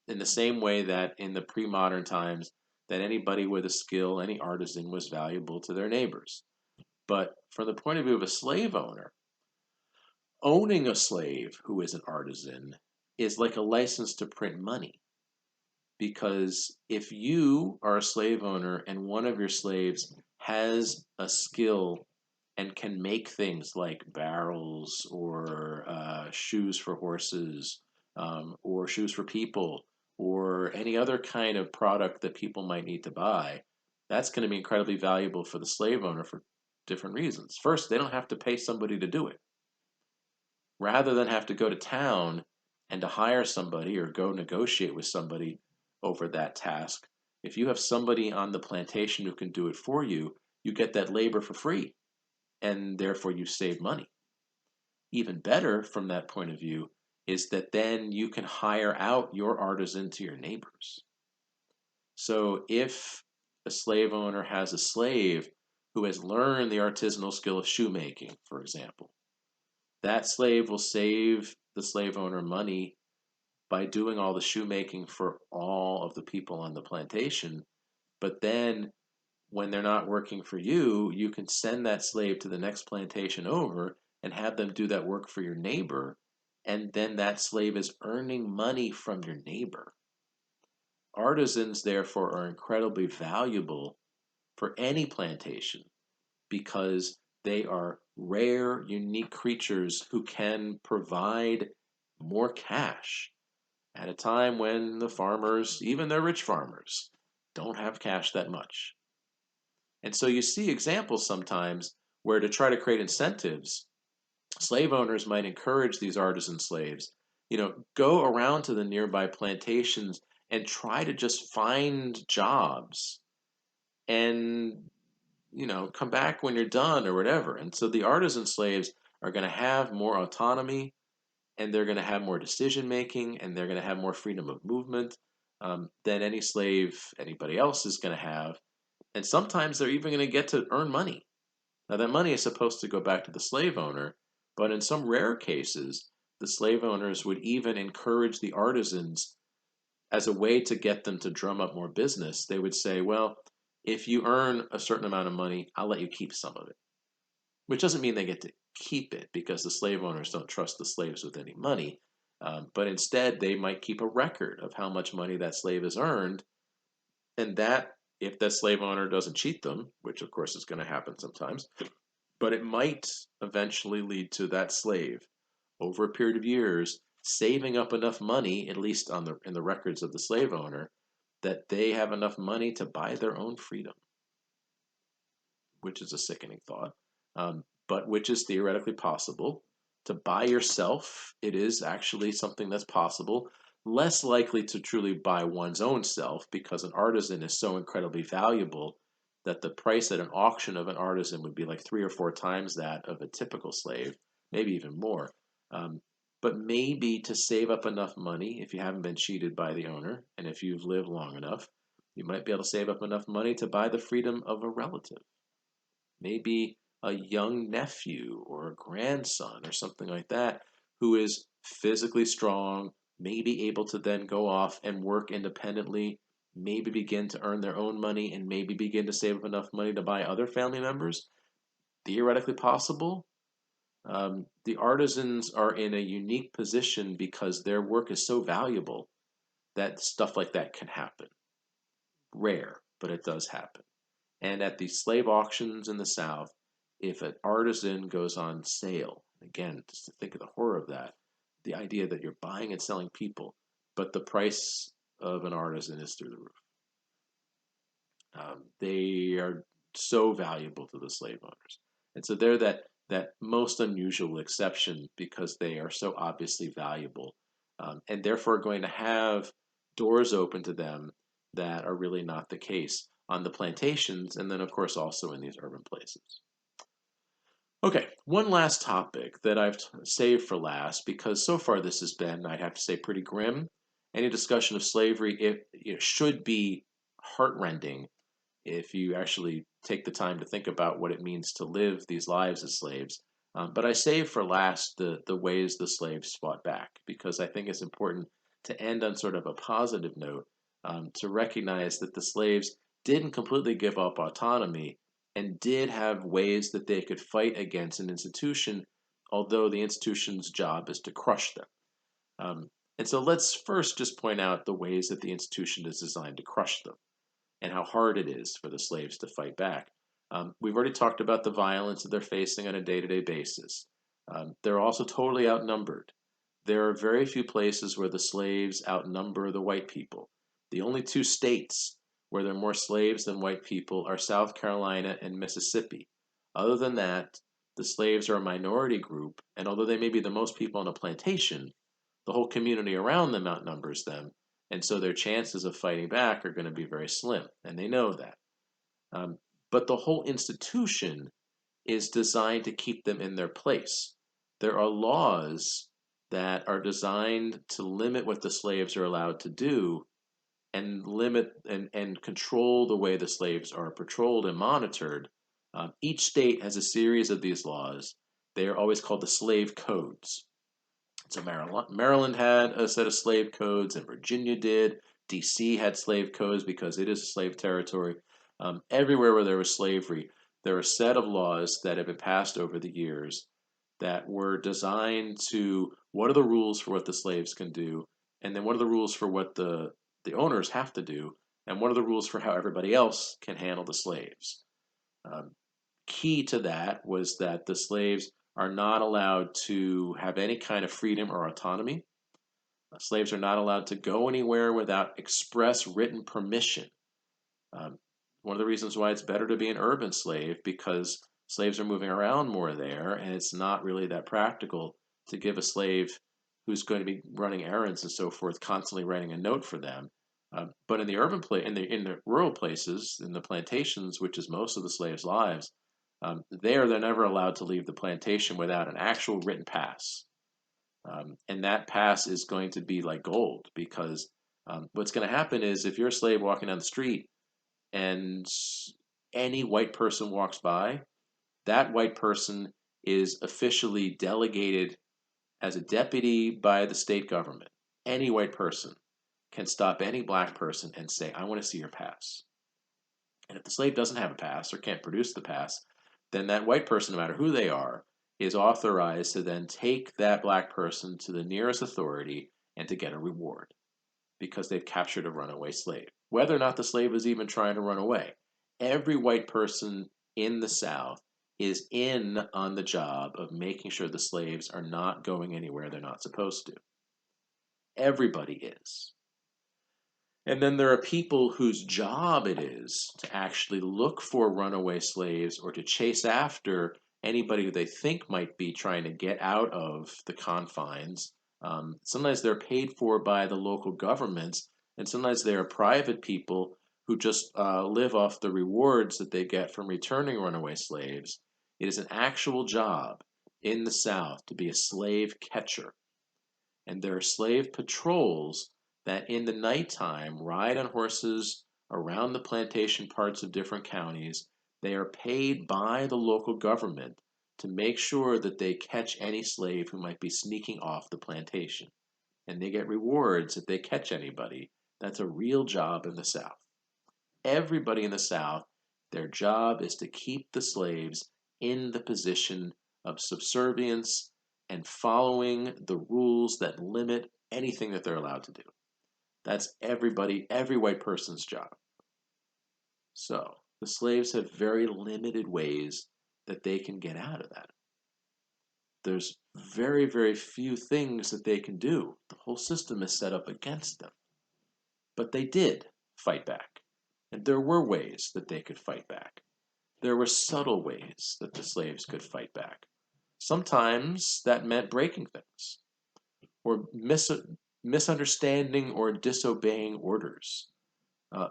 In the same way that in the pre-modern times, that anybody with a skill, any artisan, was valuable to their neighbors. But from the point of view of a slave owner, owning a slave who is an artisan is like a license to print money. Because if you are a slave owner and one of your slaves has a skill and can make things like barrels or shoes for horses or shoes for people or any other kind of product that people might need to buy, that's going to be incredibly valuable for the slave owner for different reasons. First, they don't have to pay somebody to do it. Rather than have to go to town and to hire somebody or go negotiate with somebody over that task, if you have somebody on the plantation who can do it for you, you get that labor for free and therefore you save money. Even better from that point of view is that then you can hire out your artisan to your neighbors. So if a slave owner has a slave who has learned the artisanal skill of shoemaking, for example, that slave will save the slave owner money by doing all the shoemaking for all of the people on the plantation. But then when they're not working for you, you can send that slave to the next plantation over and have them do that work for your neighbor. And then that slave is earning money from your neighbor. Artisans, therefore, are incredibly valuable for any plantation because they are rare, unique creatures who can provide more cash at a time when the farmers, even the rich farmers, don't have cash that much. And so you see examples sometimes where to try to create incentives, slave owners might encourage these artisan slaves, go around to the nearby plantations and try to just find jobs and, come back when you're done or whatever. And so the artisan slaves are going to have more autonomy and they're going to have more decision making, and they're going to have more freedom of movement than any slave anybody else is going to have. And sometimes they're even going to get to earn money. Now, that money is supposed to go back to the slave owner, but in some rare cases, the slave owners would even encourage the artisans as a way to get them to drum up more business. They would say, well, if you earn a certain amount of money, I'll let you keep some of it. Which doesn't mean they get to keep it, because the slave owners don't trust the slaves with any money. But instead, they might keep a record of how much money that slave has earned. And that, if that slave owner doesn't cheat them, which of course is going to happen sometimes, but it might eventually lead to that slave, over a period of years, saving up enough money, at least in the records of the slave owner, that they have enough money to buy their own freedom, which is a sickening thought, but which is theoretically possible. To buy yourself, it is actually something that's possible. Less likely to truly buy one's own self, because an artisan is so incredibly valuable that the price at an auction of an artisan would be like 3 or 4 times that of a typical slave, maybe even more. But maybe to save up enough money, if you haven't been cheated by the owner, and if you've lived long enough, you might be able to save up enough money to buy the freedom of a relative. Maybe a young nephew or a grandson or something like that, who is physically strong, maybe able to then go off and work independently, maybe begin to earn their own money, and maybe begin to save up enough money to buy other family members. Theoretically possible. The artisans are in a unique position because their work is so valuable that stuff like that can happen. Rare, but it does happen. And at the slave auctions in the South, if an artisan goes on sale, again, just to think of the horror of that, the idea that you're buying and selling people, but the price of an artisan is through the roof. They are so valuable to the slave owners. And so they're that most unusual exception, because they are so obviously valuable, and therefore going to have doors open to them that are really not the case on the plantations, and then of course also in these urban places. Okay, one last topic that I've saved for last, because so far this has been, I'd have to say, pretty grim. Any discussion of slavery, it should be heartrending if you actually take the time to think about what it means to live these lives as slaves. But I saved for last the ways the slaves fought back, because I think it's important to end on sort of a positive note, to recognize that the slaves didn't completely give up autonomy and did have ways that they could fight against an institution, although the institution's job is to crush them. And so let's first just point out the ways that the institution is designed to crush them, and how hard it is for the slaves to fight back. We've already talked about the violence that they're facing on a day-to-day basis. They're also totally outnumbered. There are very few places where the slaves outnumber the white people. The only 2 states where there are more slaves than white people are South Carolina and Mississippi. Other than that, the slaves are a minority group, and although they may be the most people on a plantation, the whole community around them outnumbers them, and so their chances of fighting back are going to be very slim, and they know that. But the whole institution is designed to keep them in their place. There are laws that are designed to limit what the slaves are allowed to do, and limit and control the way the slaves are patrolled and monitored. Each state has a series of these laws. They are always called the slave codes. So Maryland had a set of slave codes, and Virginia did. D.C. had slave codes because it is a slave territory. Everywhere where there was slavery, there are a set of laws that have been passed over the years that were designed to, what are the rules for what the slaves can do, and then what are the rules for what the owners have to do, and what are the rules for how everybody else can handle the slaves. Key to that was that the slaves are not allowed to have any kind of freedom or autonomy. Slaves are not allowed to go anywhere without express written permission. One of the reasons why it's better to be an urban slave, because slaves are moving around more there, and it's not really that practical to give a slave who's going to be running errands and so forth constantly writing a note for them. But in the urban in the rural places, in the plantations, which is most of the slaves' lives, they're never allowed to leave the plantation without an actual written pass. And that pass is going to be like gold because what's going to happen is if you're a slave walking down the street and any white person walks by, that white person is officially delegated as a deputy by the state government. Any white person can stop any black person and say, I want to see your pass. And if the slave doesn't have a pass or can't produce the pass, then that white person, no matter who they are, is authorized to then take that black person to the nearest authority and to get a reward because they've captured a runaway slave. Whether or not the slave is even trying to run away, every white person in the South is in on the job of making sure the slaves are not going anywhere they're not supposed to. Everybody is. And then there are people whose job it is to actually look for runaway slaves or to chase after anybody who they think might be trying to get out of the confines. Sometimes they're paid for by the local governments, and sometimes they are private people who just live off the rewards that they get from returning runaway slaves. It is an actual job in the South to be a slave catcher. And there are slave patrols that in the nighttime ride on horses around the plantation parts of different counties. They are paid by the local government to make sure that they catch any slave who might be sneaking off the plantation. And they get rewards if they catch anybody. That's a real job in the South. Everybody in the South, their job is to keep the slaves in the position of subservience and following the rules that limit anything that they're allowed to do. That's everybody, every white person's job. So the slaves have very limited ways that they can get out of that. There's very, very few things that they can do. The whole system is set up against them. But they did fight back. And there were ways that they could fight back. There were subtle ways that the slaves could fight back. Sometimes that meant breaking things or misunderstanding or disobeying orders.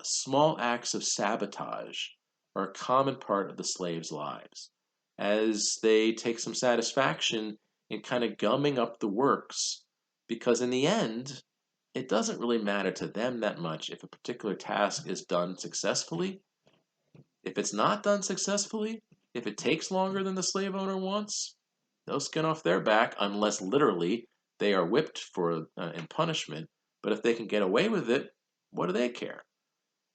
Small acts of sabotage are a common part of the slaves' lives, as they take some satisfaction in kind of gumming up the works, because in the end, it doesn't really matter to them that much if a particular task is done successfully. If it's not done successfully, if it takes longer than the slave owner wants, no skin off their back unless literally they are whipped for in punishment. But if they can get away with it, what do they care?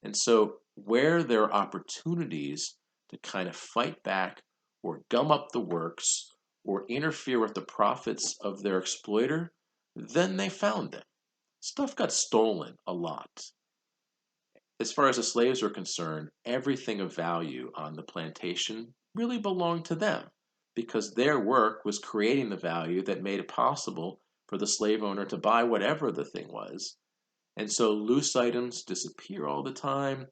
And so, where there are opportunities to kind of fight back or gum up the works or interfere with the profits of their exploiter, then they found them. Stuff got stolen a lot. As far as the slaves were concerned, everything of value on the plantation really belonged to them because their work was creating the value that made it possible for the slave owner to buy whatever the thing was. And so loose items disappear all the time.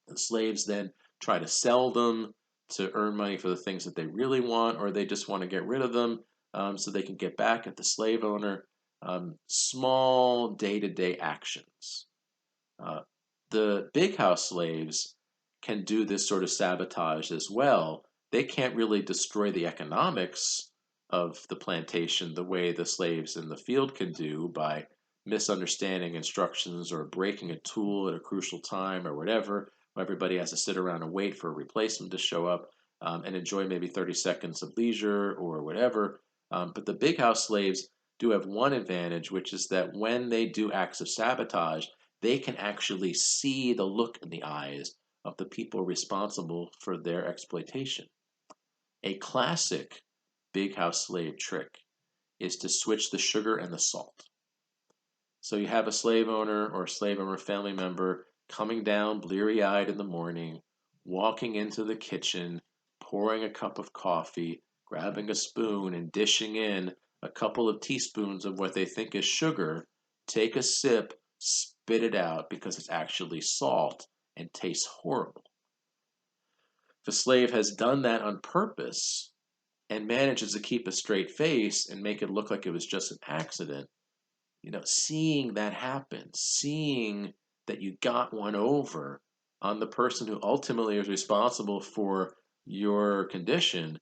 The slaves then try to sell them to earn money for the things that they really want, or they just want to get rid of them so they can get back at the slave owner. Small day to day actions. Uh, the big house slaves can do this sort of sabotage as well. They can't really destroy the economics of the plantation the way the slaves in the field can do by misunderstanding instructions or breaking a tool at a crucial time or whatever. Everybody has to sit around and wait for a replacement to show up and enjoy maybe 30 seconds of leisure or whatever. But the big house slaves do have one advantage, which is that when they do acts of sabotage, they can actually see the look in the eyes of the people responsible for their exploitation. A classic big house slave trick is to switch the sugar and the salt. So you have a slave owner or a slave owner family member coming down bleary eyed in the morning, walking into the kitchen, pouring a cup of coffee, grabbing a spoon, and dishing in a couple of teaspoons of what they think is sugar. Take a sip, spit it out because it's actually salt and tastes horrible. If a slave has done that on purpose and manages to keep a straight face and make it look like it was just an accident, seeing that happen, seeing that you got one over on the person who ultimately is responsible for your condition,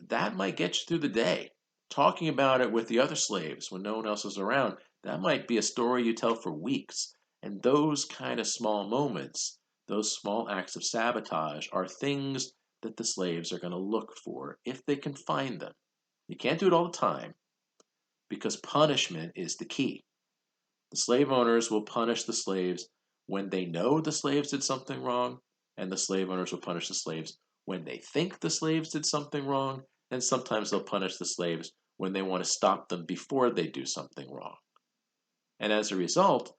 that might get you through the day. Talking about it with the other slaves when no one else is around, that might be a story you tell for weeks. And those kind of small moments, those small acts of sabotage, are things that the slaves are going to look for if they can find them. You can't do it all the time because punishment is the key. The slave owners will punish the slaves when they know the slaves did something wrong, and the slave owners will punish the slaves when they think the slaves did something wrong, and sometimes they'll punish the slaves when they want to stop them before they do something wrong. And as a result,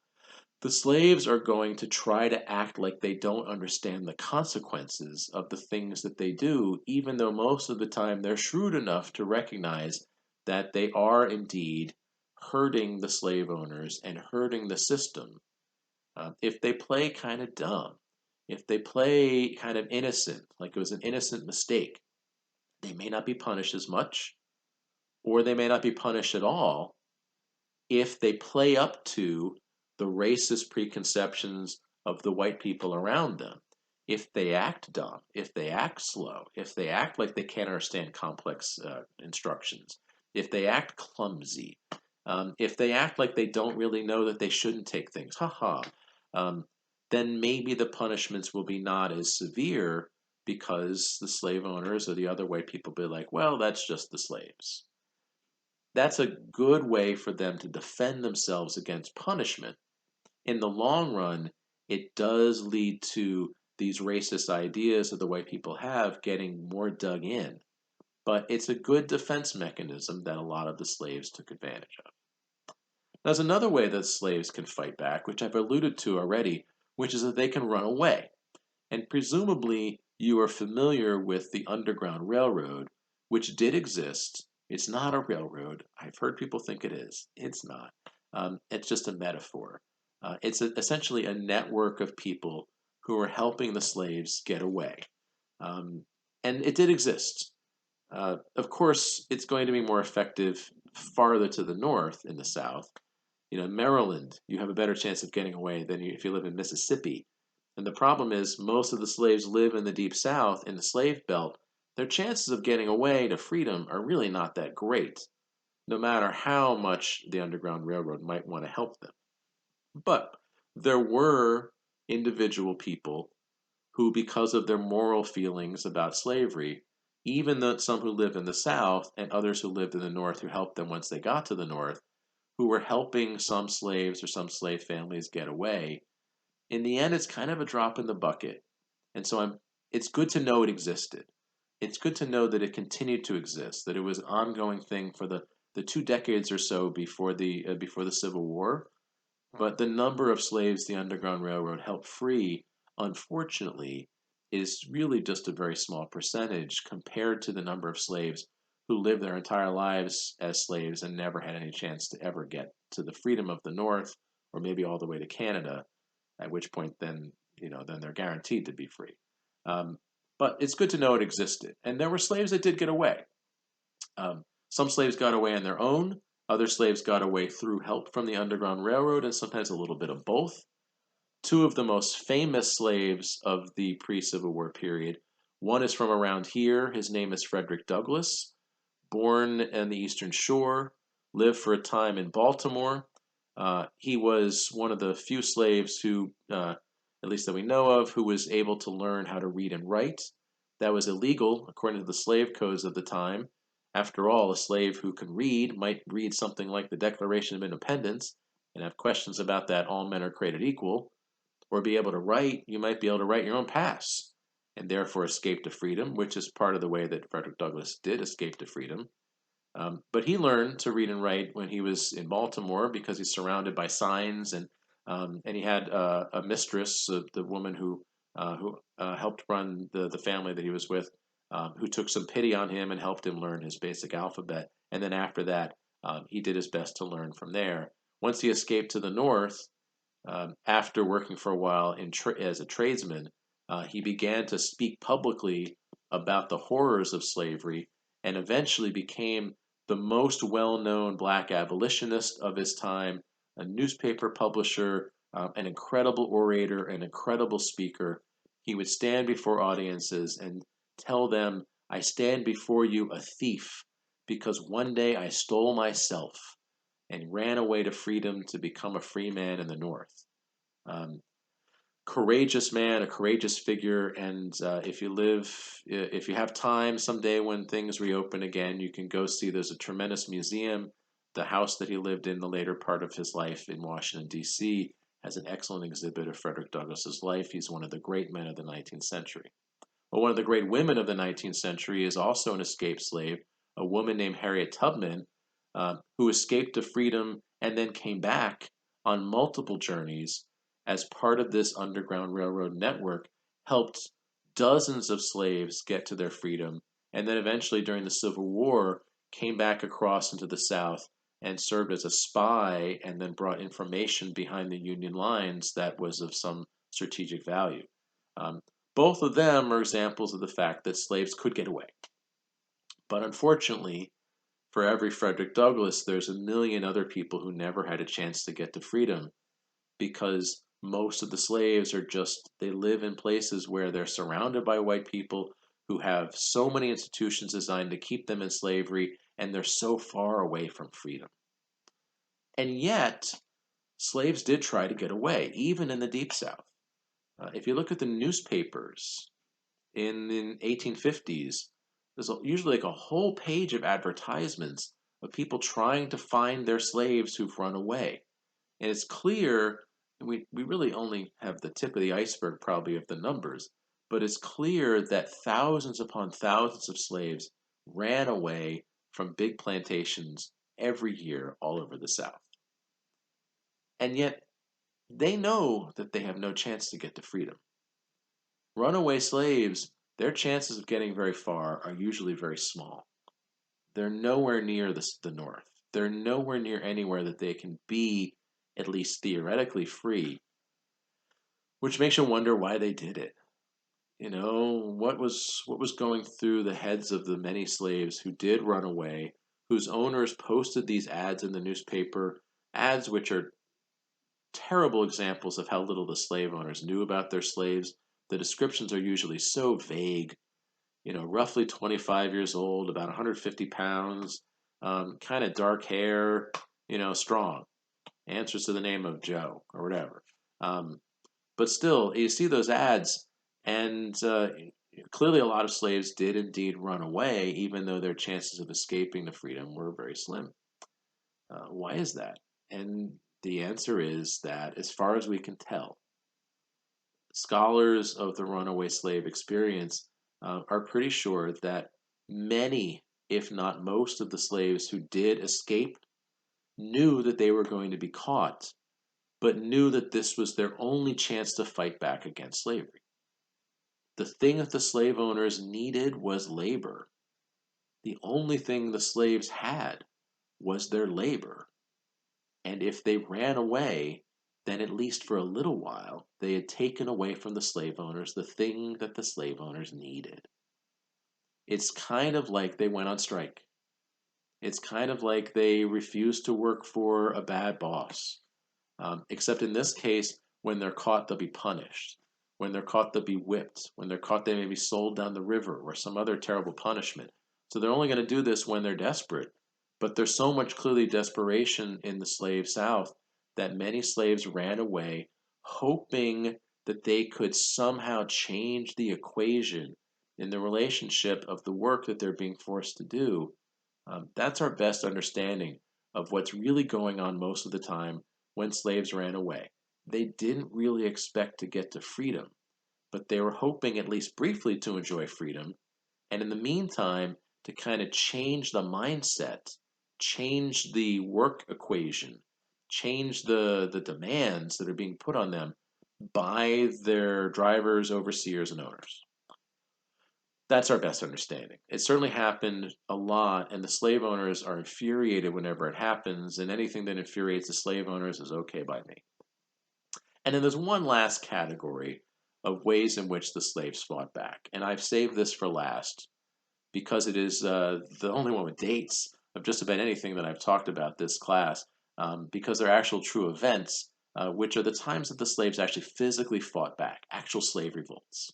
the slaves are going to try to act like they don't understand the consequences of the things that they do, even though most of the time they're shrewd enough to recognize that they are indeed hurting the slave owners and hurting the system. If they play kind of dumb, if they play kind of innocent, like it was an innocent mistake, they may not be punished as much, or they may not be punished at all if they play up to the racist preconceptions of the white people around them. If they act dumb, if they act slow, if they act like they can't understand complex instructions, if they act clumsy, if they act like they don't really know that they shouldn't take things, haha, um, then maybe the punishments will be not as severe because the slave owners or the other white people will be like, well, that's just the slaves. That's a good way for them to defend themselves against punishment. In the long run, it does lead to these racist ideas that the white people have getting more dug in. But it's a good defense mechanism that a lot of the slaves took advantage of. There's another way that slaves can fight back, which I've alluded to already, which is that they can run away. And presumably, you are familiar with the Underground Railroad, which did exist. It's not a railroad. I've heard people think it is. It's not. It's just a metaphor. Essentially a network of people who were helping the slaves get away. Um, and it did exist. Of course, it's going to be more effective farther to the north in the South. Maryland, you have a better chance of getting away than if you live in Mississippi. And the problem is, most of the slaves live in the Deep South, in the slave belt. Their chances of getting away to freedom are really not that great, no matter how much the Underground Railroad might want to help them. But there were individual people who, because of their moral feelings about slavery, even though some who lived in the South and others who lived in the North who helped them once they got to the North, who were helping some slaves or some slave families get away, in the end, it's kind of a drop in the bucket. And so it's good to know it existed. It's good to know that it continued to exist, that it was an ongoing thing for the 2 decades or so before the Civil War. But the number of slaves the Underground Railroad helped free, unfortunately, is really just a very small percentage compared to the number of slaves who lived their entire lives as slaves and never had any chance to ever get to the freedom of the North or maybe all the way to Canada, at which point then they're guaranteed to be free. Um, but it's good to know it existed. And there were slaves that did get away. Some slaves got away on their own. Other slaves got away through help from the Underground Railroad, and sometimes a little bit of both. Two of the most famous slaves of the pre-Civil War period. One is from around here. His name is Frederick Douglass, born in the Eastern Shore, lived for a time in Baltimore. He was one of the few slaves who, at least that we know of, who was able to learn how to read and write. That was illegal according to the slave codes of the time. After all, a slave who can read might read something like the Declaration of Independence and have questions about that all men are created equal, or be able to write, you might be able to write your own pass and therefore escape to freedom, which is part of the way that Frederick Douglass did escape to freedom. But he learned to read and write when he was in Baltimore because he's surrounded by signs, and he had a mistress, the woman who helped run the family that he was with, who took some pity on him and helped him learn his basic alphabet. And then after that, he did his best to learn from there. Once he escaped to the north, after working for a while as a tradesman, he began to speak publicly about the horrors of slavery and eventually became the most well-known black abolitionist of his time, a newspaper publisher, an incredible orator, an incredible speaker. He would stand before audiences and tell them, I stand before you a thief because one day I stole myself and ran away to freedom to become a free man in the North. Um, Courageous man, a courageous figure, and if you have time someday when things reopen again, you can go see. There's a tremendous museum. The house that he lived in the later part of his life in Washington, D.C., has an excellent exhibit of Frederick Douglass's life. He's one of the great men of the 19th century. Well, one of the great women of the 19th century is also an escaped slave, a woman named Harriet Tubman, who escaped to freedom and then came back on multiple journeys as part of this Underground Railroad network, helped dozens of slaves get to their freedom, and then eventually during the Civil War came back across into the South and served as a spy and then brought information behind the Union lines that was of some strategic value. Um, Both of them are examples of the fact that slaves could get away. But unfortunately, for every Frederick Douglass, there's a million other people who never had a chance to get to freedom because most of the slaves are just, they live in places where they're surrounded by white people who have so many institutions designed to keep them in slavery, and they're so far away from freedom. And yet, slaves did try to get away, even in the Deep South. If you look at the newspapers in the 1850s, there's usually like a whole page of advertisements of people trying to find their slaves who've run away. And it's clear, we really only have the tip of the iceberg probably of the numbers, but it's clear that thousands upon thousands of slaves ran away from big plantations every year all over the South. And yet they know that they have no chance to get to freedom. Runaway slaves, their chances of getting very far are usually very small. They're nowhere near the North. They're nowhere near anywhere that they can be, at least theoretically, free, which makes you wonder why they did it. You know, what was going through the heads of the many slaves who did run away, whose owners posted these ads in the newspaper, ads which are terrible examples of how little the slave owners knew about their slaves. The descriptions are usually so vague. You know, roughly 25 years old, about 150 pounds, kind of dark hair, strong. Answers to the name of Joe or whatever. Um, but still, you see those ads, and clearly a lot of slaves did indeed run away, even though their chances of escaping to freedom were very slim. Why is that? And the answer is that, as far as we can tell, scholars of the runaway slave experience are pretty sure that many, if not most, of the slaves who did escape knew that they were going to be caught, but knew that this was their only chance to fight back against slavery. The thing that the slave owners needed was labor. The only thing the slaves had was their labor. And if they ran away, then at least for a little while, they had taken away from the slave owners the thing that the slave owners needed. It's kind of like they went on strike. It's kind of like they refused to work for a bad boss. Except in this case, when they're caught, they'll be punished. When they're caught, they'll be whipped. When they're caught, they may be sold down the river or some other terrible punishment. So they're only going to do this when they're desperate. But there's so much clearly desperation in the slave South that many slaves ran away, hoping that they could somehow change the equation in the relationship of the work that they're being forced to do. That's our best understanding of what's really going on most of the time when slaves ran away. They didn't really expect to get to freedom, but they were hoping at least briefly to enjoy freedom, and in the meantime, to kind of change the mindset, change the work equation, change the demands that are being put on them by their drivers, overseers, and owners. That's our best understanding. It certainly happened a lot, and the slave owners are infuriated whenever it happens, and anything that infuriates the slave owners is okay by me. And then there's one last category of ways in which the slaves fought back. And I've saved this for last because it is the only one with dates of just about anything that I've talked about this class, because they're actual true events, which are the times that the slaves actually physically fought back, actual slave revolts.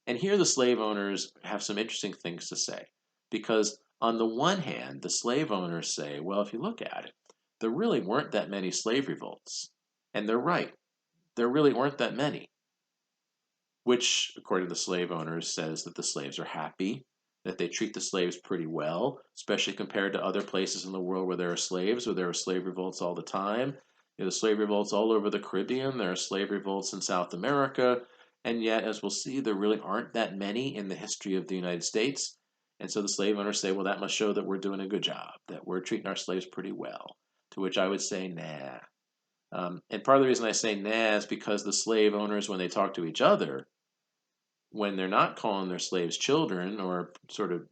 And here the slave owners have some interesting things to say, because On the one hand, the slave owners say, well, if you look at it, there really weren't that many slave revolts. And they're right. There really weren't that many, which, according to the slave owners, says that the slaves are happy, that they treat the slaves pretty well, especially compared to other places in the world where there are slaves, where there are slave revolts all the time. There are slave revolts all over the Caribbean, there are slave revolts in South America, and yet, as we'll see, there really aren't that many in the history of the United States. And so the slave owners say, well, that must show that we're doing a good job, that we're treating our slaves pretty well. To which I would say, nah. And part of the reason I say nah is because the slave owners, when they talk to each other, when they're not calling their slaves children or sort of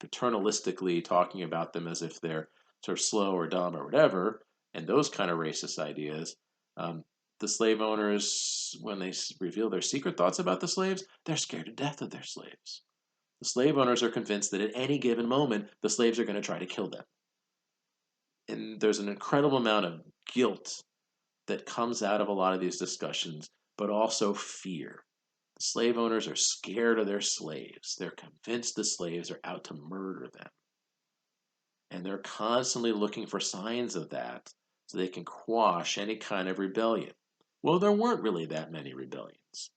paternalistically talking about them as if they're sort of slow or dumb or whatever, and those kind of racist ideas, um, the slave owners, when they reveal their secret thoughts about the slaves, they're scared to death of their slaves. The slave owners are convinced that at any given moment, the slaves are going to try to kill them. And there's an incredible amount of guilt that comes out of a lot of these discussions, but also fear. The slave owners are scared of their slaves. They're convinced the slaves are out to murder them. And they're constantly looking for signs of that so they can quash any kind of rebellion. Well, there weren't really that many rebellions.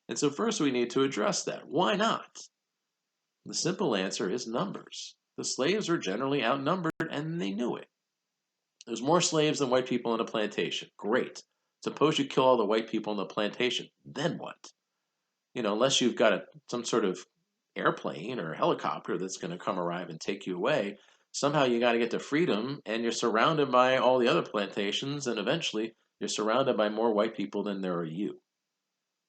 And so first we need to address that. Why not? The simple answer is numbers. The slaves are generally outnumbered and they knew it. There's more slaves than white people in a plantation. Great. Suppose you kill all the white people in the plantation. Then what? Unless you've got some sort of airplane or helicopter that's going to come arrive and take you away, somehow you got to get to freedom, and you're surrounded by all the other plantations, and eventually you're surrounded by more white people than there are you.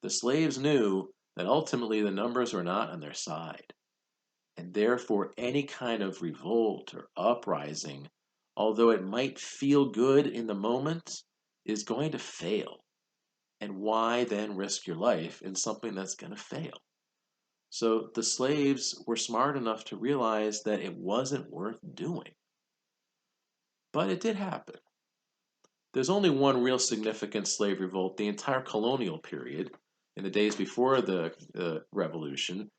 The slaves knew that ultimately the numbers were not on their side, and therefore any kind of revolt or uprising, although it might feel good in the moment, is going to fail. And why then risk your life in something that's going to fail? So the slaves were smart enough to realize that it wasn't worth doing. But it did happen. There's only one real significant slave revolt the entire colonial period, in the days before the Revolution.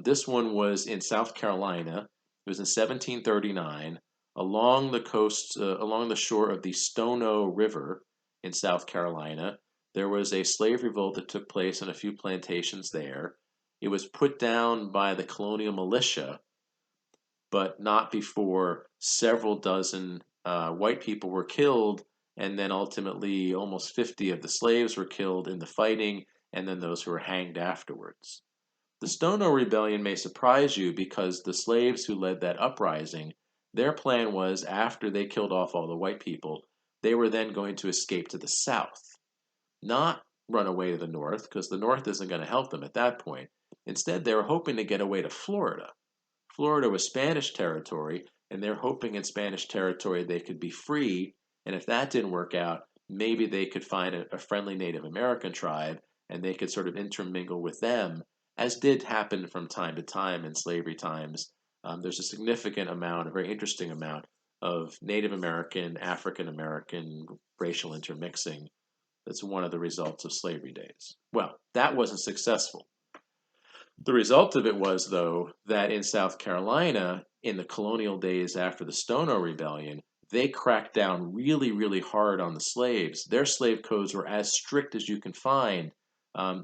This one was in South Carolina. It was in 1739 along the coast, along the shore of the Stono River in South Carolina. There was a slave revolt that took place on a few plantations there. It was put down by the colonial militia, but not before several dozen white people were killed, and then ultimately almost 50 of the slaves were killed in the fighting, and then those who were hanged afterwards. The Stono Rebellion may surprise you because the slaves who led that uprising, their plan was after they killed off all the white people, they were then going to escape to the south. Not run away to the north, because the north isn't going to help them at that point. Instead, they were hoping to get away to Florida. Florida was Spanish territory, and they're hoping in Spanish territory they could be free, and if that didn't work out, maybe they could find a friendly Native American tribe, and they could sort of intermingle with them, as did happen from time to time in slavery times. There's a significant amount, a very interesting amount, of Native American, African American racial intermixing. That's one of the results of slavery days. Well, that wasn't successful. The result of it was, though, that in South Carolina, in the colonial days after the Stono Rebellion, they cracked down really, really hard on the slaves. Their slave codes were as strict as you can find.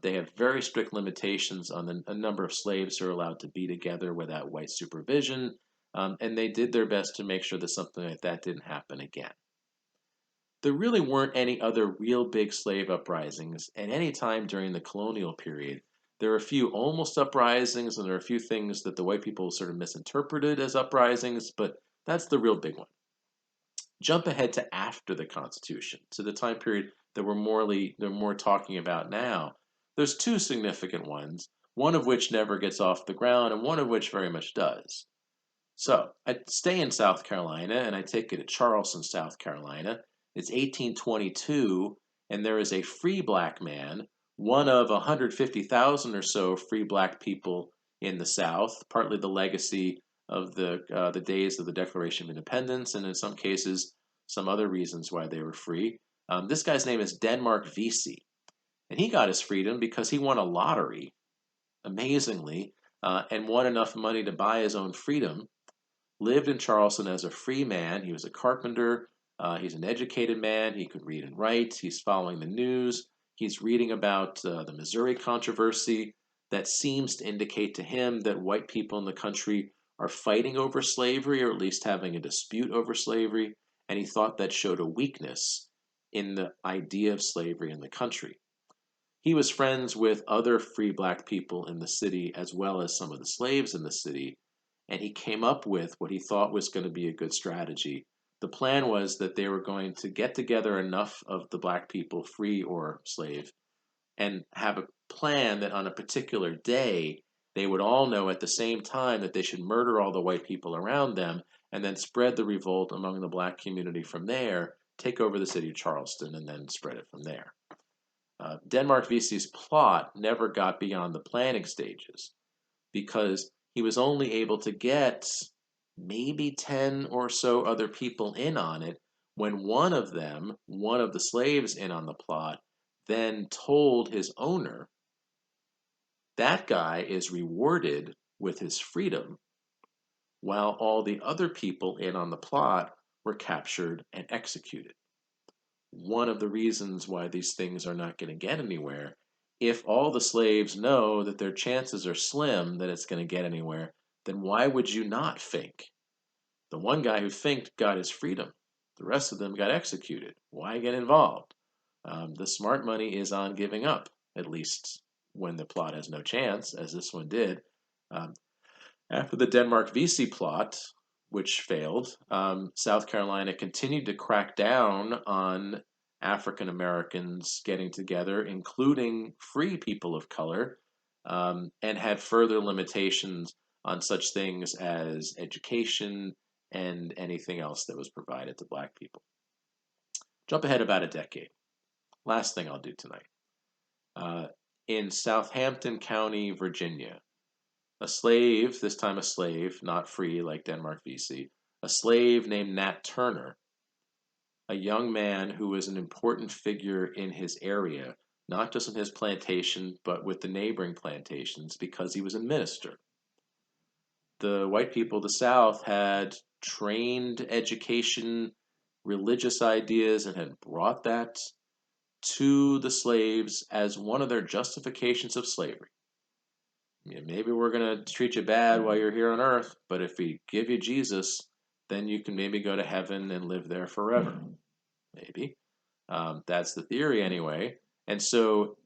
They have very strict limitations on a number of slaves who are allowed to be together without white supervision, and they did their best to make sure that something like that didn't happen again. There really weren't any other real big slave uprisings at any time during the colonial period. There are a few almost uprisings, and there are a few things that the white people sort of misinterpreted as uprisings, but that's the real big one. Jump ahead to after the Constitution, to the time period that they're more talking about now. There's two significant ones, one of which never gets off the ground, and one of which very much does. So I stay in South Carolina, and I take you to Charleston, South Carolina. It's 1822, and there is a free black man, one of 150,000 or so free black people in the South, partly the legacy of the days of the Declaration of Independence, and in some cases, some other reasons why they were free. This guy's name is Denmark Vesey, and he got his freedom because he won a lottery, amazingly, and won enough money to buy his own freedom. lived in Charleston as a free man. He was a carpenter. He's an educated man. He could read and write. He's following the news. He's reading about the Missouri controversy that seems to indicate to him that white people in the country are fighting over slavery, or at least having a dispute over slavery. And he thought that showed a weakness in the idea of slavery in the country. He was friends with other free black people in the city, as well as some of the slaves in the city, and he came up with what he thought was going to be a good strategy. The plan was that they were going to get together enough of the black people, free or slave, and have a plan that on a particular day they would all know at the same time that they should murder all the white people around them and then spread the revolt among the black community from there, take over the city of Charleston, and then spread it from there. Denmark Vesey's plot never got beyond the planning stages because he was only able to get maybe 10 or so other people in on it when one of them, one of the slaves in on the plot, then told his owner, that guy is rewarded with his freedom, while all the other people in on the plot were captured and executed. One of the reasons why these things are not going to get anywhere, if all the slaves know that their chances are slim that it's going to get anywhere, then why would you not think? The one guy who thinked got his freedom. The rest of them got executed. Why get involved? The smart money is on giving up, at least when the plot has no chance, as this one did. Um, After the Denmark Vesey plot, which failed, South Carolina continued to crack down on African Americans getting together, including free people of color, and had further limitations on such things as education and anything else that was provided to black people. Jump ahead about a decade. Last thing I'll do tonight. In Southampton County, Virginia, a slave, this time a slave, not free like Denmark Vesey, a slave named Nat Turner, a young man who was an important figure in his area, not just in his plantation, but with the neighboring plantations, because he was a minister. The white people of the South had trained education, religious ideas, and had brought that to the slaves as one of their justifications of slavery. Yeah, maybe we're going to treat you bad while you're here on earth, but if we give you Jesus, then you can maybe go to heaven and live there forever. Maybe. That's the theory anyway. And so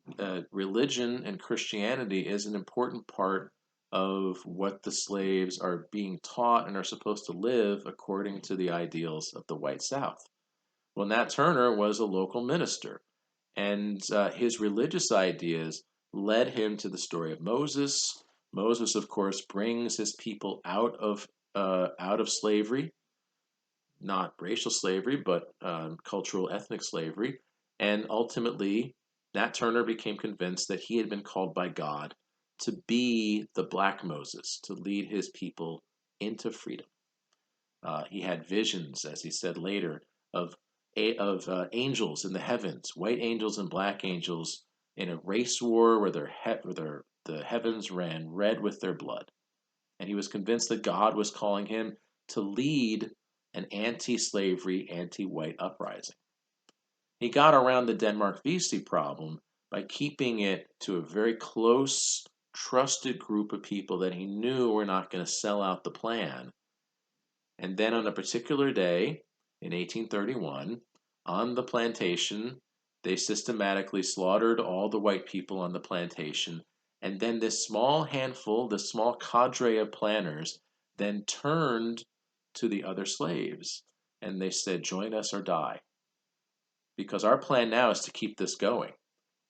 religion and Christianity is an important part of what the slaves are being taught and are supposed to live according to the ideals of the white South. Well, Nat Turner was a local minister, and his religious ideas led him to the story of Moses. Moses, of course, brings his people out of slavery, not racial slavery, but cultural ethnic slavery. And ultimately, Nat Turner became convinced that he had been called by God to be the Black Moses, to lead his people into freedom. He had visions, as he said later, of angels in the heavens, white angels and black angels, in a race war where the heavens ran red with their blood. And he was convinced that God was calling him to lead an anti-slavery, anti-white uprising. He got around the Denmark Vesey problem by keeping it to a very close, trusted group of people that he knew were not going to sell out the plan. And then on a particular day in 1831, on the plantation, they systematically slaughtered all the white people on the plantation. And then this small handful, this small cadre of planners, then turned to the other slaves and they said, join us or die. Because our plan now is to keep this going.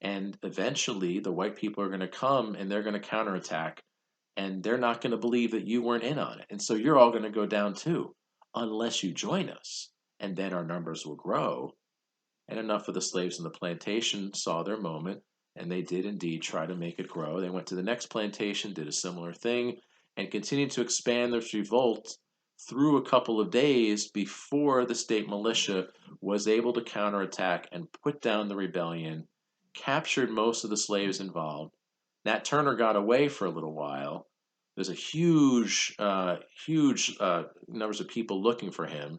And eventually the white people are going to come and they're going to counterattack, and they're not going to believe that you weren't in on it. And so you're all going to go down too, unless you join us. And then our numbers will grow. And enough of the slaves in the plantation saw their moment, and they did indeed try to make it grow. They went to the next plantation, did a similar thing, and continued to expand this revolt through a couple of days before the state militia was able to counterattack and put down the rebellion, captured most of the slaves involved. Nat Turner got away for a little while, There's a huge numbers of people looking for him.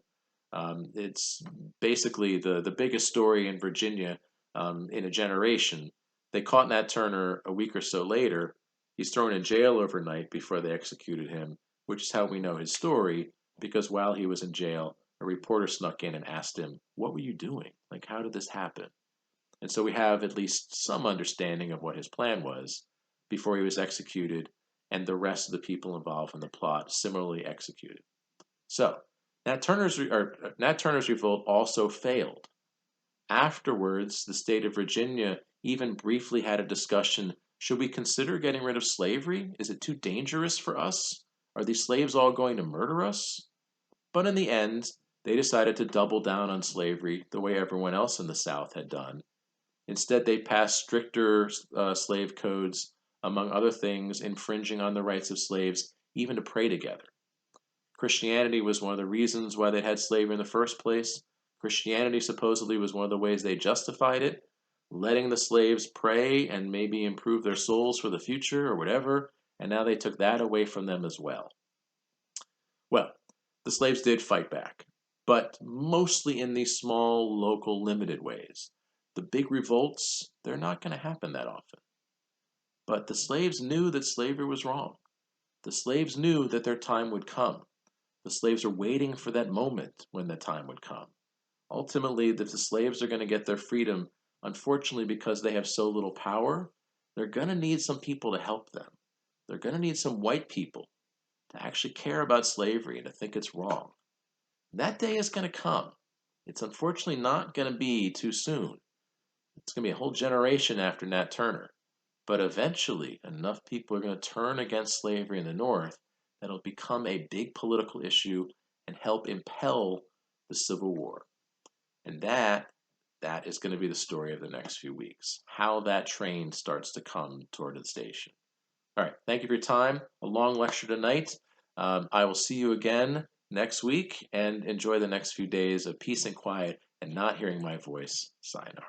It's basically the biggest story in Virginia in a generation. They caught Nat Turner a week or so later. He's thrown in jail overnight before they executed him, which is how we know his story, because while he was in jail, a reporter snuck in and asked him, "What were you doing? Like, how did this happen?" And so we have at least some understanding of what his plan was before he was executed, and the rest of the people involved in the plot similarly executed. So, Nat Turner's revolt also failed. Afterwards, the state of Virginia even briefly had a discussion: should we consider getting rid of slavery? Is it too dangerous for us? Are these slaves all going to murder us? But in the end, they decided to double down on slavery the way everyone else in the South had done. Instead, they passed stricter slave codes, among other things, infringing on the rights of slaves even to pray together. Christianity was one of the reasons why they had slavery in the first place. Christianity supposedly was one of the ways they justified it, letting the slaves pray and maybe improve their souls for the future or whatever, and now they took that away from them as well. Well, the slaves did fight back, but mostly in these small, local, limited ways. The big revolts, they're not going to happen that often. But the slaves knew that slavery was wrong. The slaves knew that their time would come. The slaves are waiting for that moment when the time would come. Ultimately, if the slaves are going to get their freedom, unfortunately, because they have so little power, they're going to need some people to help them. They're going to need some white people to actually care about slavery and to think it's wrong. That day is going to come. It's unfortunately not going to be too soon. It's going to be a whole generation after Nat Turner. But eventually, enough people are going to turn against slavery in the North that it'll become a big political issue and help impel the Civil War. And that is going to be the story of the next few weeks. How that train starts to come toward the station. All right. Thank you for your time. A long lecture tonight. I will see you again next week, and enjoy the next few days of peace and quiet and not hearing my voice. Sayonara.